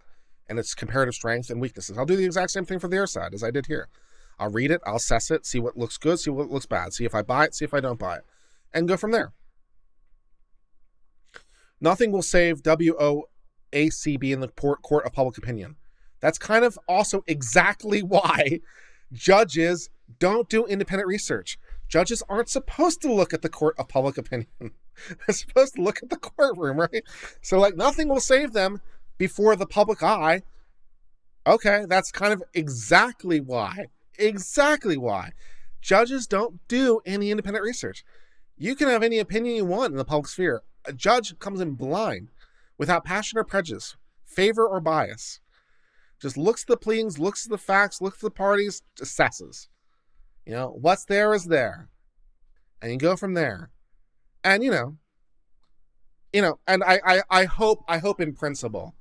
Speaker 1: and its comparative strength and weaknesses. I'll do the exact same thing for the other side as I did here. I'll read it, I'll assess it, see what looks good, see what looks bad, see if I buy it, see if I don't buy it, and go from there. Nothing will save WOACB in the court of public opinion. That's kind of also exactly why judges don't do independent research. Judges aren't supposed to look at the court of public opinion. They're supposed to look at the courtroom, right? So like nothing will save them before the public eye. Okay, that's kind of exactly why judges don't do any independent research. You can have any opinion you want in the public sphere. A judge comes in blind, without passion or prejudice, favor or bias. Just looks at the pleadings, looks at the facts, looks at the parties, assesses. What's there is there. And you go from there. And, and I hope in principle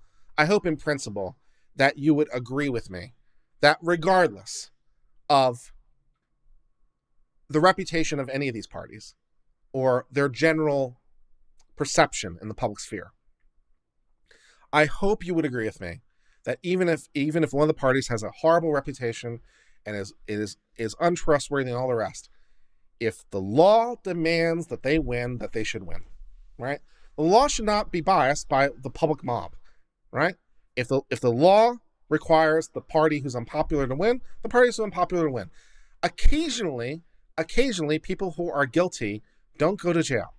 Speaker 1: that you would agree with me that regardless of the reputation of any of these parties or their general perception in the public sphere, I hope you would agree with me that even if one of the parties has a horrible reputation and is untrustworthy and all the rest, if the law demands that they win, that they should win, right? The law should not be biased by the public mob, right? If the law requires the party who's unpopular to win, the party who's unpopular to win. Occasionally, people who are guilty don't go to jail,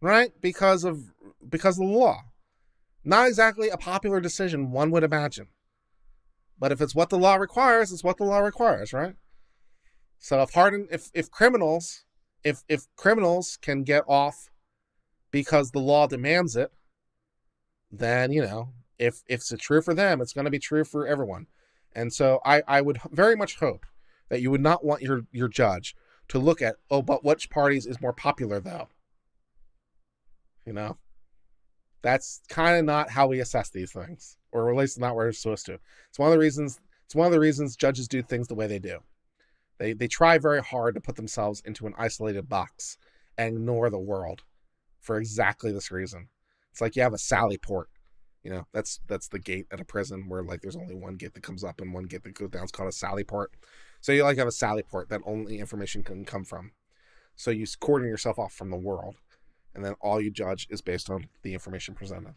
Speaker 1: right? Because of the law. Not exactly a popular decision, one would imagine. But if it's what the law requires, it's what the law requires, right? So if criminals can get off because the law demands it, then, if it's true for them, it's going to be true for everyone. And so I would very much hope that you would not want your judge to look at, but which parties is more popular though? That's kind of not how we assess these things, or at least not where we're supposed to. It's one of the reasons judges do things the way they do. They try very hard to put themselves into an isolated box and ignore the world for exactly this reason. It's like you have a Sally port. That's the gate at a prison where like there's only one gate that comes up and one gate that goes down. It's called a Sally port. So you like have a Sally port that only information can come from. So you cordon yourself off from the world, and then all you judge is based on the information presented.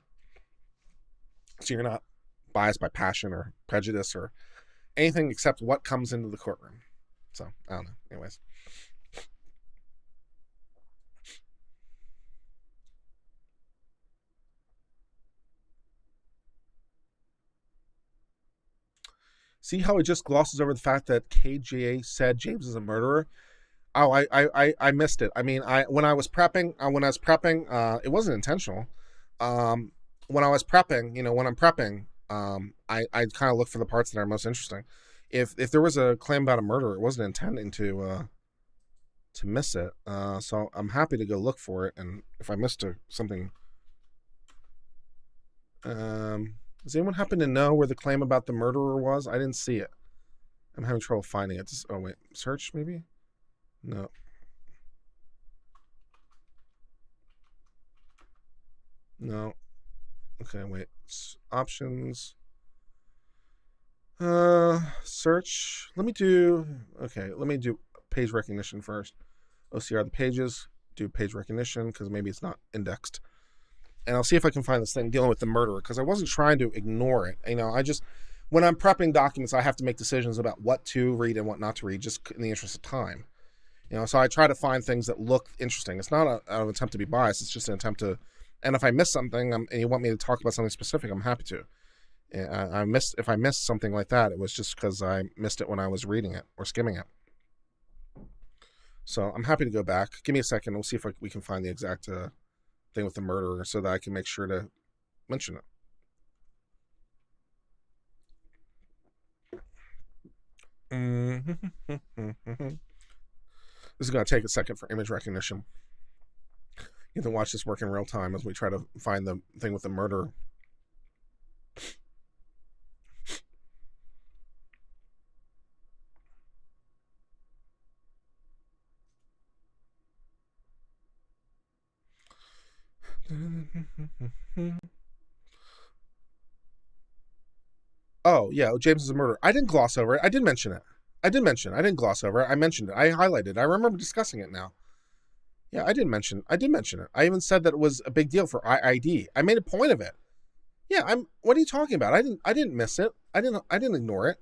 Speaker 1: So you're not biased by passion or prejudice or anything except what comes into the courtroom. So I don't know. Anyways. See how it just glosses over the fact that KJA said James is a murderer? Oh, I missed it. I mean, when I was prepping, it wasn't intentional. When I was prepping, when I'm prepping, I kind of look for the parts that are most interesting. If there was a claim about a murder, it wasn't intending to miss it. So I'm happy to go look for it. And if I missed something, does anyone happen to know where the claim about the murderer was? I didn't see it. I'm having trouble finding it. Oh wait, search maybe? No. No. Okay, wait. Options. Search. Let me do page recognition first. OCR the pages. Do page recognition because maybe it's not indexed. And I'll see if I can find this thing dealing with the murderer because I wasn't trying to ignore it. When I'm prepping documents, I have to make decisions about what to read and what not to read just in the interest of time. So I try to find things that look interesting. It's not an attempt to be biased. It's just an attempt to, and if I miss something and you want me to talk about something specific, I'm happy to. If I missed something like that, it was just because I missed it when I was reading it or skimming it. So I'm happy to go back. Give me a second. We'll see if we can find the exact thing with the murderer so that I can make sure to mention it. This is going to take a second for image recognition. You can watch this work in real time as we try to find the thing with the murderer. Oh, yeah, James is a murderer. I didn't gloss over it. I did mention it. I didn't gloss over it. I mentioned it. I highlighted it. I remember discussing it now. Yeah, I did mention it. I even said that it was a big deal for IID. I made a point of it. Yeah, what are you talking about? I didn't miss it. I didn't ignore it.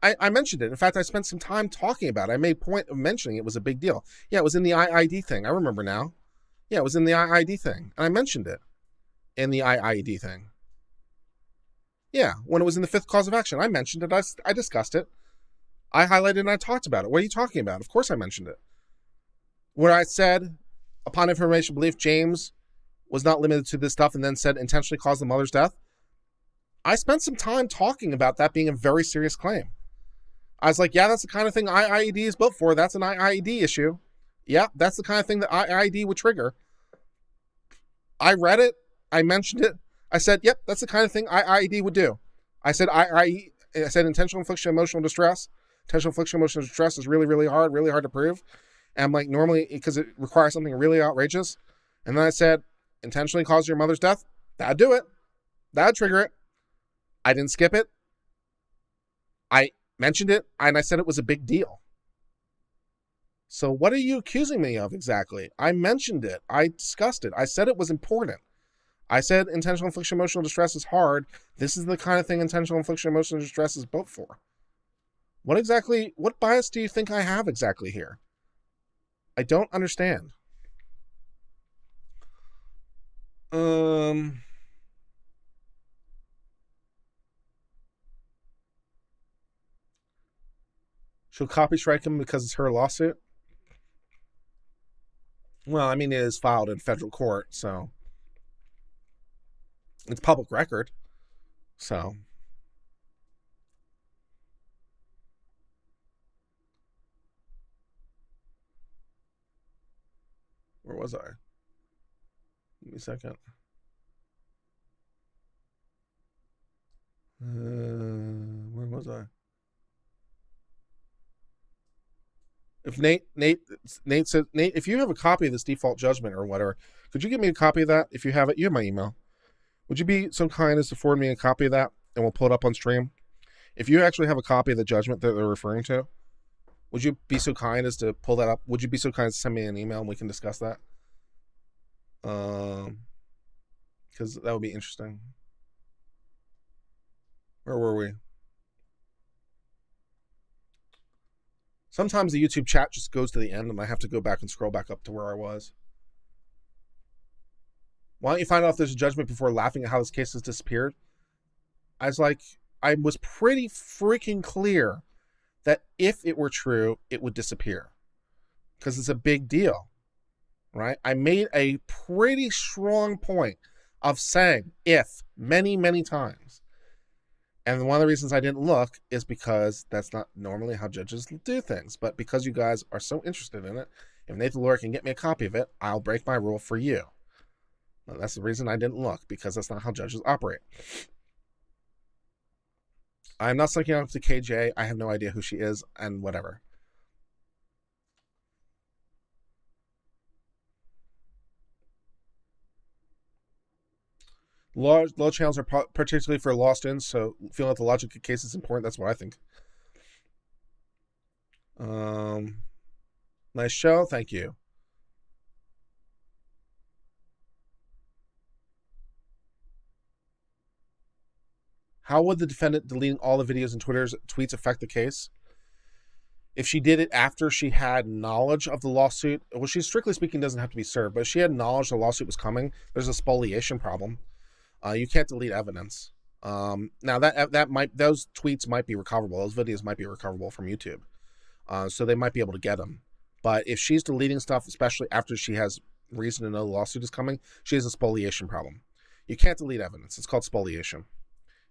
Speaker 1: I mentioned it. In fact, I spent some time talking about it. I made point of mentioning it was a big deal. Yeah, it was in the IID thing. I remember now. Yeah, it was in the IID thing. And I mentioned it in the IID thing. Yeah, when it was in the fifth cause of action. I mentioned it. I discussed it. I highlighted and I talked about it. What are you talking about? Of course I mentioned it. Where I said, upon information belief, James was not limited to this stuff, and then said intentionally caused the mother's death. I spent some time talking about that being a very serious claim. I was like, yeah, that's the kind of thing IIED is built for. That's an IIED issue. Yeah, that's the kind of thing that IIED would trigger. I read it. I mentioned it. I said, yep, that's the kind of thing IIED would do. I said intentional infliction of emotional distress. Intentional infliction of emotional distress is really, really hard to prove. And I'm like, normally, because it requires something really outrageous. And then I said, intentionally cause your mother's death. That'd do it. That'd trigger it. I didn't skip it. I mentioned it, and I said it was a big deal. So what are you accusing me of exactly? I mentioned it. I discussed it. I said it was important. I said intentional infliction of emotional distress is hard. This is the kind of thing intentional infliction of emotional distress is built for. What bias do you think I have exactly here? I don't understand. She'll copy strike him because it's her lawsuit? Well, I mean, it is filed in federal court, so it's public record. So where was I? Give me a second. Where was I? If Nate says, Nate, if you have a copy of this default judgment or whatever, could you give me a copy of that? If you have it, you have my email. Would you be so kind as to forward me a copy of that, and we'll pull it up on stream? If you actually have a copy of the judgment that they're referring to, would you be so kind as to pull that up? Would you be so kind as to send me an email and we can discuss that? Because that would be interesting. Where were we? Sometimes the YouTube chat just goes to the end and I have to go back and scroll back up to where I was. Why don't you find out if there's a judgment before laughing at how this case has disappeared? I was pretty freaking clear that if it were true, it would disappear. Because it's a big deal, right? I made a pretty strong point of saying if many, many times. And one of the reasons I didn't look is because that's not normally how judges do things. But because you guys are so interested in it, if Nathan Lawyer can get me a copy of it, I'll break my rule for you. And that's the reason I didn't look, because that's not how judges operate. I'm not sucking up to KJ. I have no idea who she is and whatever. Law channels are particularly for law students, so feeling that the logic of the case is important. That's what I think. Nice show. Thank you. How would the defendant deleting all the videos and Twitter's tweets affect the case? If she did it after she had knowledge of the lawsuit, well, she strictly speaking doesn't have to be served, but if she had knowledge the lawsuit was coming, there's a spoliation problem. You can't delete evidence. Now those tweets might be recoverable. Those videos might be recoverable from YouTube. So they might be able to get them. But if she's deleting stuff, especially after she has reason to know the lawsuit is coming, she has a spoliation problem. You can't delete evidence. It's called spoliation.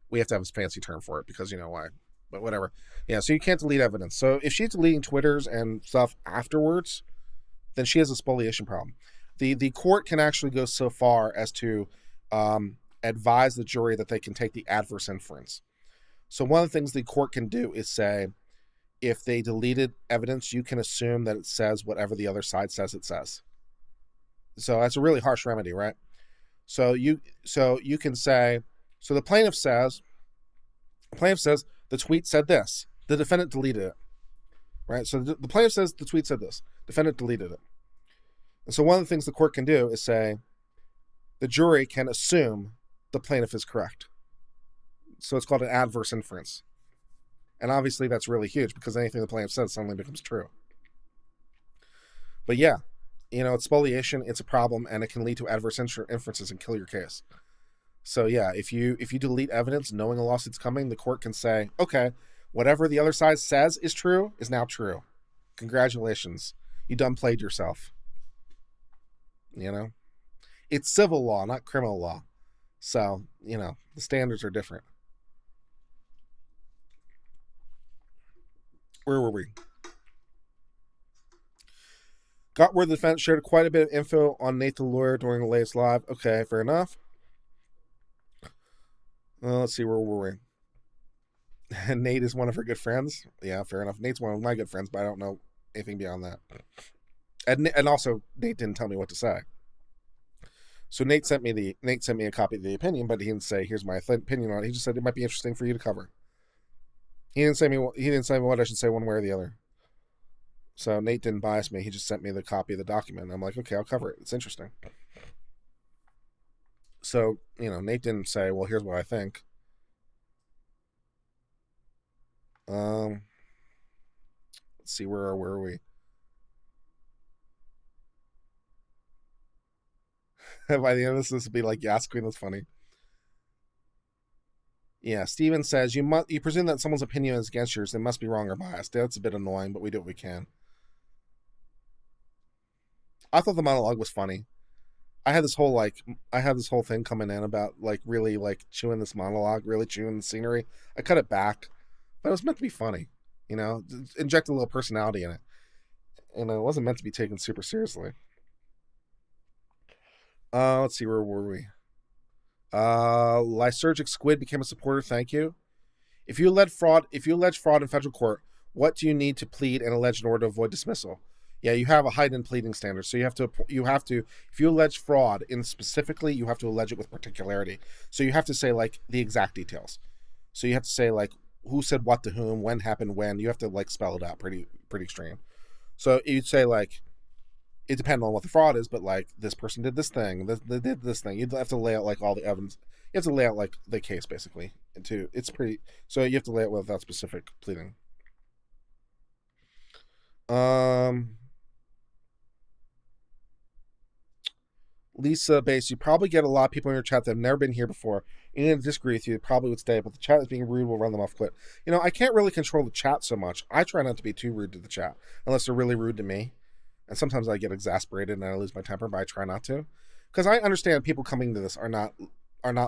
Speaker 1: We have to have a fancy term for it because you know why. But whatever. Yeah, so you can't delete evidence. So if she's deleting Twitters and stuff afterwards, then she has a spoliation problem. The court can actually go so far as to advise the jury that they can take the adverse inference. So one of the things the court can do is say, if they deleted evidence, you can assume that it says whatever the other side says it says. So that's a really harsh remedy, right? So you can say, so the plaintiff says the tweet said this. The defendant deleted it, right? So the plaintiff says the tweet said this. Defendant deleted it. And so one of the things the court can do is say the jury can assume the plaintiff is correct. So it's called an adverse inference. And obviously that's really huge because anything the plaintiff says suddenly becomes true. But yeah, it's spoliation, it's a problem, and it can lead to adverse inferences and kill your case. So yeah, if you delete evidence knowing a lawsuit's coming, the court can say, okay, whatever the other side says is true is now true. Congratulations. You done played yourself. It's civil law, not criminal law. So, the standards are different. Where were we? Got where the defense shared quite a bit of info on Nate the lawyer during the latest live. Okay, fair enough. Let's see, where were we? Nate is one of her good friends. Yeah, fair enough. Nate's one of my good friends, but I don't know anything beyond that. And also, Nate didn't tell me what to say. So Nate sent me a copy of the opinion, but he didn't say, here's my opinion on it. He just said it might be interesting for you to cover. He didn't say what I should say one way or the other. So Nate didn't bias me. He just sent me the copy of the document. I'm like, okay, I'll cover it. It's interesting. So, Nate didn't say, well, here's what I think. Let's see, where are we? By the end of this will be like Yas Queen. That's funny. Yeah, Steven says, you presume that someone's opinion is against yours. They must be wrong or biased. That's a bit annoying, but we do what we can. I thought the monologue was funny. I had this whole thing coming in about really chewing this monologue, really chewing the scenery. I cut it back, but it was meant to be funny, inject a little personality in it, and it wasn't meant to be taken super seriously. Let's see, where were we? Lysergic Squid became a supporter. Thank you. If you allege fraud in federal court, what do you need to plead and allege in order to avoid dismissal? Yeah, you have a heightened pleading standard. So you have to, if you allege fraud specifically, you have to allege it with particularity. So you have to say the exact details. So you have to say who said what to whom, when happened, when. You have to spell it out pretty extreme. So you'd say it depends on what the fraud is, but this person did this thing, they did this thing. You'd have to lay out all the evidence. You have to lay out the case basically. So you have to lay out without specific pleading. Lisa Base, you probably get a lot of people in your chat that have never been here before. Even if they disagree with you, probably would stay, but the chat is being rude, we'll run them off quit. I can't really control the chat so much. I try not to be too rude to the chat, unless they're really rude to me. And sometimes I get exasperated and I lose my temper, but I try not to. Because I understand people coming to this are not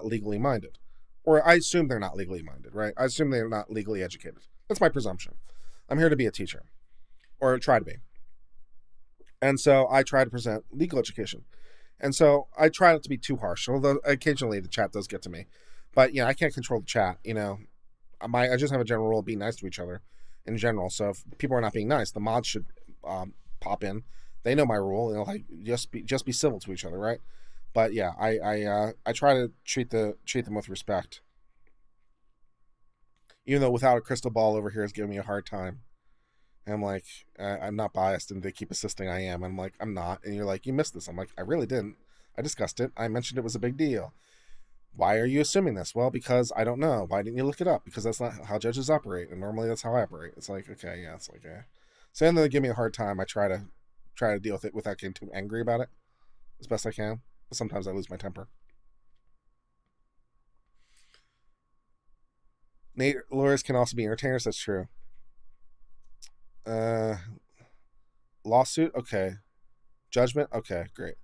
Speaker 1: legally minded. Or I assume they're not legally minded, right? I assume they're not legally educated. That's my presumption. I'm here to be a teacher. Or try to be. And so I try to present legal education. And so I try not to be too harsh, although occasionally the chat does get to me. But, I can't control the chat, I just have a general rule of being nice to each other in general. So if people are not being nice, the mods should pop in. They know my rule, just be civil to each other, right? But yeah, I try to treat them with respect. Even though Without a Crystal Ball over here is giving me a hard time. And I'm like, I'm not biased, and they keep insisting I am. I'm like, I'm not. And you're like, you missed this. I'm like, I really didn't. I discussed it. I mentioned it was a big deal. Why are you assuming this? Well, because I don't know. Why didn't you look it up? Because that's not how judges operate, and normally that's how I operate. It's like, okay, yeah, it's like, So then they give me a hard time. I try to deal with it without getting too angry about it as best I can. But sometimes I lose my temper. Nate, lawyers can also be entertainers. That's true. Lawsuit, okay. Judgment, okay, great.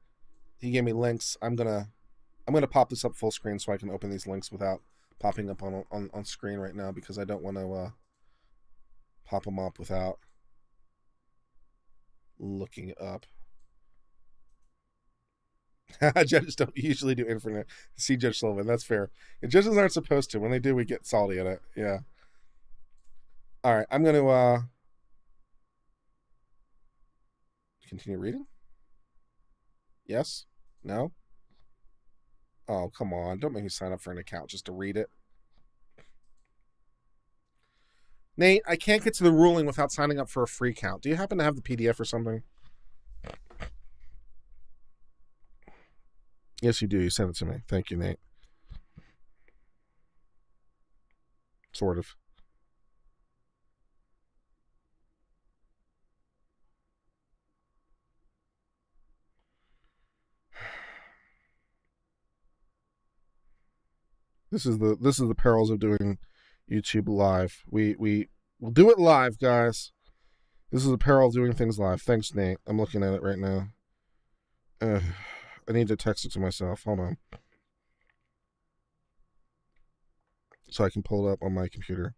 Speaker 1: He gave me links. I'm gonna pop this up full screen so I can open these links without popping up on screen right now, because I don't want to pop them up without looking it up. Judges don't usually do infinite. See Judge Sullivan, that's fair. And judges aren't supposed to. When they do, we get salty at it. Yeah. All right, I'm gonna continue reading. Yes? No? Oh, come on. Don't make me sign up for an account just to read it. Nate, I can't get to the ruling without signing up for a free account. Do you happen to have the PDF or something? Yes, you do. You sent it to me. Thank you, Nate. Sort of. This is the perils of doing YouTube live. We'll do it live, guys. This is the peril of doing things live. Thanks, Nate. I'm looking at it right now. I need to text it to myself. Hold on. So I can pull it up on my computer.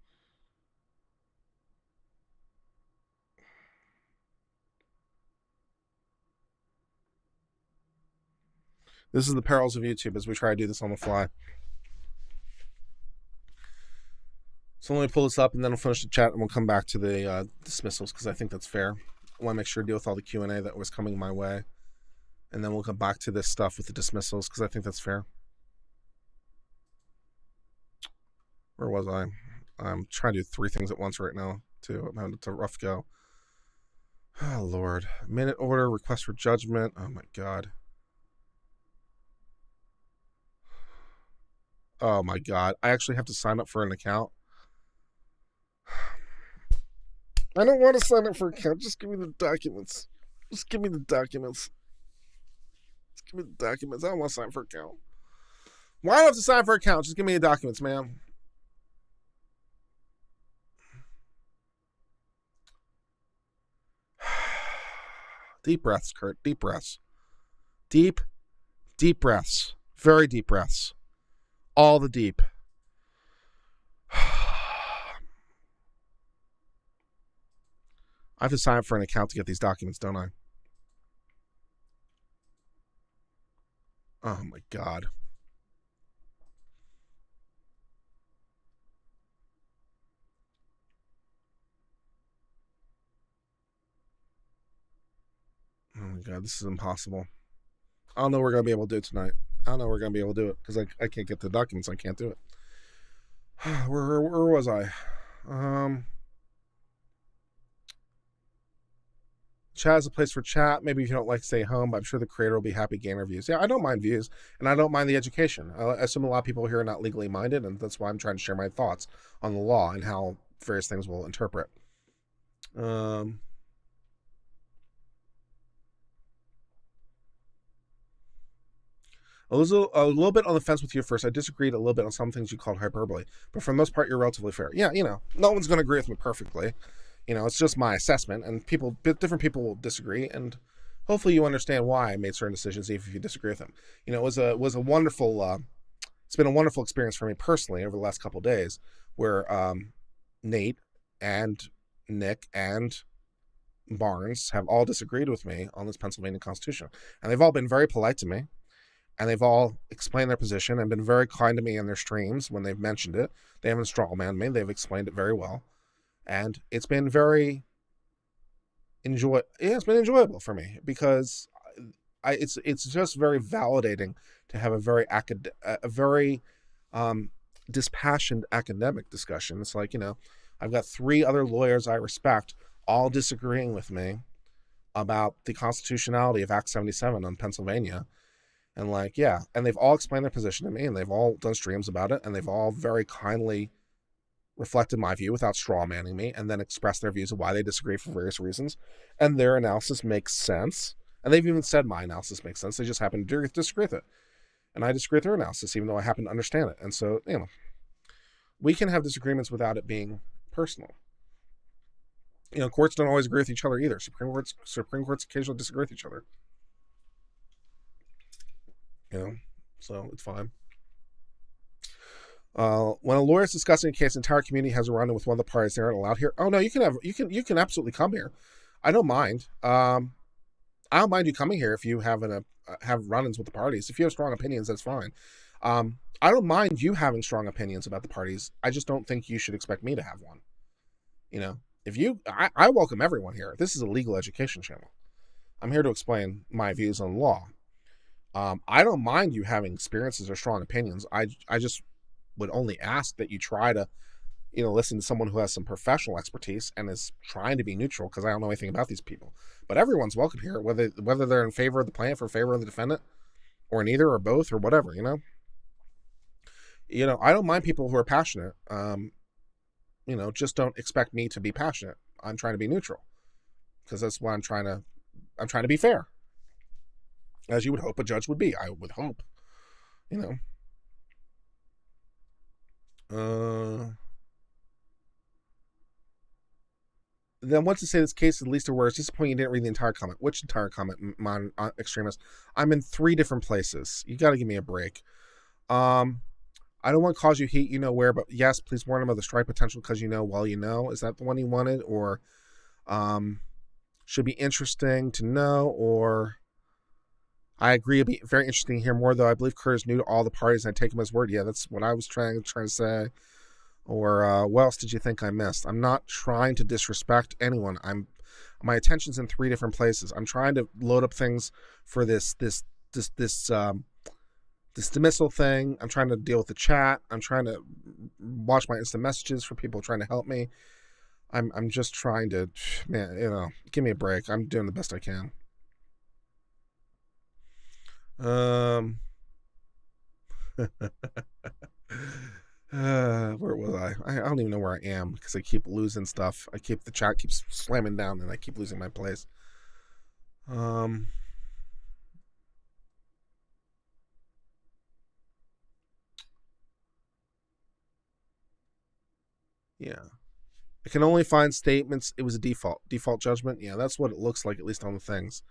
Speaker 1: This is the perils of YouTube as we try to do this on the fly. So let me pull this up and then we'll finish the chat and we'll come back to the dismissals because I think that's fair. I want to make sure to deal with all the Q&A that was coming my way. And then we'll come back to this stuff with the dismissals because I think that's fair. Where was I? I'm trying to do 3 things at once right now, too. I'm having a rough go. Oh, Lord. Minute order, request for judgment. Oh, my God. Oh, my God. I actually have to sign up for an account. I don't want to sign up for an account. Just give me the documents. Just give me the documents. Just give me the documents. I don't want to sign for an account. Why do I have to sign for an account? Just give me the documents, man. Deep breaths, Kurt. Deep breaths. Deep breaths. Very deep breaths. All the deep. I have to sign up for an account to get these documents, don't I? Oh, my God. Oh, my God. This is impossible. I don't know we're going to be able to do it tonight. I don't know we're going to be able to do it because I can't get the documents. I can't do it. Where was I? Chat is a place for chat. Maybe if you don't like stay home, but I'm sure the creator will be happy to gain reviews. Yeah, I don't mind views, and I don't mind the education. I assume a lot of people here are not legally minded, and that's why I'm trying to share my thoughts on the law and how various things will interpret. I was a little bit on the fence with you at first. I disagreed a little bit on some things you called hyperbole, but for the most part, you're relatively fair. Yeah, no one's going to agree with me perfectly. It's just my assessment, and different people will disagree, and hopefully you understand why I made certain decisions, even if you disagree with them. It was a wonderful. It's been a wonderful experience for me personally over the last couple of days, where Nate and Nick and Barnes have all disagreed with me on this Pennsylvania Constitution, and they've all been very polite to me. And they've all explained their position and been very kind to me in their streams when they've mentioned it. They haven't strawmanned me. They've explained it very well. And it's been it's been enjoyable for me because it's just very validating to have a very dispassionate academic discussion. It's like, I've got 3 other lawyers I respect all disagreeing with me about the constitutionality of Act 77 on Pennsylvania. And and they've all explained their position to me, and they've all done streams about it, and they've all very kindly reflected my view without strawmanning me, and then expressed their views of why they disagree for various reasons. And their analysis makes sense. And they've even said my analysis makes sense. They just happen to disagree with it. And I disagree with their analysis, even though I happen to understand it. And so, we can have disagreements without it being personal. Courts don't always agree with each other either. Supreme Courts occasionally disagree with each other. So it's fine. When a lawyer is discussing a case, the entire community has a run-in with one of the parties. They aren't allowed here. Oh no, you can absolutely come here. I don't mind. I don't mind you coming here if you have run-ins with the parties. If you have strong opinions, that's fine. I don't mind you having strong opinions about the parties. I just don't think you should expect me to have one. I welcome everyone here. This is a legal education channel. I'm here to explain my views on law. I don't mind you having experiences or strong opinions. I just would only ask that you try to, listen to someone who has some professional expertise and is trying to be neutral, because I don't know anything about these people. But everyone's welcome here, whether they're in favor of the plaintiff or favor of the defendant, or neither or both or whatever. I don't mind people who are passionate. Just don't expect me to be passionate. I'm trying to be neutral, because that's why I'm trying to be fair. As you would hope a judge would be. I would hope, Uh, then what to say this case is least or worse? Disappointing you didn't read the entire comment. Which entire comment, extremist? I'm in 3 different places. You got to give me a break. I don't want to cause you heat, you know where, but yes, please warn him of the strike potential because you know, well, you know. Is that the one he wanted? Or should be interesting to know? Or I agree, it'd be very interesting to hear more, though. I believe Kurt is new to all the parties, and I take him as word. Yeah, that's what I was trying to say. Or what else did you think I missed? I'm not trying to disrespect anyone. My attention's in 3 different places. I'm trying to load up things for this dismissal thing. I'm trying to deal with the chat. I'm trying to watch my instant messages for people trying to help me. I'm just trying to, man, give me a break. I'm doing the best I can. Where was I? I don't even know where I am because I keep losing stuff. The chat keeps slamming down and I keep losing my place. Yeah. I can only find statements. It was a default judgment. Yeah, that's what it looks like, at least on the things.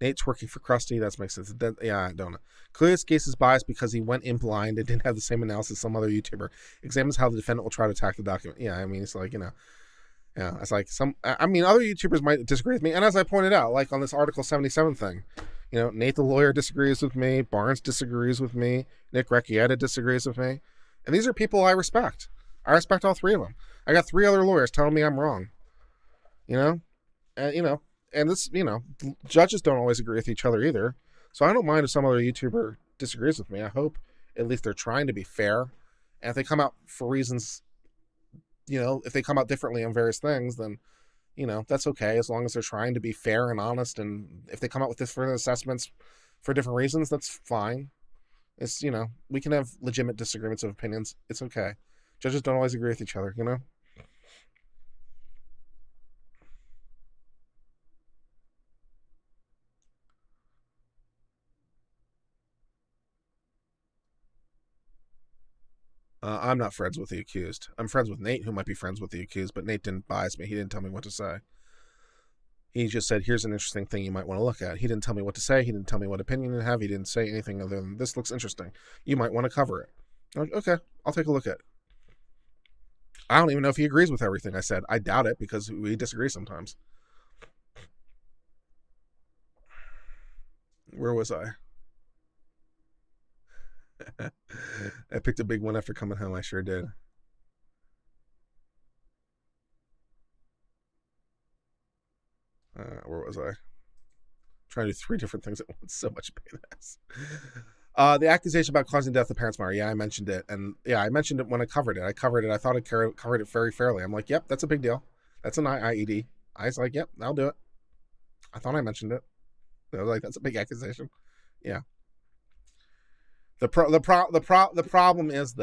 Speaker 1: Nate's working for Krusty. That makes sense. Yeah, I don't know. Clearly, this case is biased because he went in blind and didn't have the same analysis as some other YouTuber. Examines how the defendant will try to attack the document. Yeah, I mean, it's like, yeah, it's like other YouTubers might disagree with me. And as I pointed out, like on this Article 77 thing, Nate the lawyer disagrees with me. Barnes disagrees with me. Nick Recchietta disagrees with me. And these are people I respect. I respect all 3 of them. I got 3 other lawyers telling me I'm wrong. And this, judges don't always agree with each other either. So I don't mind if some other YouTuber disagrees with me. I hope at least they're trying to be fair. And if they come out for reasons, if they come out differently on various things, then, that's okay. As long as they're trying to be fair and honest. And if they come out with different assessments for different reasons, that's fine. It's, we can have legitimate disagreements of opinions. It's okay. Judges don't always agree with each other, I'm not friends with the accused. I'm friends with Nate, who might be friends with the accused, but Nate didn't bias me. He didn't tell me what to say. He just said, here's an interesting thing you might want to look at. He didn't tell me what to say. He didn't tell me what opinion to have. He didn't say anything other than, this looks interesting. You might want to cover it. I'm like, okay, I'll take a look at it. I don't even know if he agrees with everything I said. I doubt it because we disagree sometimes. Where was I? I picked a big one after coming home. I sure did. Where was I? I'm trying to do 3 different things at once. So much pain ass. The accusation about causing death of parents' murder. Yeah, I mentioned it. And yeah, I mentioned it when I covered it. I thought I covered it very fairly. I'm like, yep, that's a big deal. That's an IED. I was like, yep, I'll do it. I thought I mentioned it. I was like, that's a big accusation. Yeah. The problem is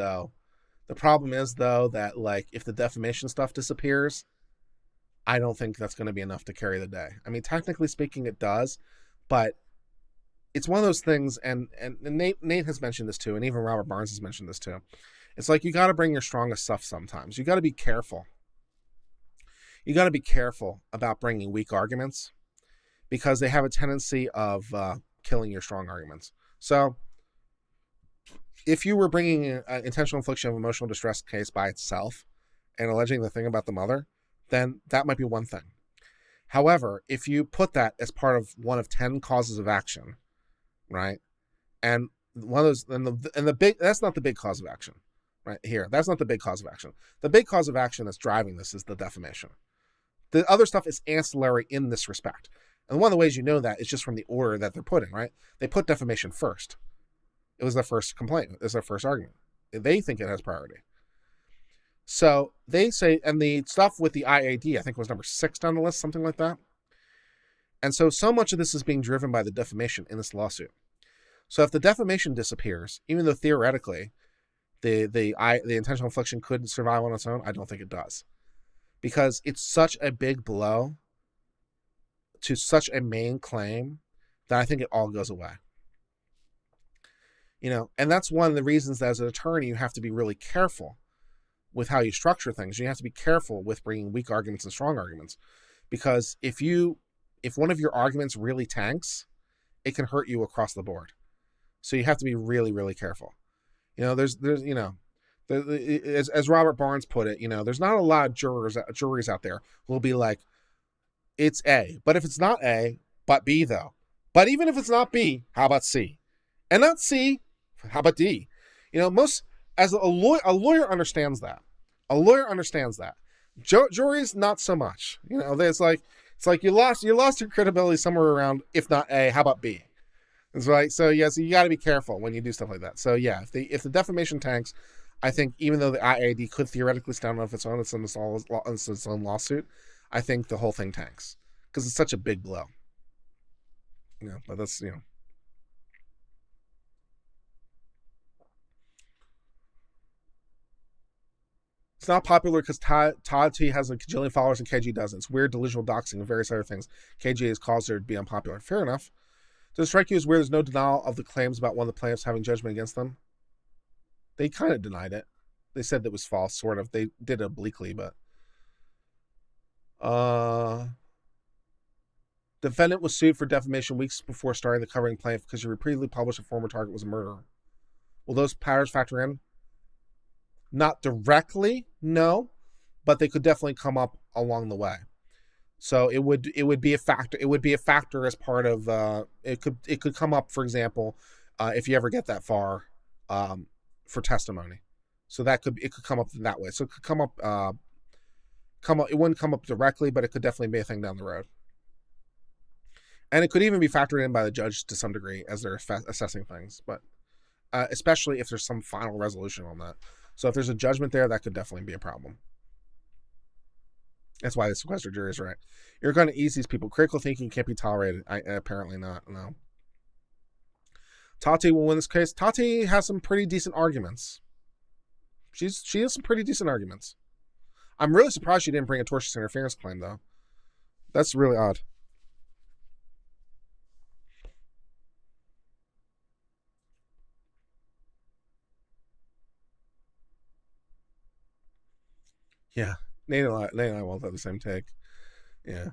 Speaker 1: though that, like, if the defamation stuff disappears, I don't think that's going to be enough to carry the day. I mean, technically speaking, it does, but it's one of those things, and Nate has mentioned this too, and even Robert Barnes has mentioned this too. It's like you got to bring your strongest stuff sometimes. You got to be careful. You got to be careful about bringing weak arguments because they have a tendency of killing your strong arguments. So if you were bringing an intentional infliction of emotional distress case by itself and alleging the thing about the mother, then that might be one thing. However, if you put that as part of one of 10 causes of action, right? And one of those, and the big, that's not the big cause of action, right here. That's not the big cause of action. The big cause of action that's driving this is the defamation. The other stuff is ancillary in this respect. And one of the ways you know that is just from the order that they're putting, right? They put defamation first. It was their first complaint. It was their first argument. They think it has priority. So they say, and the stuff with the IAD, I think was number 6 down the list, something like that. And so much of this is being driven by the defamation in this lawsuit. So if the defamation disappears, even though theoretically the intentional infliction could survive on its own, I don't think it does. Because it's such a big blow to such a main claim that I think it all goes away. And that's one of the reasons that as an attorney, you have to be really careful with how you structure things. You have to be careful with bringing weak arguments and strong arguments, because if one of your arguments really tanks, it can hurt you across the board. So you have to be really, really careful. There's as Robert Barnes put it, there's not a lot of juries out there who will be like, it's A, but if it's not A, but B though. But even if it's not B, how about C? And not C, how about D? Most as a lawyer understands that. A lawyer understands that. Juries not so much. It's like you lost your credibility somewhere around, if not A, how about B? It's right. So so you got to be careful when you do stuff like that. So yeah, if the defamation tanks, I think even though the IAD could theoretically stand on its own, it's its own lawsuit, I think the whole thing tanks because it's such a big blow. But that's It's not popular because Todd T has a gajillion followers and KG doesn't. It's weird, delusional doxing and various other things. KG has caused her to be unpopular. Fair enough. Does it strike you as weird there's no denial of the claims about one of the plaintiffs having judgment against them? They kind of denied it. They said that was false, sort of. They did it obliquely, but... Defendant was sued for defamation weeks before starting the covering plaintiff because she repeatedly published a former target was a murderer. Will those patterns factor in? Not directly, no, but they could definitely come up along the way. So it would be a factor. It would be a factor as part of it could come up, for example, if you ever get that far for testimony. So it could come up that way. So it could come up. It wouldn't come up directly, but it could definitely be a thing down the road. And it could even be factored in by the judge to some degree as they're assessing things, but especially if there's some final resolution on that. So if there's a judgment there, that could definitely be a problem. That's why the sequester jury is right. You're going to ease these people. Critical thinking can't be tolerated. Apparently not, no. Tati will win this case. Tati has some pretty decent arguments. She has some pretty decent arguments. I'm really surprised she didn't bring a tortious interference claim, though. That's really odd. Yeah, Nate and I won't have the same take. Yeah.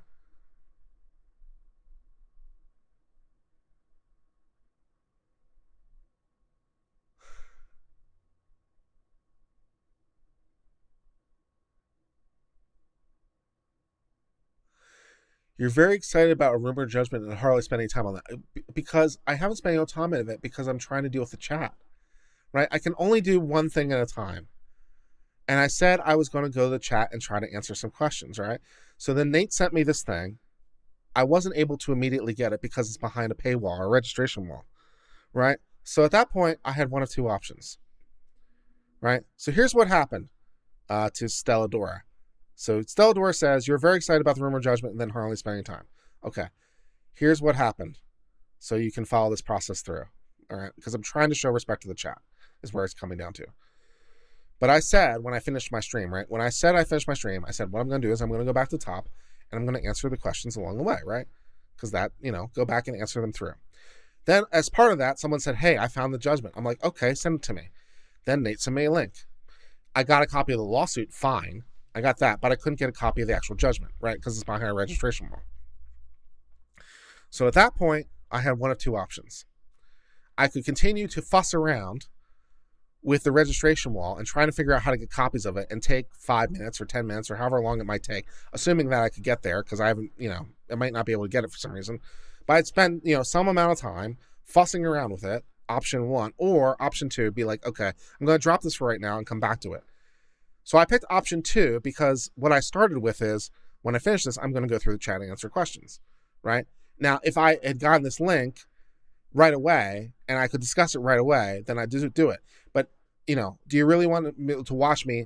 Speaker 1: You're very excited about a rumor judgment and hardly spending time on that because I haven't spent any time on it because I'm trying to deal with the chat, right? I can only do one thing at a time. And I said I was going to go to the chat and try to answer some questions, right? So then Nate sent me this thing. I wasn't able to immediately get it because it's behind a paywall or a registration wall, right? So at that point, I had one of two options, right? So here's what happened to Stella Dora. So Stella Dora says, you're very excited about the rumor judgment and then hardly spending time. Okay, here's what happened. So you can follow this process through, all right? Because I'm trying to show respect to the chat is where it's coming down to. But I said when I finished my stream, right? When I said I finished my stream, I said what I'm going to do is I'm going to go back to the top and I'm going to answer the questions along the way, right? Because that, go back and answer them through. Then as part of that, someone said, hey, I found the judgment. I'm like, okay, send it to me. Then Nate sent me a link. I got a copy of the lawsuit, fine. I got that, but I couldn't get a copy of the actual judgment, right? Because it's behind a registration wall. So at that point, I had one of two options. I could continue to fuss around with the registration wall and trying to figure out how to get copies of it and take 5 minutes or 10 minutes or however long it might take, assuming that I could get there because I haven't, I might not be able to get it for some reason. But I'd spend, some amount of time fussing around with it, option one, or option two, be like, okay, I'm going to drop this for right now and come back to it. So I picked option two because what I started with is when I finish this, I'm going to go through the chat and answer questions, right? Now, if I had gotten this link right away and I could discuss it right away, then I'd do it. But, do you really want to watch me,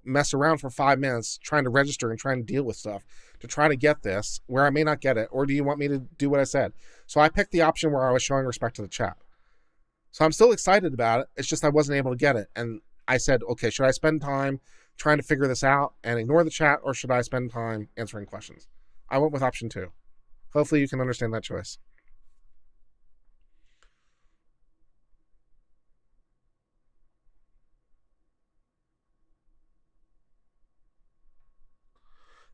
Speaker 1: mess around for 5 minutes trying to register and trying to deal with stuff to try to get this where I may not get it? Or do you want me to do what I said? So I picked the option where I was showing respect to the chat. So I'm still excited about it. It's just I wasn't able to get it. And I said, okay, should I spend time trying to figure this out and ignore the chat, or should I spend time answering questions? I went with option two. Hopefully you can understand that choice.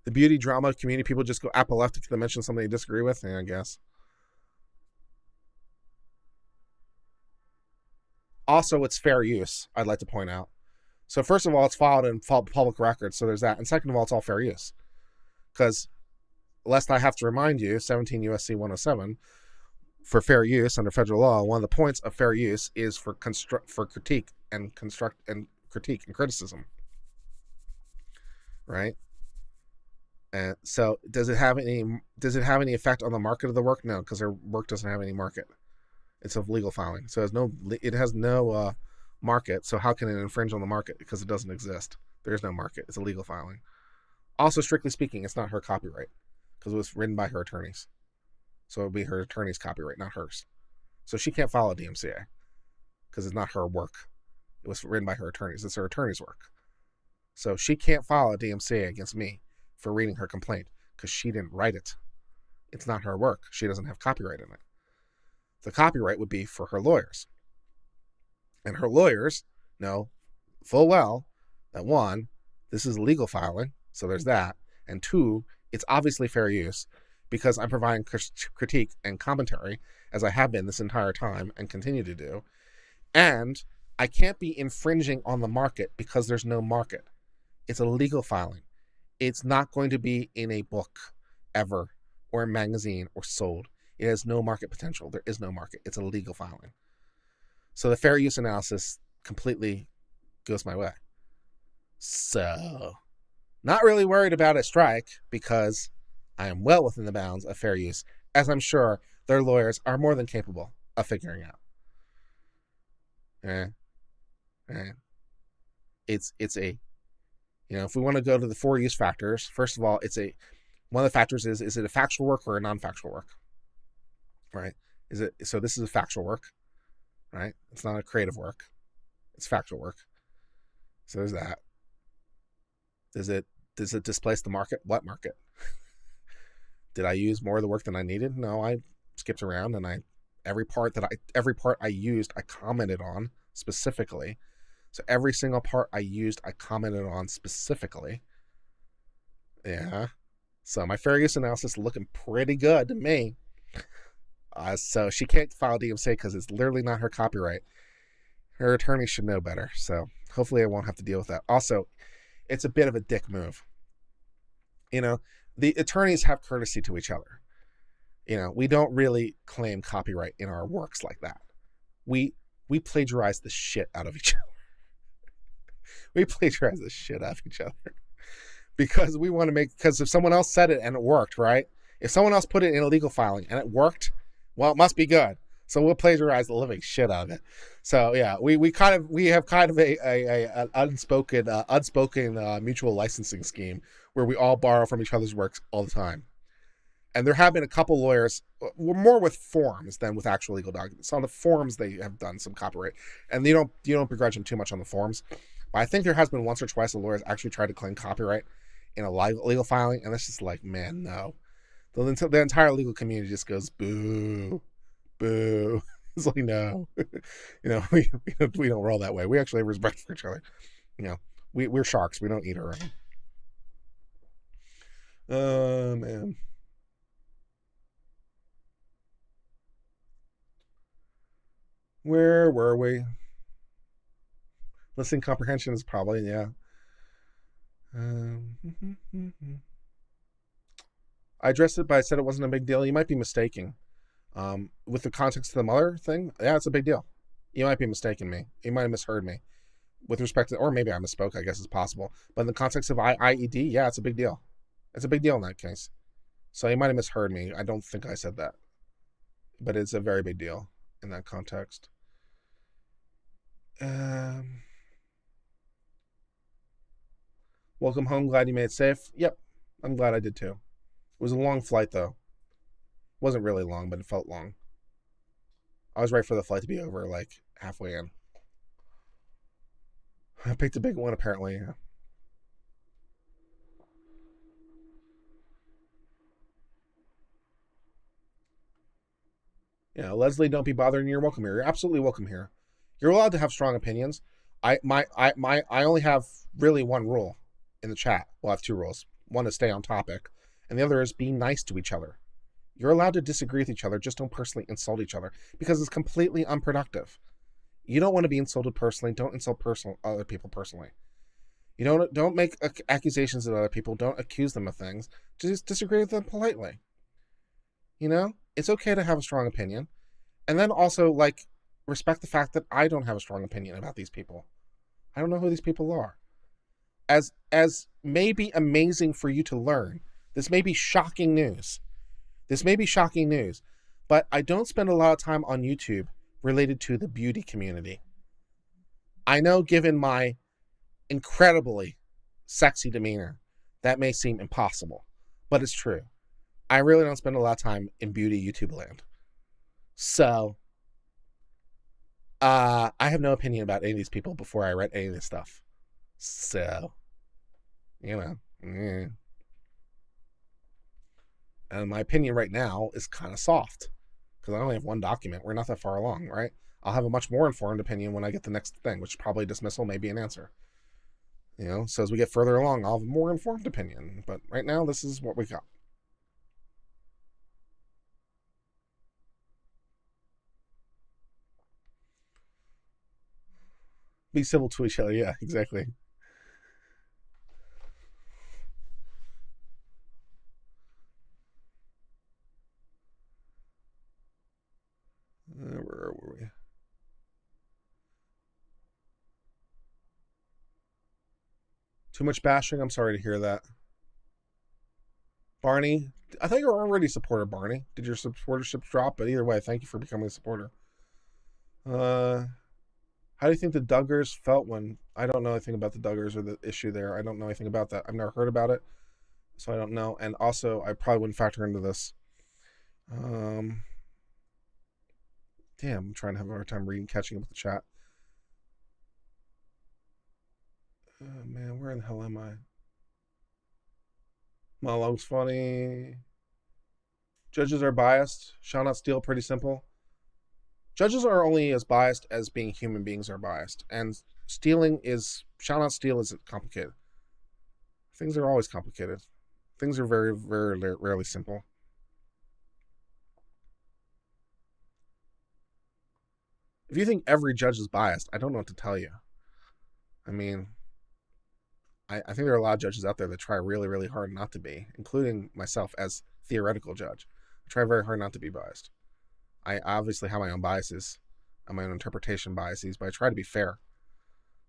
Speaker 1: The beauty drama community, people just go apoplectic to mention something they disagree with. Yeah, I guess. Also, it's fair use, I'd like to point out. So first of all, it's filed in public records, so there's that. And second of all, it's all fair use. Because, lest I have to remind you, 17 U.S.C. 107, for fair use under federal law, one of the points of fair use is for critique and criticism, right? And so, does it have any effect on the market of the work? No, because their work doesn't have any market. It's a legal filing, so it has no market. So how can it infringe on the market? Because it doesn't exist. There is no market. It's a legal filing. Also, strictly speaking, it's not her copyright because it was written by her attorneys. So it would be her attorney's copyright, not hers. So she can't file a DMCA because it's not her work. It was written by her attorneys. It's her attorney's work. So she can't file a DMCA against me for reading her complaint because she didn't write it. It's not her work. She doesn't have copyright in it. The copyright would be for her lawyers. And her lawyers know full well that one, this is legal filing, so there's that. And two, it's obviously fair use because I'm providing critique and commentary as I have been this entire time and continue to do. And I can't be infringing on the market because there's no market. It's a legal filing. It's not going to be in a book ever or a magazine or sold. It has no market potential. There is no market. It's a legal filing. So the fair use analysis completely goes my way. So, not really worried about a strike because I am well within the bounds of fair use, as I'm sure their lawyers are more than capable of figuring out. It's a, if we want to go to the four use factors, first of all, one of the factors is it a factual work or a non-factual work? Right? So this is a factual work, right? It's not a creative work. It's factual work. So there's that. Does it displace the market? What market? Did I use more of the work than I needed? No, I skipped around and every part I used, I commented on specifically. So every single part I used, I commented on specifically. Yeah. So my fair use analysis is looking pretty good to me. So she can't file DMCA because it's literally not her copyright. Her attorney should know better. So hopefully I won't have to deal with that. Also, it's a bit of a dick move. The attorneys have courtesy to each other. We don't really claim copyright in our works like that. We plagiarize the shit out of each other. We plagiarize the shit out of each other. Because if someone else said it and it worked, right? If someone else put it in a legal filing and it worked, well, it must be good. So we'll plagiarize the living shit out of it. So yeah, we have kind of an unspoken mutual licensing scheme where we all borrow from each other's works all the time. And there have been a couple lawyers, more with forms than with actual legal documents. On the forms, they have done some copyright, and you don't begrudge them too much on the forms. But I think there has been once or twice the lawyers actually tried to claim copyright in a legal filing, and it's just like, man, no. The entire legal community just goes boo, boo. It's like, no, we don't roll that way. We actually have respect for each other. We're sharks. We don't eat our own. Man. Where were we? Listening comprehension is probably, yeah. I addressed it, but I said it wasn't a big deal. You might be mistaking. With the context of the mother thing, yeah, it's a big deal. You might be mistaking me. You might have misheard me. With respect to, or maybe I misspoke, I guess it's possible. But in the context of IED, yeah, it's a big deal. It's a big deal in that case. So you might have misheard me. I don't think I said that. But it's a very big deal in that context. Welcome home. Glad you made it safe. Yep, I'm glad I did too. It was a long flight though. It wasn't really long, but it felt long. I was ready for the flight to be over like halfway in. I picked a big one apparently. Yeah, Leslie, don't be bothering. You're welcome here. You're absolutely welcome here. You're allowed to have strong opinions. I only have really one rule in the chat. Well, I have two rules. want to stay on topic, and the other is being nice to each other. You're allowed to disagree with each other, just don't personally insult each other, because it's completely unproductive. You don't want to be insulted personally. Don't insult other people personally. You don't make accusations of other people. Don't accuse them of things. Just disagree with them politely. It's okay to have a strong opinion, and then also respect the fact that I don't have a strong opinion about these people. I don't know who these people are. As may be amazing for you to learn, this may be shocking news. But I don't spend a lot of time on YouTube related to the beauty community. I know, given my incredibly sexy demeanor, that may seem impossible, but it's true. I really don't spend a lot of time in beauty YouTube land. So, I have no opinion about any of these people before I read any of this stuff. So, And my opinion right now is kind of soft, because I only have one document. We're not that far along, right? I'll have a much more informed opinion when I get the next thing, which is probably dismissal, maybe an answer. So as we get further along, I'll have a more informed opinion. But right now, this is what we got. Be civil to each other. Yeah, exactly. Where were we? Too much bashing? I'm sorry to hear that. Barney, I thought you were already a supporter, Barney. Did your supportership drop? But either way, thank you for becoming a supporter. How do you think the Duggars felt when... I don't know anything about the Duggars or the issue there. I don't know anything about that. I've never heard about it, so I don't know. And also, I probably wouldn't factor into this. Damn, I'm trying to have a hard time catching up with the chat. Oh, man, where in the hell am I? Monologue's funny. Judges are biased. Shall not steal, pretty simple. Judges are only as biased as being human beings are biased. And shall not steal is complicated. Things are always complicated. Things are very, very rarely simple. If you think every judge is biased, I don't know what to tell you. I mean, I think there are a lot of judges out there that try really, really hard not to be, including myself as theoretical judge. I try very hard not to be biased. I obviously have my own biases and my own interpretation biases, but I try to be fair.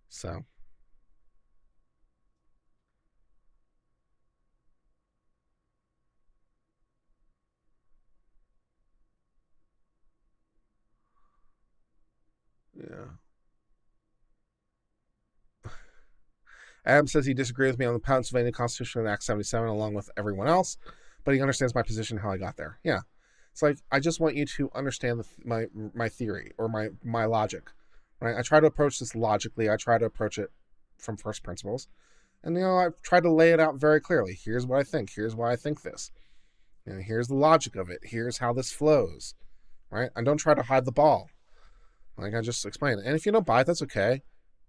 Speaker 1: So. Yeah. Adam says he disagrees with me on the Pennsylvania Constitution and Act 77 along with everyone else, but he understands my position, how I got there. Yeah. It's like, I just want you to understand my theory or my logic, right? I try to approach this logically. I try to approach it from first principles. And, I try to lay it out very clearly. Here's what I think. Here's why I think this. Here's the logic of it. Here's how this flows, right? I don't try to hide the ball. I just explain it. And if you don't buy it, that's okay.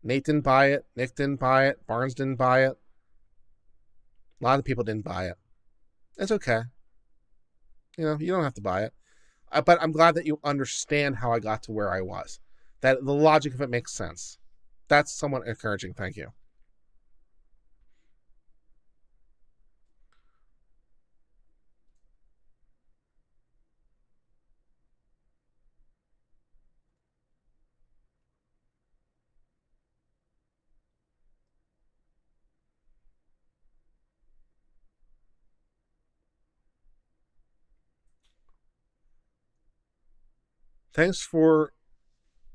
Speaker 1: Nate didn't buy it. Nick didn't buy it. Barnes didn't buy it. A lot of people didn't buy it. It's okay. You don't have to buy it. But I'm glad that you understand how I got to where I was. That the logic of it makes sense. That's somewhat encouraging. Thank you. Thanks for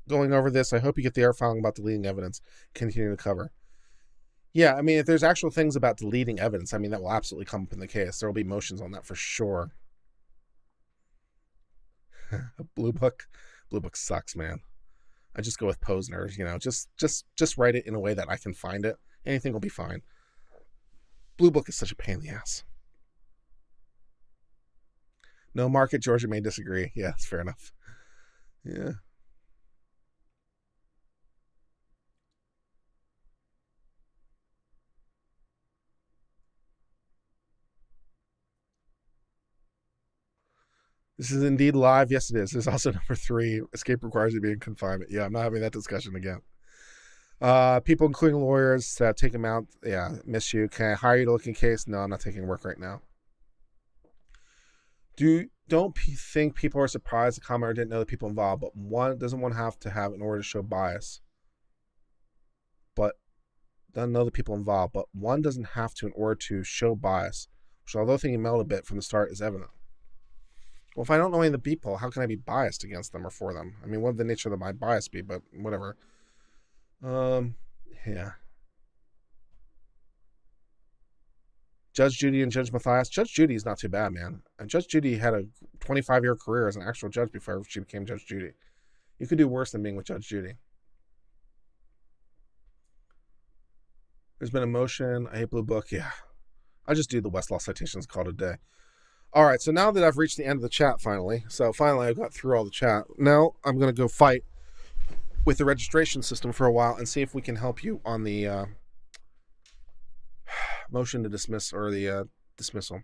Speaker 1: going over this. I hope you get the air filing about deleting evidence. Continue to cover. Yeah, I mean, if there's actual things about deleting evidence, I mean, that will absolutely come up in the case. There will be motions on that for sure. Blue Book sucks, man. I just go with Posner. Just write it in a way that I can find it. Anything will be fine. Blue Book is such a pain in the ass. No market. Georgia may disagree. Yeah, that's fair enough. Yeah. This is indeed live. Yes, it is. There's also number 3. Escape requires you to be in confinement. Yeah, I'm not having that discussion again. People, including lawyers, take them out. Yeah, miss you. Can I hire you to look in case? No, I'm not taking work right now. Don't think people are surprised the commenter didn't know the people involved, but one doesn't want to have in order to show bias. But doesn't know the people involved, but one doesn't have to in order to show bias, which, although thinking meld a bit from the start, is evident. Well, if I don't know any of the people, how can I be biased against them or for them? I mean, what would the nature of my bias be? But whatever. Yeah. Judge Judy and Judge Matthias. Judge Judy is not too bad, man. And Judge Judy had a 25-year career as an actual judge before she became Judge Judy. You could do worse than being with Judge Judy. There's been a motion. I hate Blue Book. Yeah. I just do the Westlaw citations, call it a day. All right, so now that I've reached the end of the chat finally, I've got through all the chat. Now I'm going to go fight with the registration system for a while and see if we can help you on the motion to dismiss or the dismissal.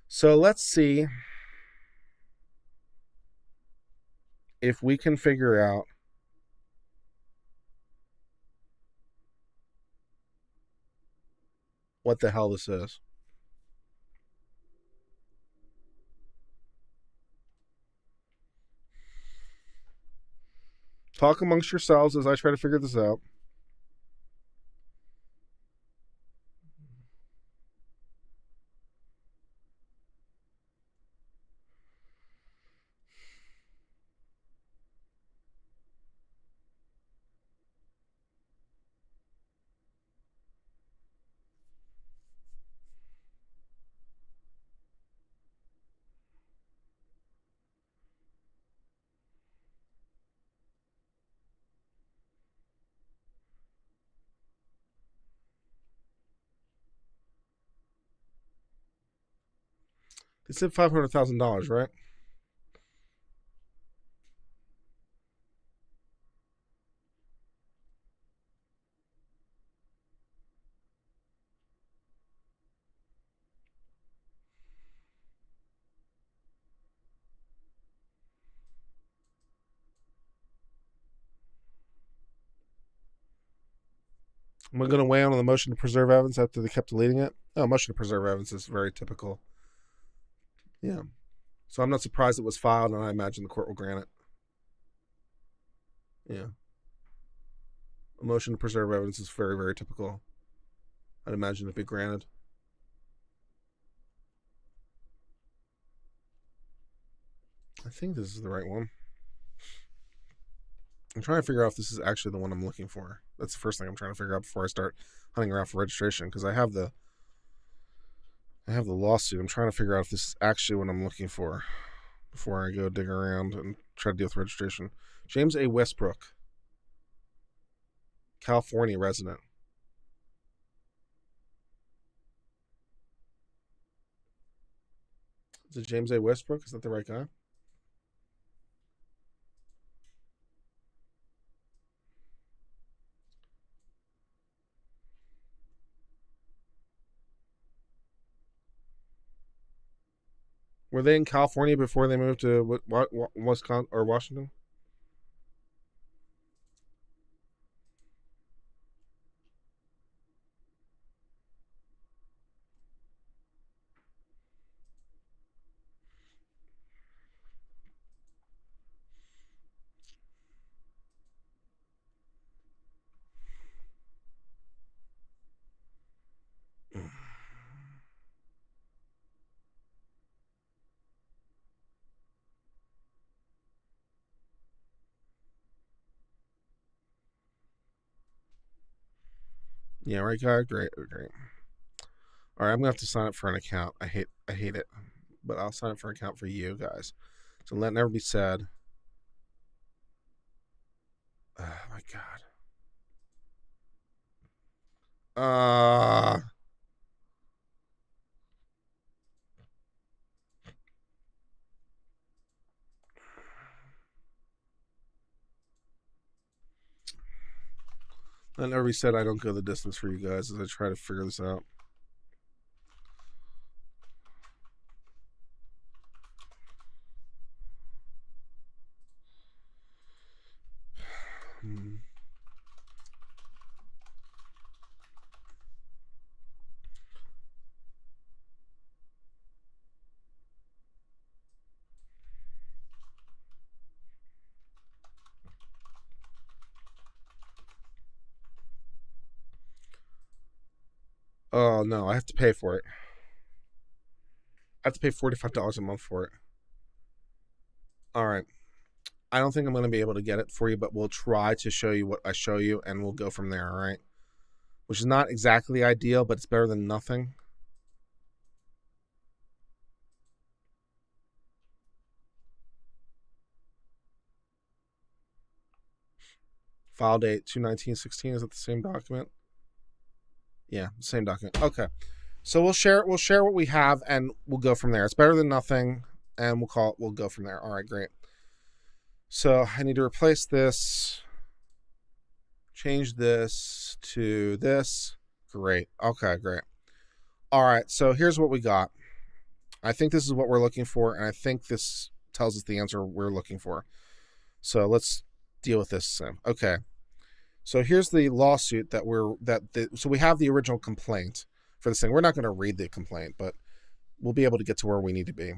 Speaker 1: So let's see if we can figure out what the hell this is. Talk amongst yourselves as I try to figure this out. They said $500,000, right? Am I going to weigh in on the motion to preserve evidence after they kept deleting it? Oh, motion to preserve evidence is very typical. Yeah. So I'm not surprised it was filed, and I imagine the court will grant it. Yeah. A motion to preserve evidence is very, very typical. I'd imagine it'd be granted. I think this is the right one. I'm trying to figure out if this is actually the one I'm looking for. That's the first thing I'm trying to figure out before I start hunting around for registration, because I have the lawsuit. I'm trying to figure out if this is actually what I'm looking for before I go dig around and try to deal with registration. James A. Westbrook, California resident. Is it James A. Westbrook? Is that the right guy? Were they in California before they moved to Wisconsin or Washington? Yeah, right guy. Great. All right, I'm gonna have to sign up for an account. I hate it, but I'll sign up for an account for you guys. So let never be said. Oh my god. Let never be said. I don't go the distance for you guys as I try to figure this out. Oh no, I have to pay for it. I have to pay $45 a month for it. All right. I don't think I'm going to be able to get it for you, but we'll try to show you what I show you, and we'll go from there, all right? Which is not exactly ideal, but it's better than nothing. File date 2/19/16. Is that the same document? Yeah, same document. Okay. So we'll share what we have, and we'll go from there. It's better than nothing, and we'll go from there. All right, great. So I need to replace this, change this to this. Great. Okay, great. All right, so here's what we got. I think this is what we're looking for, and I think this tells us the answer we're looking for. So let's deal with this. Okay. So here's the lawsuit so we have the original complaint for this thing. We're not going to read the complaint, but we'll be able to get to where we need to be.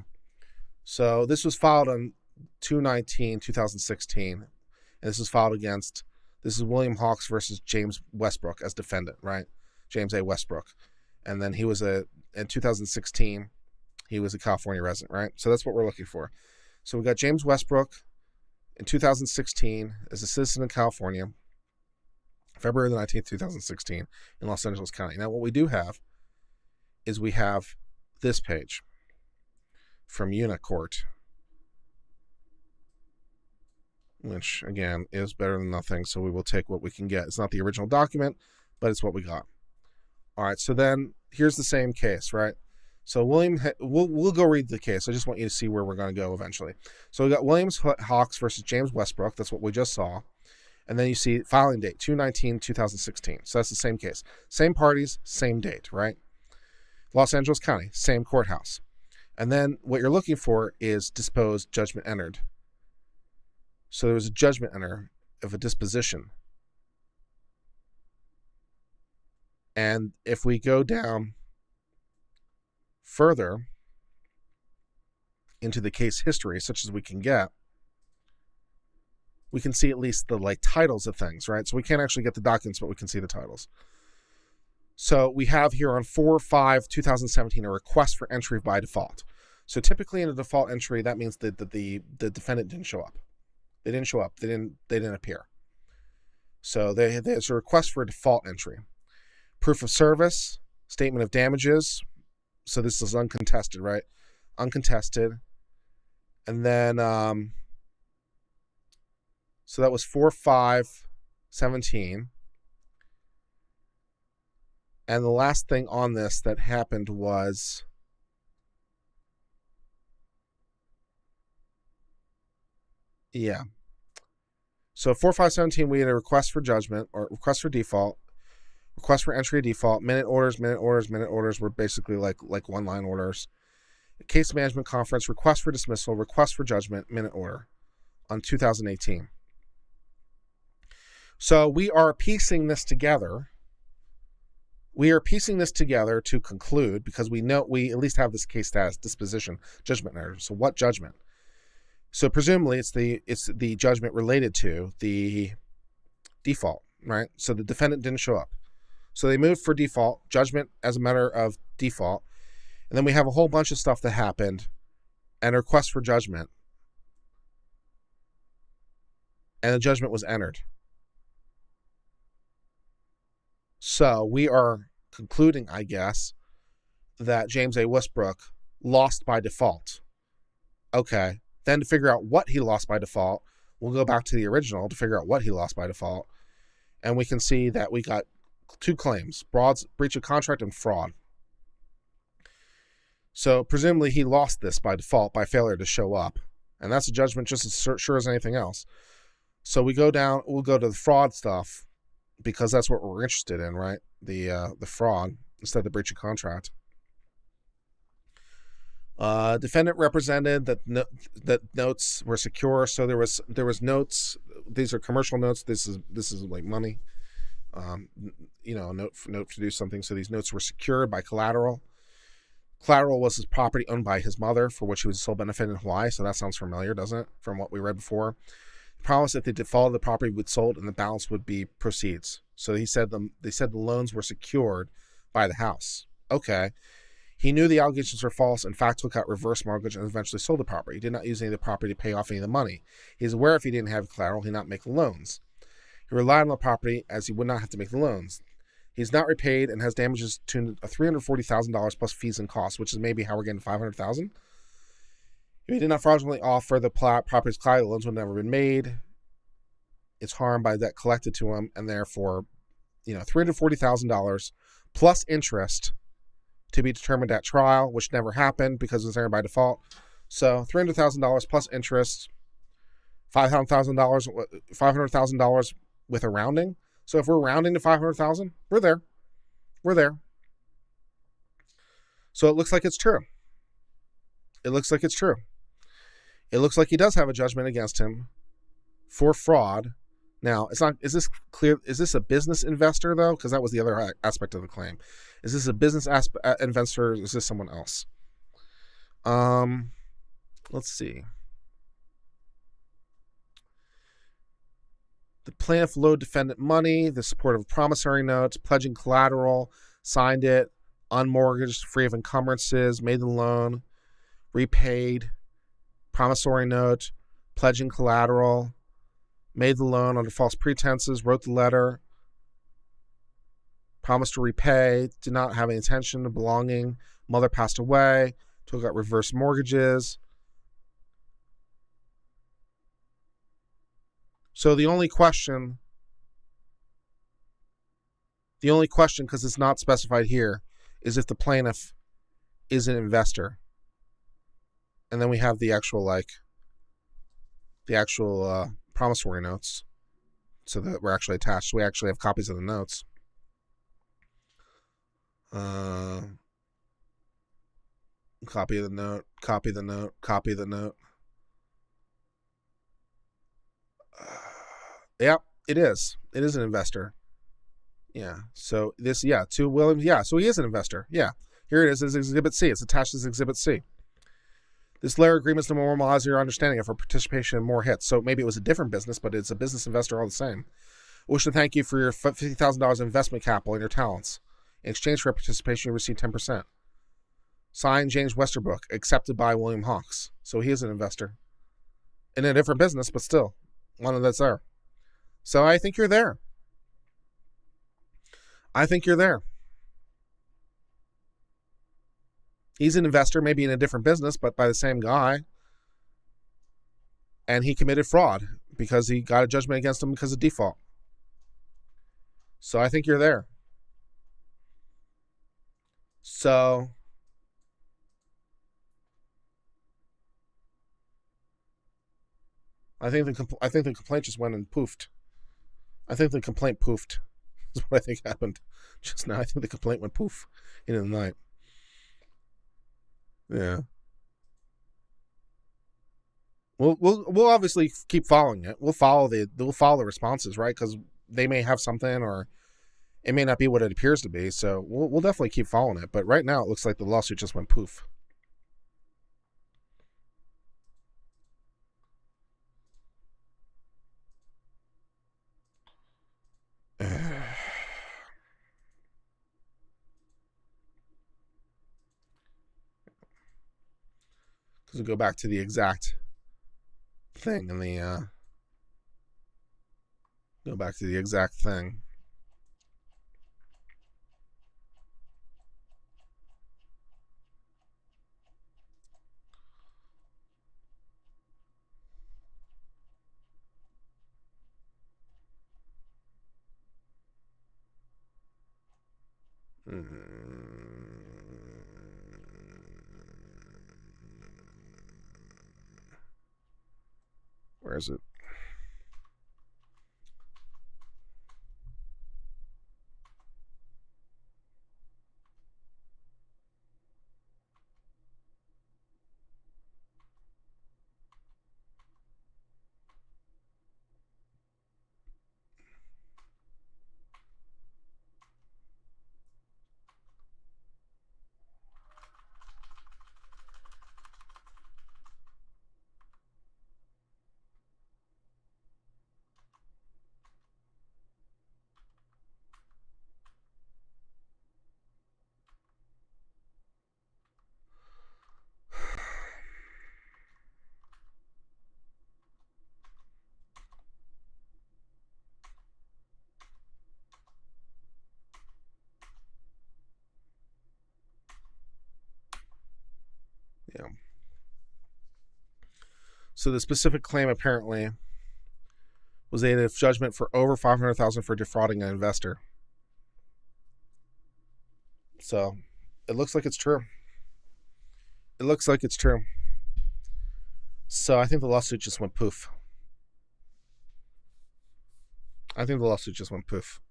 Speaker 1: So this was filed on 2/19/2016, and this is filed against, this is William Hawks versus James Westbrook as defendant, right? James A. Westbrook. And then he was in 2016, he was a California resident, right? So that's what we're looking for. So we got James Westbrook in 2016 as a citizen in California, February the 19th, 2016, in Los Angeles County. Now, what we do have is we have this page from Unicourt, which, again, is better than nothing, so we will take what we can get. It's not the original document, but it's what we got. All right, so then here's the same case, right? So we'll go read the case. I just want you to see where we're going to go eventually. So we got Williams Hawks versus James Westbrook. That's what we just saw. And then you see filing date, 2/19/2016. So that's the same case. Same parties, same date, right? Los Angeles County, same courthouse. And then what you're looking for is disposed, judgment entered. So there was a judgment entered of a disposition. And if we go down further into the case history, such as we can get, we can see at least the titles of things, right? So we can't actually get the documents, but we can see the titles. So we have here on 4/5/2017 a request for entry by default. So typically in a default entry, that means that the defendant didn't show up. They didn't show up. They didn't appear. So there's a request for a default entry. Proof of service, statement of damages. So this is uncontested, right? Uncontested. And then, so that was 4/5/17. And the last thing on this that happened was, yeah. So 4/5/17, we had a request for judgment or request for default, request for entry of default, minute orders were basically like one-line orders. Case management conference, request for dismissal, request for judgment, minute order on 2018. So we are piecing this together. We are piecing this together to conclude, because we know we at least have this case status, disposition, judgment entered. So what judgment? So presumably it's the judgment related to the default, right? So the defendant didn't show up. So they moved for default, judgment as a matter of default. And then we have a whole bunch of stuff that happened and a request for judgment. And the judgment was entered. So we are concluding, I guess, that James A. Westbrook lost by default. Okay. Then to figure out what he lost by default, we'll go back to the original to figure out what he lost by default. And we can see that we got two claims, breach of contract and fraud. So presumably he lost this by default by failure to show up. And that's a judgment just as sure as anything else. So we'll go to the fraud stuff, because that's what we're interested in, right? The fraud instead of the breach of contract. Defendant represented that notes were secure. So there was notes. These are commercial notes. This is like money. A note to do something. So these notes were secured by collateral. Collateral was his property owned by his mother, for which he was a sole benefit in Hawaii. So that sounds familiar, doesn't it? From what we read before. Promised if they defaulted, the property would be sold and the balance would be proceeds. So they said the loans were secured buy the house. Okay. He knew the allegations were false and factual, got reverse mortgage and eventually sold the property. He did not use any of the property to pay off any of the money. He's aware if he didn't have collateral, he'd not make the loans. He relied on the property as he would not have to make the loans. He's not repaid and has damages to $340,000 plus fees and costs, which is maybe how we're getting $500,000. If he did not fraudulently offer the property's collateral, loans would never been made. It's harmed by debt collected to him, and therefore, $340,000 plus interest to be determined at trial, which never happened because it was there by default. So $300,000 plus interest, $500,000 with a rounding. So if we're rounding to 500,000, we're there. We're there. So it looks like it's true. It looks like it's true. It looks like he does have a judgment against him for fraud. Now, it's not. Is this clear? Is this a business investor though? Because that was the other aspect of the claim. Is this a business investor? Or is this someone else? Let's see. The plaintiff loaned defendant money, the support of promissory notes, pledging collateral, signed it, unmortgaged, free of encumbrances, made the loan, repaid, promissory note, pledging collateral, made the loan under false pretenses, wrote the letter, promised to repay, did not have any intention of belonging, mother passed away, took out reverse mortgages. So the only question, because it's not specified here, is if the plaintiff is an investor. And then we have the actual promissory notes, so that we're actually attached. We actually have copies of the notes. Copy of the note, copy of the note, copy of the note. Yeah, it is. It is an investor. Yeah. So this, to Williams. Yeah. So he is an investor. Yeah. Here it is as Exhibit C. It's attached as Exhibit C. This layer agreement is to normalize your understanding of her participation in more hits. So maybe it was a different business, but it's a business investor all the same. I wish to thank you for your $50,000 investment capital and your talents. In exchange for your participation, you receive 10%. Signed, James Westerbrook, accepted by William Hawks. So he is an investor. In a different business, but still, one that's there. So I think you're there. I think you're there. He's an investor, maybe in a different business, but by the same guy. And he committed fraud because he got a judgment against him because of default. So I think you're there. So I think the complaint just went and poofed. I think the complaint poofed. That's what I think happened just now. I think the complaint went poof into the night. Yeah. We'll obviously keep following it. We'll follow the responses, right? Because they may have something, or it may not be what it appears to be. So we'll definitely keep following it. But right now, it looks like the lawsuit just went poof. Because we go back to the exact thing and go back to the exact thing. Where is it? So the specific claim apparently was a judgment for over $500,000 for defrauding an investor. So it looks like it's true. It looks like it's true. So I think the lawsuit just went poof. I think the lawsuit just went poof.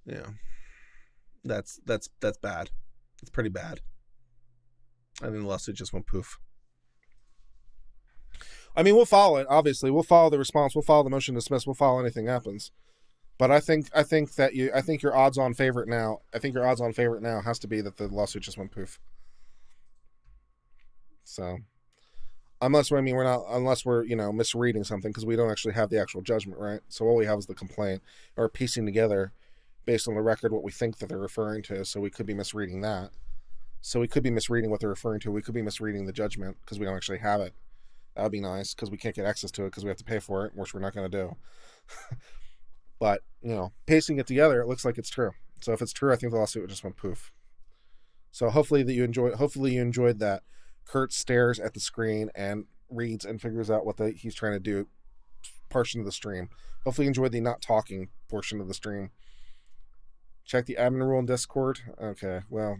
Speaker 1: Yeah. That's bad. It's pretty bad. I think the lawsuit just went poof. I mean, we'll follow it. Obviously, we'll follow the response. We'll follow the motion to dismiss. We'll follow anything happens. But I think your odds-on favorite now. I think your odds-on favorite now has to be that the lawsuit just went poof. So, unless we're misreading something, because we don't actually have the actual judgment, right? So all we have is the complaint, or piecing together based on the record what we think that they're referring to. So we could be misreading that. So we could be misreading what they're referring to. We could be misreading the judgment because we don't actually have it. That would be nice, because we can't get access to it because we have to pay for it, which we're not going to do. But, pacing it together, it looks like it's true. So if it's true, I think the lawsuit just went poof. So hopefully you enjoyed that. Kurt stares at the screen and reads and figures out what he's trying to do portion of the stream. Hopefully you enjoyed the not talking portion of the stream. Check the admin rule in Discord. Okay, well,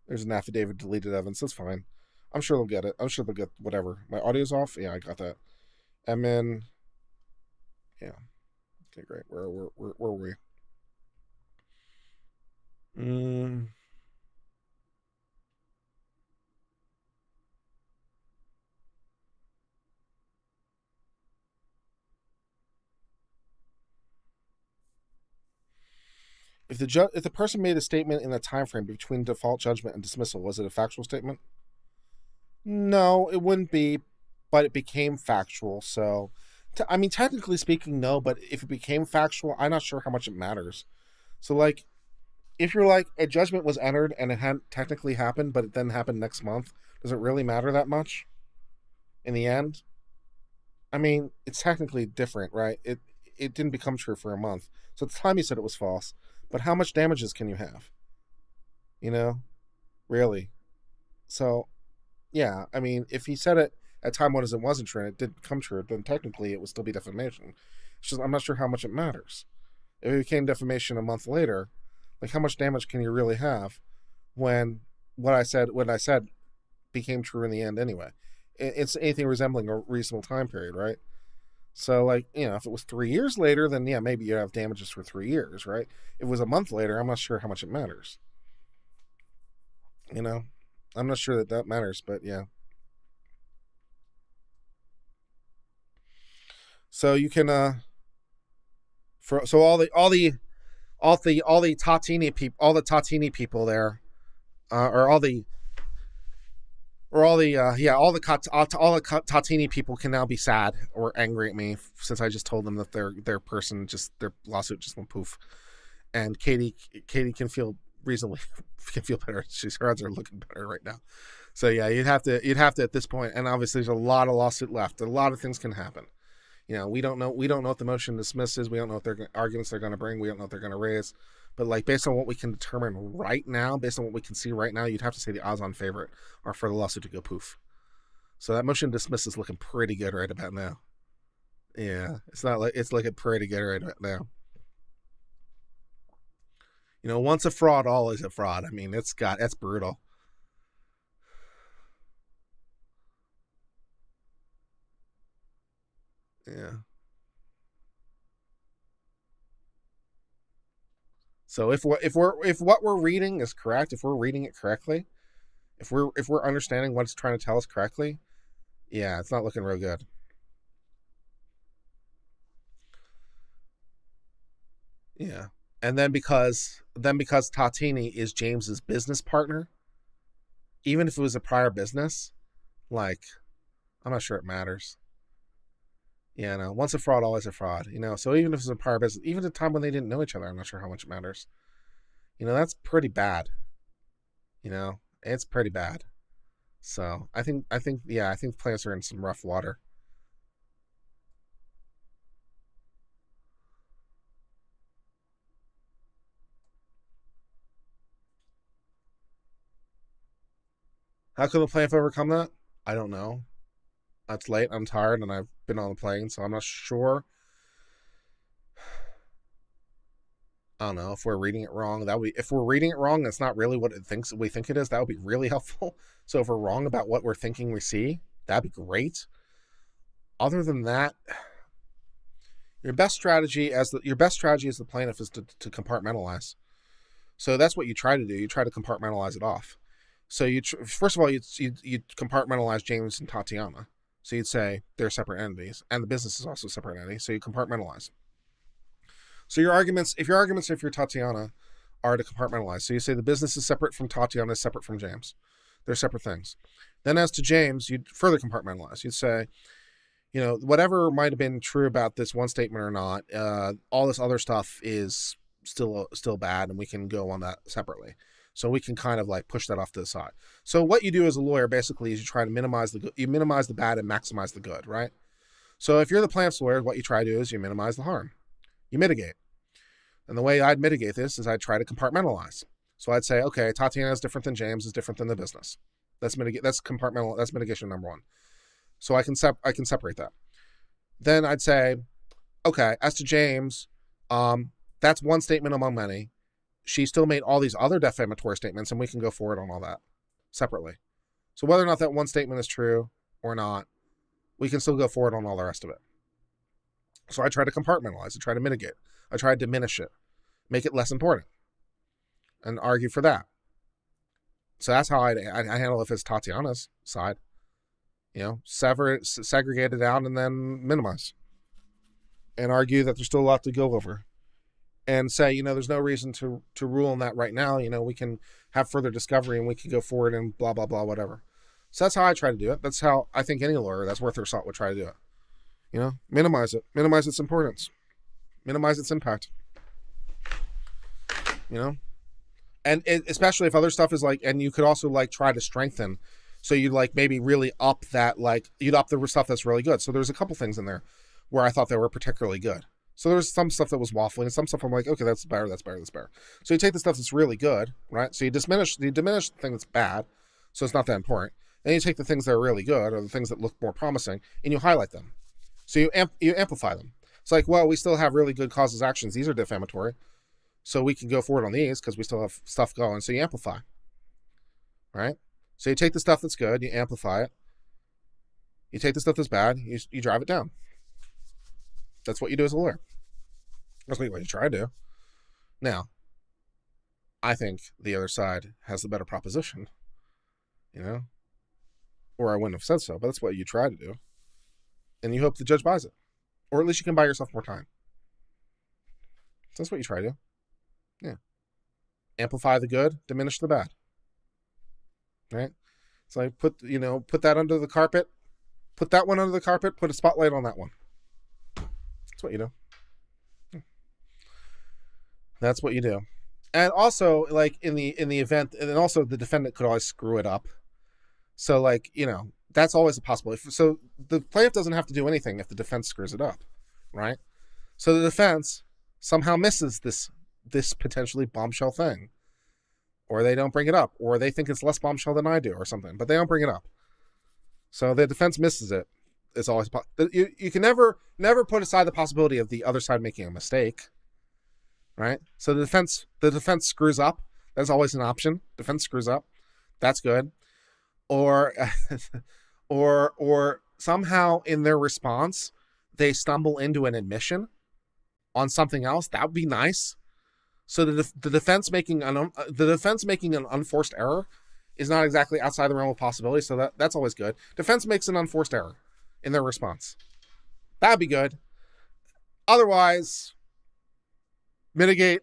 Speaker 1: there's an affidavit deleted evidence. That's fine. I'm sure they'll get it. I'm sure they'll get whatever. My audio's off? Yeah, I got that. Admin. Yeah. Okay, great. Where were we? If the person made a statement in a time frame between default judgment and dismissal, was it a factual statement? No, it wouldn't be, but it became factual. So, technically speaking, no. But if it became factual, I'm not sure how much it matters. So, if you're a judgment was entered and it hadn't technically happened, but it then happened next month, does it really matter that much? In the end, it's technically different, right? It didn't become true for a month. So at the time you said it was false. But how much damages can you have? Really? So, yeah, if he said it at time when it wasn't true and it didn't come true, then technically it would still be defamation. It's just I'm not sure how much it matters. If it became defamation a month later, how much damage can you really have when what I said became true in the end anyway? It's anything resembling a reasonable time period, right? So, if it was 3 years later, then yeah, maybe you have damages for 3 years, right? If it was a month later, I'm not sure how much it matters. I'm not sure that matters, but yeah. So you can, all the Tatini people there, all the Tatini people can now be sad or angry at me since I just told them that their lawsuit just went poof, and Katie can feel reasonably better. Her odds are looking better right now. So yeah, you'd have to at this point, and obviously there's a lot of lawsuit left. A lot of things can happen. We don't know what the motion to dismiss is. We don't know what their arguments they're going to bring. We don't know what they're going to raise. But based on what we can determine right now, based on what we can see right now, you'd have to say the odds-on favorite are for the lawsuit to go poof. So that motion to dismiss is looking pretty good right about now. Yeah, it's looking pretty good right about now. Once a fraud, always a fraud. That's brutal. Yeah. So if what we're reading is correct, if we're reading it correctly, if we're understanding what it's trying to tell us correctly, yeah, it's not looking real good. Yeah. And then because Tatini is James's business partner, even if it was a prior business, I'm not sure it matters. Yeah, no. Once a fraud, always a fraud. So even if it's a prior business, even at a time when they didn't know each other, I'm not sure how much it matters. That's pretty bad. It's pretty bad. So I think plants are in some rough water. How can the plaintiff overcome that? I don't know. It's late. I'm tired, and I've been on the plane, so I'm not sure. I don't know if we're reading it wrong. If we're reading it wrong, that's not really what we think it is. That would be really helpful. So if we're wrong about what we're thinking we see, that'd be great. Other than that, your best strategy as the plaintiff is to compartmentalize. So that's what you try to do. You try to compartmentalize it off. So first of all, you compartmentalize James and Tatiana. So you'd say they're separate entities, and the business is also a separate entity. So you compartmentalize. So if you're Tatiana, are to compartmentalize. So you say the business is separate from Tatiana, is separate from James. They're separate things. Then as to James, you'd further compartmentalize. You'd say, whatever might have been true about this one statement or not, all this other stuff is still bad, and we can go on that separately. So we can kind of like push that off to the side. So what you do as a lawyer basically is you try to minimize the bad and maximize the good, right? So if you're the plaintiff's lawyer, what you try to do is you minimize the harm. You mitigate. And the way I'd mitigate this is I'd try to compartmentalize. So I'd say, okay, Tatiana is different than James, is different than the business. That's mitigation number one. So I can separate that. Then I'd say, okay, as to James, that's one statement among many. She still made all these other defamatory statements, and we can go forward on all that separately. So whether or not that one statement is true or not, we can still go forward on all the rest of it. So I try to compartmentalize. I try to mitigate. I try to diminish it, make it less important, and argue for that. So that's how I handle it if it's Tatiana's side. Sever it, segregate it out, and then minimize. And argue that there's still a lot to go over. And say, there's no reason to rule on that right now. We can have further discovery and we can go forward and blah, blah, blah, whatever. So that's how I try to do it. That's how I think any lawyer that's worth their salt would try to do it. Minimize it. Minimize its importance. Minimize its impact. And especially if other stuff is and you could also try to strengthen. So you'd maybe really up that, you'd up the stuff that's really good. So there's a couple things in there where I thought they were particularly good. So there's some stuff that was waffling, and some stuff I'm okay, that's better. So you take the stuff that's really good, right? So you diminish the thing that's bad, so it's not that important. Then you take the things that are really good, or the things that look more promising, and you highlight them. So you amplify them. It's we still have really good causes actions. These are defamatory, so we can go forward on these because we still have stuff going. So you amplify, right? So you take the stuff that's good, you amplify it. You take the stuff that's bad, you drive it down. That's what you do as a lawyer. That's what you try to do. Now, I think the other side has the better proposition, or I wouldn't have said so, but that's what you try to do. And you hope the judge buys it. Or at least you can buy yourself more time. So that's what you try to do. Yeah. Amplify the good, diminish the bad. Right? So put that under the carpet, put that one under the carpet, put a spotlight on that one. That's what you do. That's what you do. And also, in the event, and then also the defendant could always screw it up. So, that's always a possibility. So the plaintiff doesn't have to do anything if the defense screws it up, right? So the defense somehow misses this potentially bombshell thing, or they don't bring it up, or they think it's less bombshell than I do, or something, but they don't bring it up. So the defense misses it. It's always you can never put aside the possibility of the other side making a mistake, right? So the defense screws up. That's always an option. Defense screws up. That's good. Or somehow in their response they stumble into an admission on something else. That would be nice. So the defense making an unforced error is not exactly outside the realm of possibility. So that's always good. Defense makes an unforced error in their response. That'd be good. Otherwise, mitigate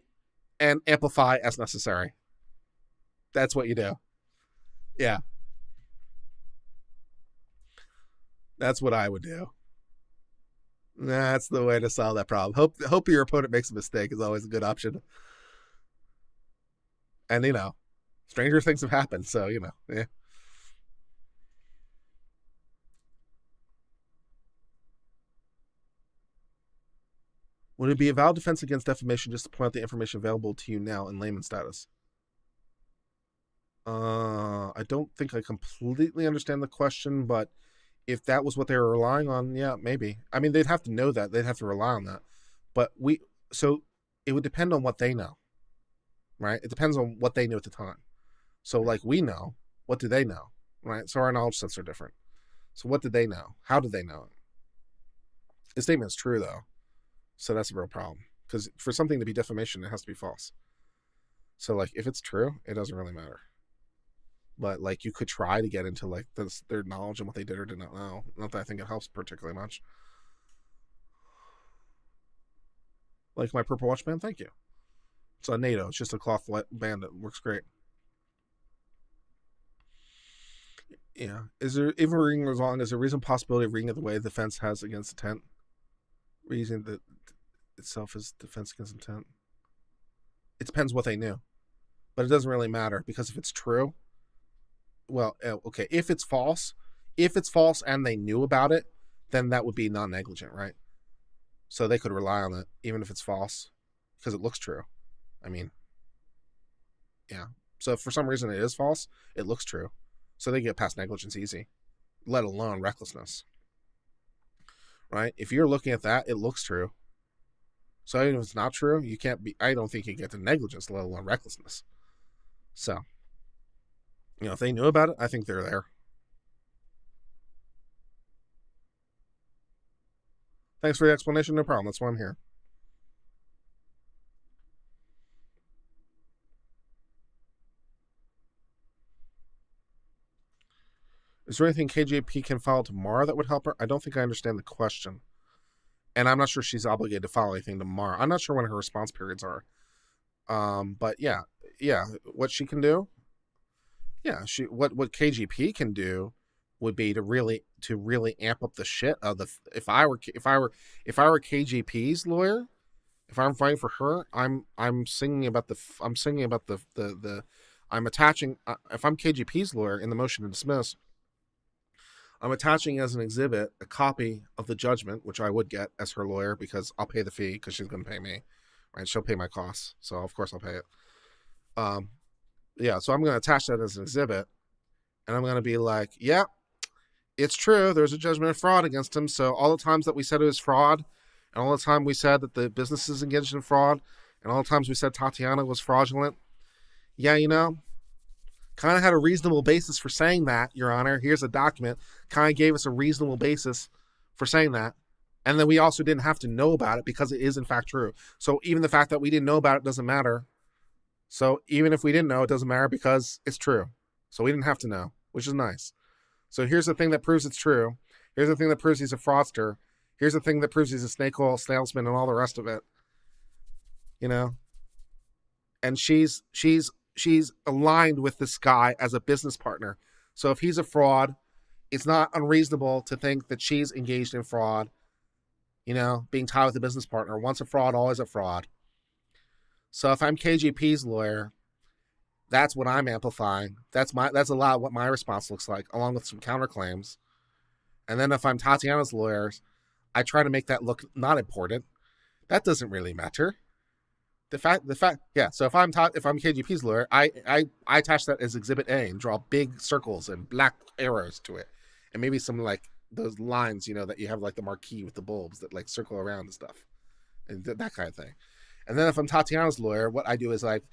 Speaker 1: and amplify as necessary. That's what you do. Yeah. That's what I would do. That's the way to solve that problem. Hope your opponent makes a mistake is always a good option. And, stranger things have happened. So, yeah. Would it be a valid defense against defamation just to point out the information available to you now in layman status? I don't think I completely understand the question, but if that was what they were relying on, yeah, maybe. I mean, they'd have to know that. They'd have to rely on that. But so it would depend on what they know, right? It depends on what they knew at the time. So, like, we know, what do they know, right? So our knowledge sets are different. So what did they know? How did they know it? His statement is true, though. So that's a real problem. Because for something to be defamation, it has to be false. So, like, if it's true, it doesn't really matter. But, like, you could try to get into, like, their knowledge and what they did or did not know. Not that I think it helps particularly much. Like my Purple Watch band, thank you. It's on NATO. It's just a cloth band that works great. Yeah. Is there, even reading as long, is there a reasonable possibility of reading it the way the defense has against intent? Reason that itself is defense against intent. It depends what they knew. But it doesn't really matter, because if it's true, well, okay, if it's false and they knew about it, then that would be non-negligent, right? So they could rely on it, even if it's false, because it looks true. I mean, yeah. So if for some reason it is false, it looks true. So they get past negligence easy, let alone recklessness, right? If you're looking at that, it looks true. So even if it's not true, you can't be, I don't think you get to negligence, let alone recklessness. So, you know, if they knew about it, I think they're there. Thanks for the explanation. No problem. That's why I'm here. Is there anything KJP can file tomorrow that would help her? I don't think I understand the question. And I'm not sure she's obligated to file anything tomorrow. I'm not sure when her response periods are. But yeah, what she can do, yeah, what KGP can do would be to really amp up the shit of the. If I were KGP's lawyer, if I'm fighting for her, I'm singing about the I'm attaching. If I'm KGP's lawyer in the motion to dismiss, I'm attaching as an exhibit a copy of the judgment, which I would get as her lawyer because I'll pay the fee because she's going to pay me, right? She'll pay my costs, so of course I'll pay it. Yeah, so I'm going to attach that as an exhibit, and I'm going to be like, yeah, it's true. There's a judgment of fraud against him. So all the times that we said it was fraud, and all the time we said that the business is engaged in fraud, and all the times we said Tatiana was fraudulent, yeah, you know, kind of had a reasonable basis for saying that, Your Honor. Here's a document. Kind of gave us a reasonable basis for saying that. And then we also didn't have to know about it because it is in fact true. So even the fact that we didn't know about it doesn't matter. So even if we didn't know, it doesn't matter because it's true. So we didn't have to know, which is nice. So here's the thing that proves it's true. Here's the thing that proves he's a fraudster. Here's the thing that proves he's a snake oil salesman and all the rest of it. You know? And she's aligned with this guy as a business partner. So if he's a fraud, it's not unreasonable to think that she's engaged in fraud, you know, being tied with a business partner. Once a fraud, always a fraud. So if I'm KGP's lawyer, that's what I'm amplifying. That's a lot of what my response looks like, along with some counterclaims. And then if I'm Tatiana's lawyer, I try to make that look not important. That doesn't really matter. The fact, yeah. So if I'm KGP's lawyer, I attach that as Exhibit A and draw big circles and black arrows to it, and maybe some like those lines, you know, that you have like the marquee with the bulbs that like circle around and stuff, and that kind of thing. And then if I'm Tatiana's lawyer, what I do is like,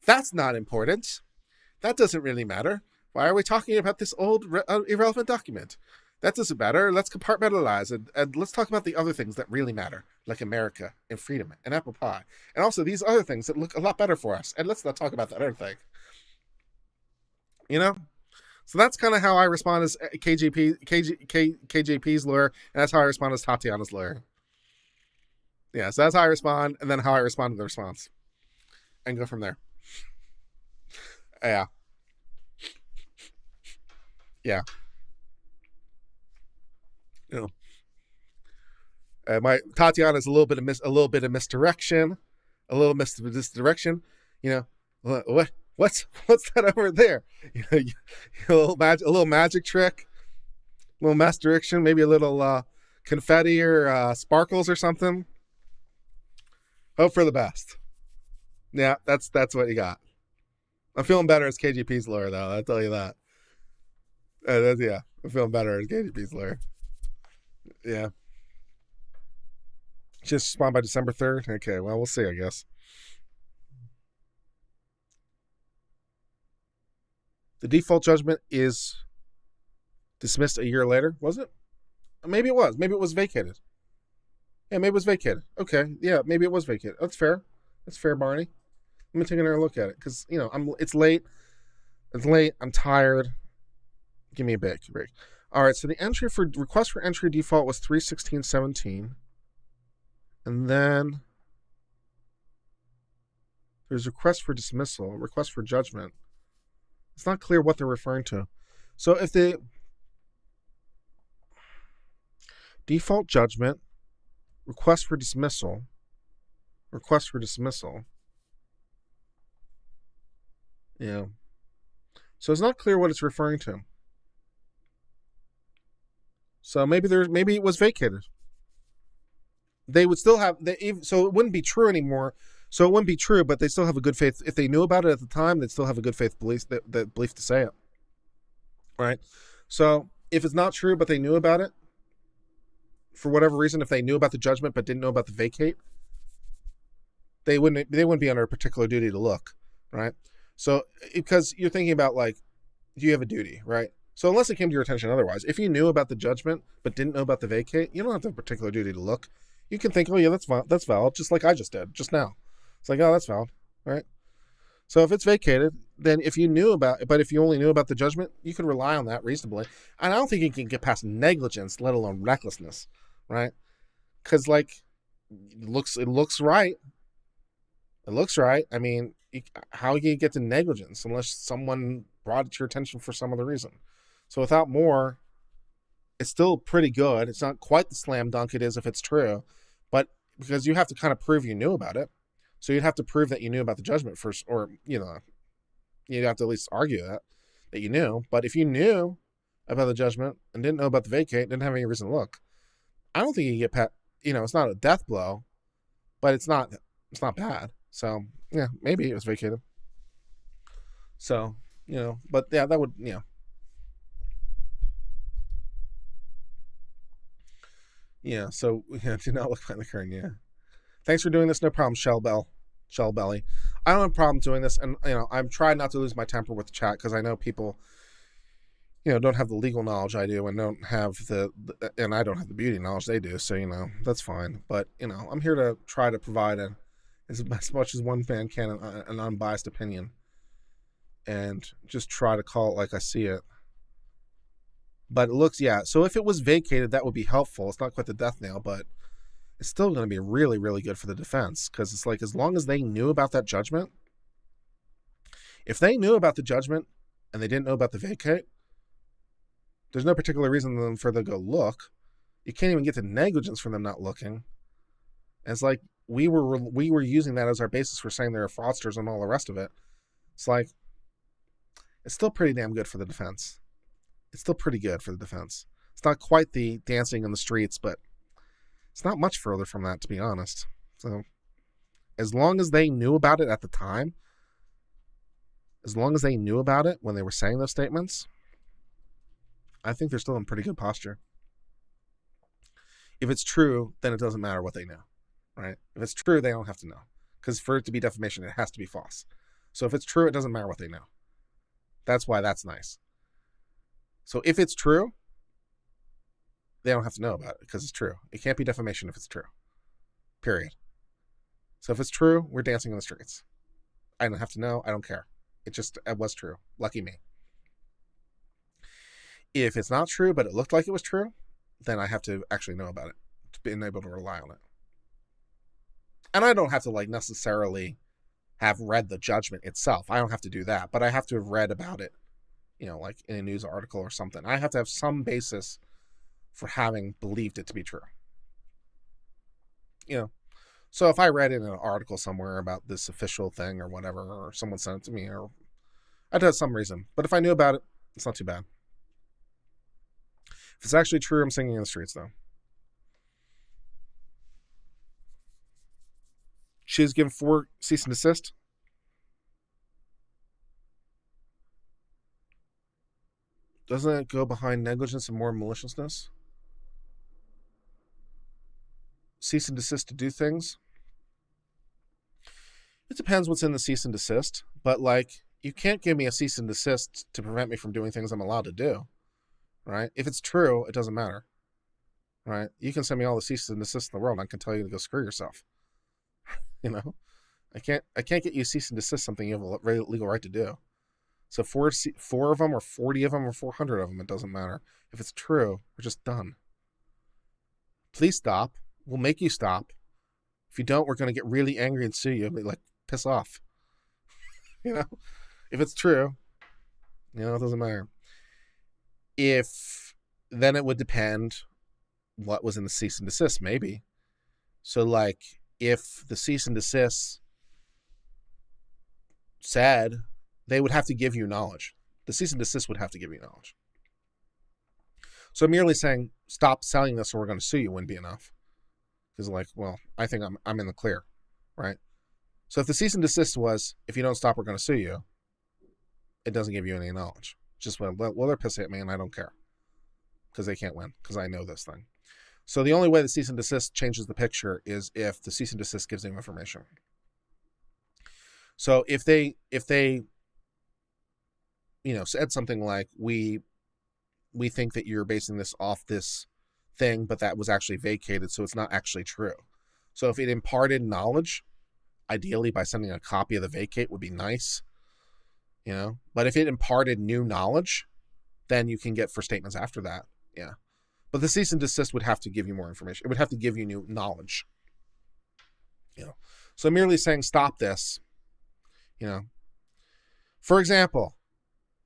Speaker 1: that's not important. That doesn't really matter. Why are we talking about this old irrelevant document? That doesn't matter. Let's compartmentalize and let's talk about the other things that really matter, like America and freedom and apple pie. And also these other things that look a lot better for us. And let's not talk about that other thing. You know? So that's kind of how I respond as KJP's lawyer. And that's how I respond as Tatiana's lawyer. Yeah, so that's how I respond. And then how I respond to the response. And go from there. Yeah. Yeah. You know, my Tatiana's a little bit of misdirection, misdirection. You know, what's that over there? You know, a little magic trick, a little misdirection, maybe a little confetti or sparkles or something. Hope for the best. Yeah, that's what you got. I'm feeling better as KGP's lawyer, though. I'll tell you that. Yeah, I'm feeling better as KGP's lawyer. Yeah. Just respond by December 3rd? Okay, well, we'll see, I guess. The default judgment is dismissed a year later, was it? Maybe it was. Maybe it was vacated. Yeah, maybe it was vacated. Okay, yeah, maybe it was vacated. That's fair. That's fair, Barney. Let me take another look at it because it's late. It's late. I'm tired. Give me a break. All right. So the entry for request for entry default was 3/16/17, and then there's request for dismissal, request for judgment. It's not clear what they're referring to. So if the default judgment, request for dismissal, yeah. So it's not clear what it's referring to. So maybe it was vacated. They would still have so it wouldn't be true anymore. So it wouldn't be true, but they still have a good faith. If they knew about it at the time, they'd still have a good faith belief to say it. Right? So if it's not true, but they knew about it, for whatever reason, if they knew about the judgment but didn't know about the vacate, they wouldn't be under a particular duty to look, right? So because you're thinking about like, do you have a duty, right? So unless it came to your attention otherwise, if you knew about the judgment but didn't know about the vacate, you don't have to have a particular duty to look. You can think, oh yeah, that's valid, just like I just did just now. It's like, oh, that's valid, right? So if it's vacated, then if you only knew about the judgment, you can rely on that reasonably. And I don't think you can get past negligence, let alone recklessness, right? Because like, it looks right. It looks right. I mean, how can you get to negligence unless someone brought it to your attention for some other reason? So without more, it's still pretty good. It's not quite the slam dunk it is if it's true, but because you have to kind of prove you knew about it. So you'd have to prove that you knew about the judgment first, or, you'd have to at least argue that you knew. But if you knew about the judgment and didn't know about the vacate, didn't have any reason to look, I don't think you can get it's not a death blow, but it's not bad. So yeah, maybe it was vacated. So, but yeah, that would, yeah. So yeah, do not look behind the curtain. Yeah. Thanks for doing this. No problem, Shell Belly. I don't have a problem doing this, and I'm trying not to lose my temper with the chat because I know people, don't have the legal knowledge I do, and don't have and I don't have the beauty knowledge they do. So that's fine. But I'm here to try to provide as much as one fan can an unbiased opinion, and just try to call it like I see it. But it looks, yeah. So if it was vacated, that would be helpful. It's not quite the death nail, but it's still going to be really, really good for the defense because it's like as long as they knew about that judgment, if they knew about the judgment and they didn't know about the vacate, there's no particular reason for them to go look. You can't even get to negligence from them not looking. And it's like we were using that as our basis for saying they're fraudsters and all the rest of it. It's like it's still pretty damn good for the defense. It's still pretty good for the defense. It's not quite the dancing in the streets, but it's not much further from that, to be honest. So as long as they knew about it at the time, as long as they knew about it when they were saying those statements, I think they're still in pretty good posture. If it's true, then it doesn't matter what they know, right? If it's true, they don't have to know. Because for it to be defamation, it has to be false. So if it's true, it doesn't matter what they know. That's why that's nice. So if it's true, they don't have to know about it because it's true. It can't be defamation if it's true. Period. So if it's true, we're dancing in the streets. I don't have to know. I don't care. It was true. Lucky me. If it's not true, but it looked like it was true, then I have to actually know about it to be able to rely on it. And I don't have to necessarily have read the judgment itself. I don't have to do that, but I have to have read about it, like in a news article or something. I have to have some basis for having believed it to be true. So if I read it in an article somewhere about this official thing or whatever, or someone sent it to me, or I'd have some reason. But if I knew about it, it's not too bad. If it's actually true, I'm singing in the streets, though. She has given 4 cease and desist. Doesn't it go behind negligence and more maliciousness? Cease and desist to do things? It depends what's in the cease and desist, but like, you can't give me a cease and desist to prevent me from doing things I'm allowed to do, right? If it's true, it doesn't matter, right? You can send me all the cease and desist in the world, and I can tell you to go screw yourself. You know, I can't get you to cease and desist something you have a legal right to do. So four of them, or 40 of them, or 400 of them, it doesn't matter. If it's true, we're just done. Please stop. We'll make you stop. If you don't, we're going to get really angry and sue you and be like, piss off. You know, if it's true, you know, it doesn't matter. If then it would depend what was in the cease and desist, maybe. So like, if the cease and desist said, they would have to give you knowledge. The cease and desist would have to give you knowledge. So merely saying, stop selling this or we're going to sue you wouldn't be enough. Because like, well, I think I'm in the clear, right? So if the cease and desist was, if you don't stop, we're going to sue you, it doesn't give you any knowledge. Just, well, they're pissing at me and I don't care. Because they can't win, because I know this thing. So the only way the cease and desist changes the picture is if the cease and desist gives them information. So if they said something like, we think that you're basing this off this thing, but that was actually vacated, so it's not actually true. So if it imparted knowledge, ideally by sending a copy of the vacate would be nice, but if it imparted new knowledge, then you can get for statements after that. Yeah. But the cease and desist would have to give you more information. It would have to give you new knowledge. So merely saying stop this, for example,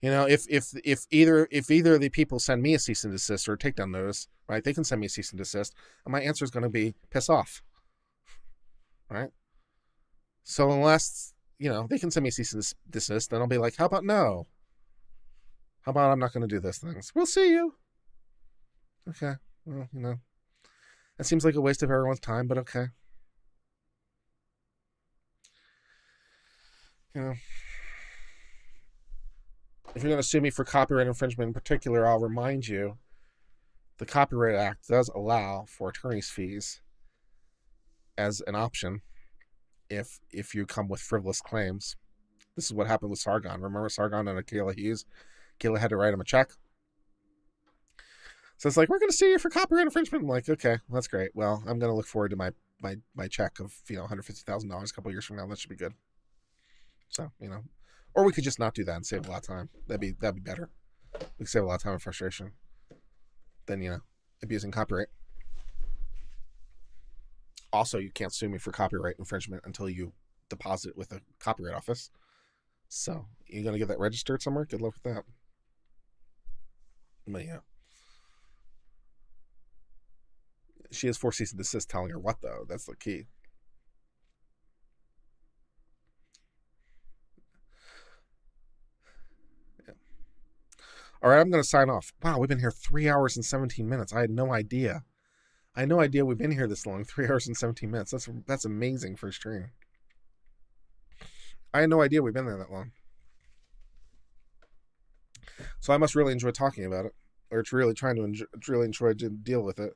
Speaker 1: if either of the people send me a cease and desist or a takedown notice, right, they can send me a cease and desist, and my answer is going to be piss off, right? So unless, they can send me a cease and desist, then I'll be like, how about no? How about I'm not going to do those things? We'll see you. Okay, well, that seems like a waste of everyone's time, but okay. If you're going to sue me for copyright infringement in particular, I'll remind you the Copyright Act does allow for attorney's fees as an option if you come with frivolous claims. This is what happened with Sargon. Remember Sargon and Akilah Hughes? Akilah had to write him a check. So it's like, we're going to sue you for copyright infringement. I'm like, okay, that's great. Well, I'm going to look forward to my check of $150,000 a couple of years from now. That should be good. So, or we could just not do that and save a lot of time. That'd be better. We could save a lot of time and frustration than, abusing copyright. Also, you can't sue me for copyright infringement until you deposit with the Copyright Office. So, you're going to get that registered somewhere? Good luck with that. But yeah. She has 4 cease and desist telling her what, though? That's the key. All right, I'm going to sign off. Wow, we've been here 3 hours and 17 minutes. I had no idea. We've been here this long. 3 hours and 17 minutes. That's amazing for a stream. I had no idea we've been there that long. So I must really enjoy talking about it, or it's really enjoy to deal with it.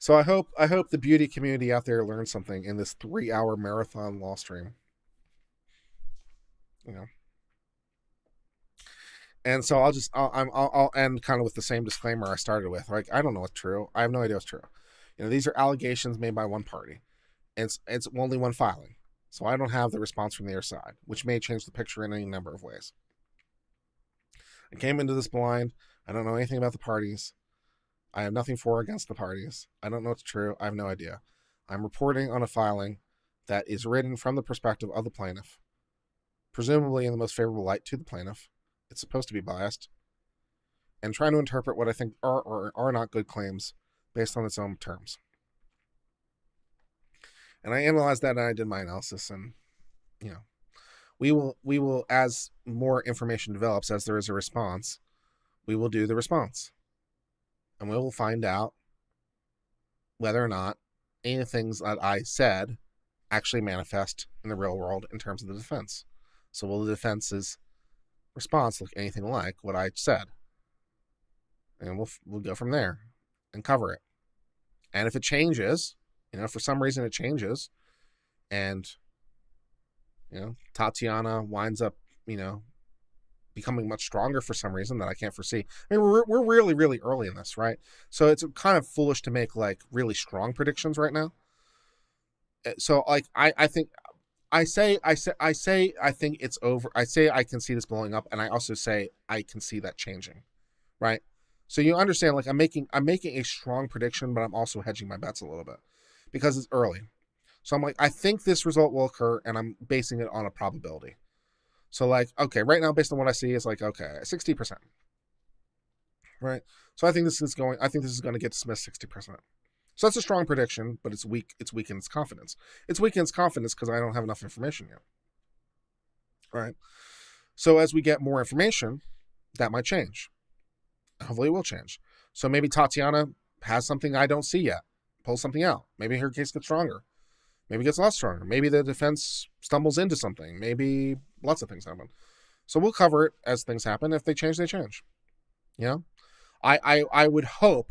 Speaker 1: So I hope the beauty community out there learned something in this 3-hour marathon law stream. And so I'll end kind of with the same disclaimer I started with. Like, I don't know what's true. I have no idea what's true. These are allegations made by one party. It's only one filing. So I don't have the response from the other side, which may change the picture in any number of ways. I came into this blind. I don't know anything about the parties. I have nothing for or against the parties. I don't know what's true. I have no idea. I'm reporting on a filing that is written from the perspective of the plaintiff, presumably in the most favorable light to the plaintiff. It's supposed to be biased, and trying to interpret what I think are or are not good claims based on its own terms. And I analyzed that, and I did my analysis, and we will as more information develops, as there is a response, we will do the response, and we will find out whether or not any of the things that I said actually manifest in the real world in terms of the defense. So will the defense's response look anything like what I said? and we'll go from there and cover it. And if it changes, for some reason it changes, and Tatiana winds up, becoming much stronger for some reason that I can't foresee. I mean, we're really, really early in this, right? So it's kind of foolish to make like really strong predictions right now. So like I think I say I think it's over. I say I can see this blowing up, and I also say I can see that changing, right? So you understand, like I'm making a strong prediction, but I'm also hedging my bets a little bit because it's early. So I'm like, I think this result will occur, and I'm basing it on a probability. So like, okay, right now, based on what I see, it's like, okay, 60%. Right? So I think this is going to get dismissed 60%. So that's a strong prediction, but it's weak. It's weak in its confidence. It's weak in its confidence because I don't have enough information yet. Right? So as we get more information, that might change. Hopefully it will change. So maybe Tatiana has something I don't see yet. Pulls something out. Maybe her case gets stronger. Maybe it gets a lot stronger. Maybe the defense stumbles into something. Maybe lots of things happen. So we'll cover it as things happen. If they change, they change. I would hope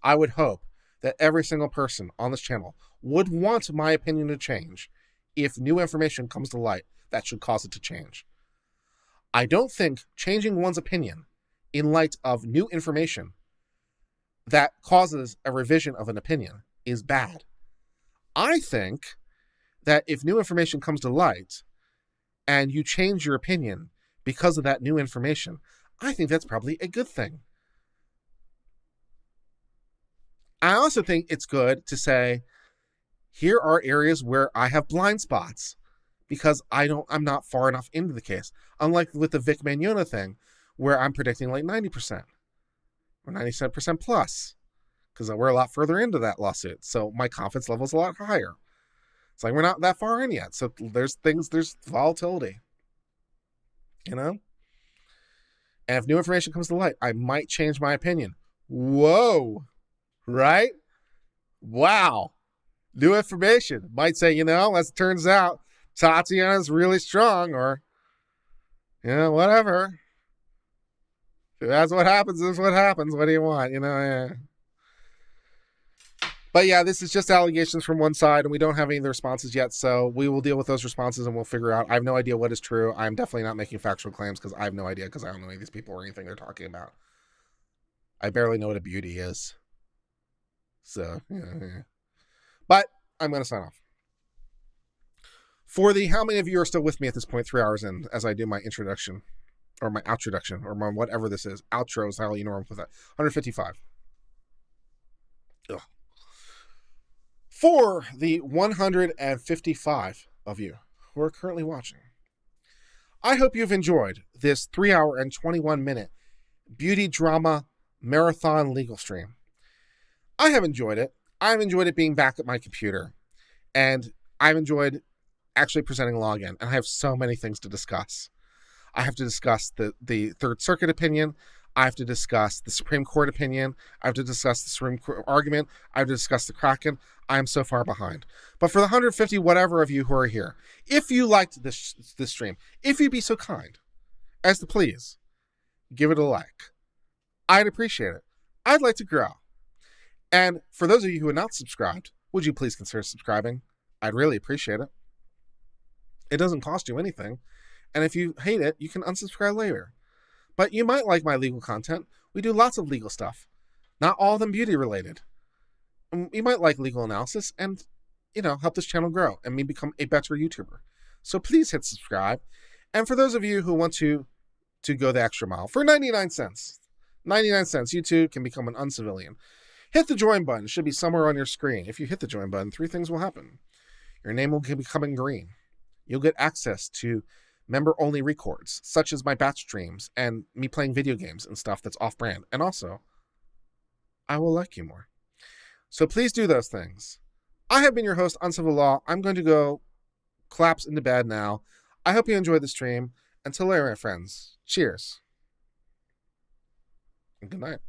Speaker 1: that every single person on this channel would want my opinion to change if new information comes to light that should cause it to change. I don't think changing one's opinion in light of new information that causes a revision of an opinion is bad. I think that if new information comes to light and you change your opinion because of that new information, I think that's probably a good thing. I also think it's good to say, here are areas where I have blind spots because I'm not far enough into the case. Unlike with the Vic Mignogna thing, where I'm predicting like 90% or 97% plus, because we're a lot further into that lawsuit. So my confidence level is a lot higher. It's like we're not that far in yet. So there's volatility, And if new information comes to light, I might change my opinion. Whoa, right? Wow. New information. Might say, as it turns out, Tatiana's really strong, or, whatever. If that's what happens, is what happens. What do you want? Yeah. But yeah, this is just allegations from one side, and we don't have any of the responses yet, so we will deal with those responses and we'll figure out. I have no idea what is true. I'm definitely not making factual claims because I have no idea, because I don't know any of these people or anything they're talking about. I barely know what a beauty is. So, yeah. But I'm going to sign off. For the how many of you are still with me at this point, 3 hours in, as I do my introduction, or my outroduction, or my whatever this is. Outro is how you know I'm with that. 155. Ugh. For the 155 of you who are currently watching, I hope you've enjoyed this 3 hour and 21 minute beauty drama marathon legal stream. I have enjoyed it. I've enjoyed it being back at my computer, and I've enjoyed actually presenting law again, and I have so many things to discuss. I have to discuss the Third Circuit opinion. I have to discuss the Supreme Court opinion. I have to discuss the Supreme Court argument. I have to discuss the Kraken. I am so far behind. But for the 150 whatever of you who are here, if you liked this stream, if you'd be so kind as to please give it a like, I'd appreciate it. I'd like to grow. And for those of you who are not subscribed, would you please consider subscribing? I'd really appreciate it. It doesn't cost you anything. And if you hate it, you can unsubscribe later. But you might like my legal content. We do lots of legal stuff. Not all of them beauty related. And you might like legal analysis and, help this channel grow and me become a better YouTuber. So please hit subscribe. And for those of you who want to go the extra mile, for 99 cents, you too can become an uncivilian. Hit the join button. It should be somewhere on your screen. If you hit the join button, 3 things will happen. Your name will become in green. You'll get access to member-only records, such as my batch streams and me playing video games and stuff that's off-brand. And also, I will like you more. So please do those things. I have been your host, Uncivil Law. I'm going to go collapse into bed now. I hope you enjoyed the stream. Until later, my friends. Cheers. And good night.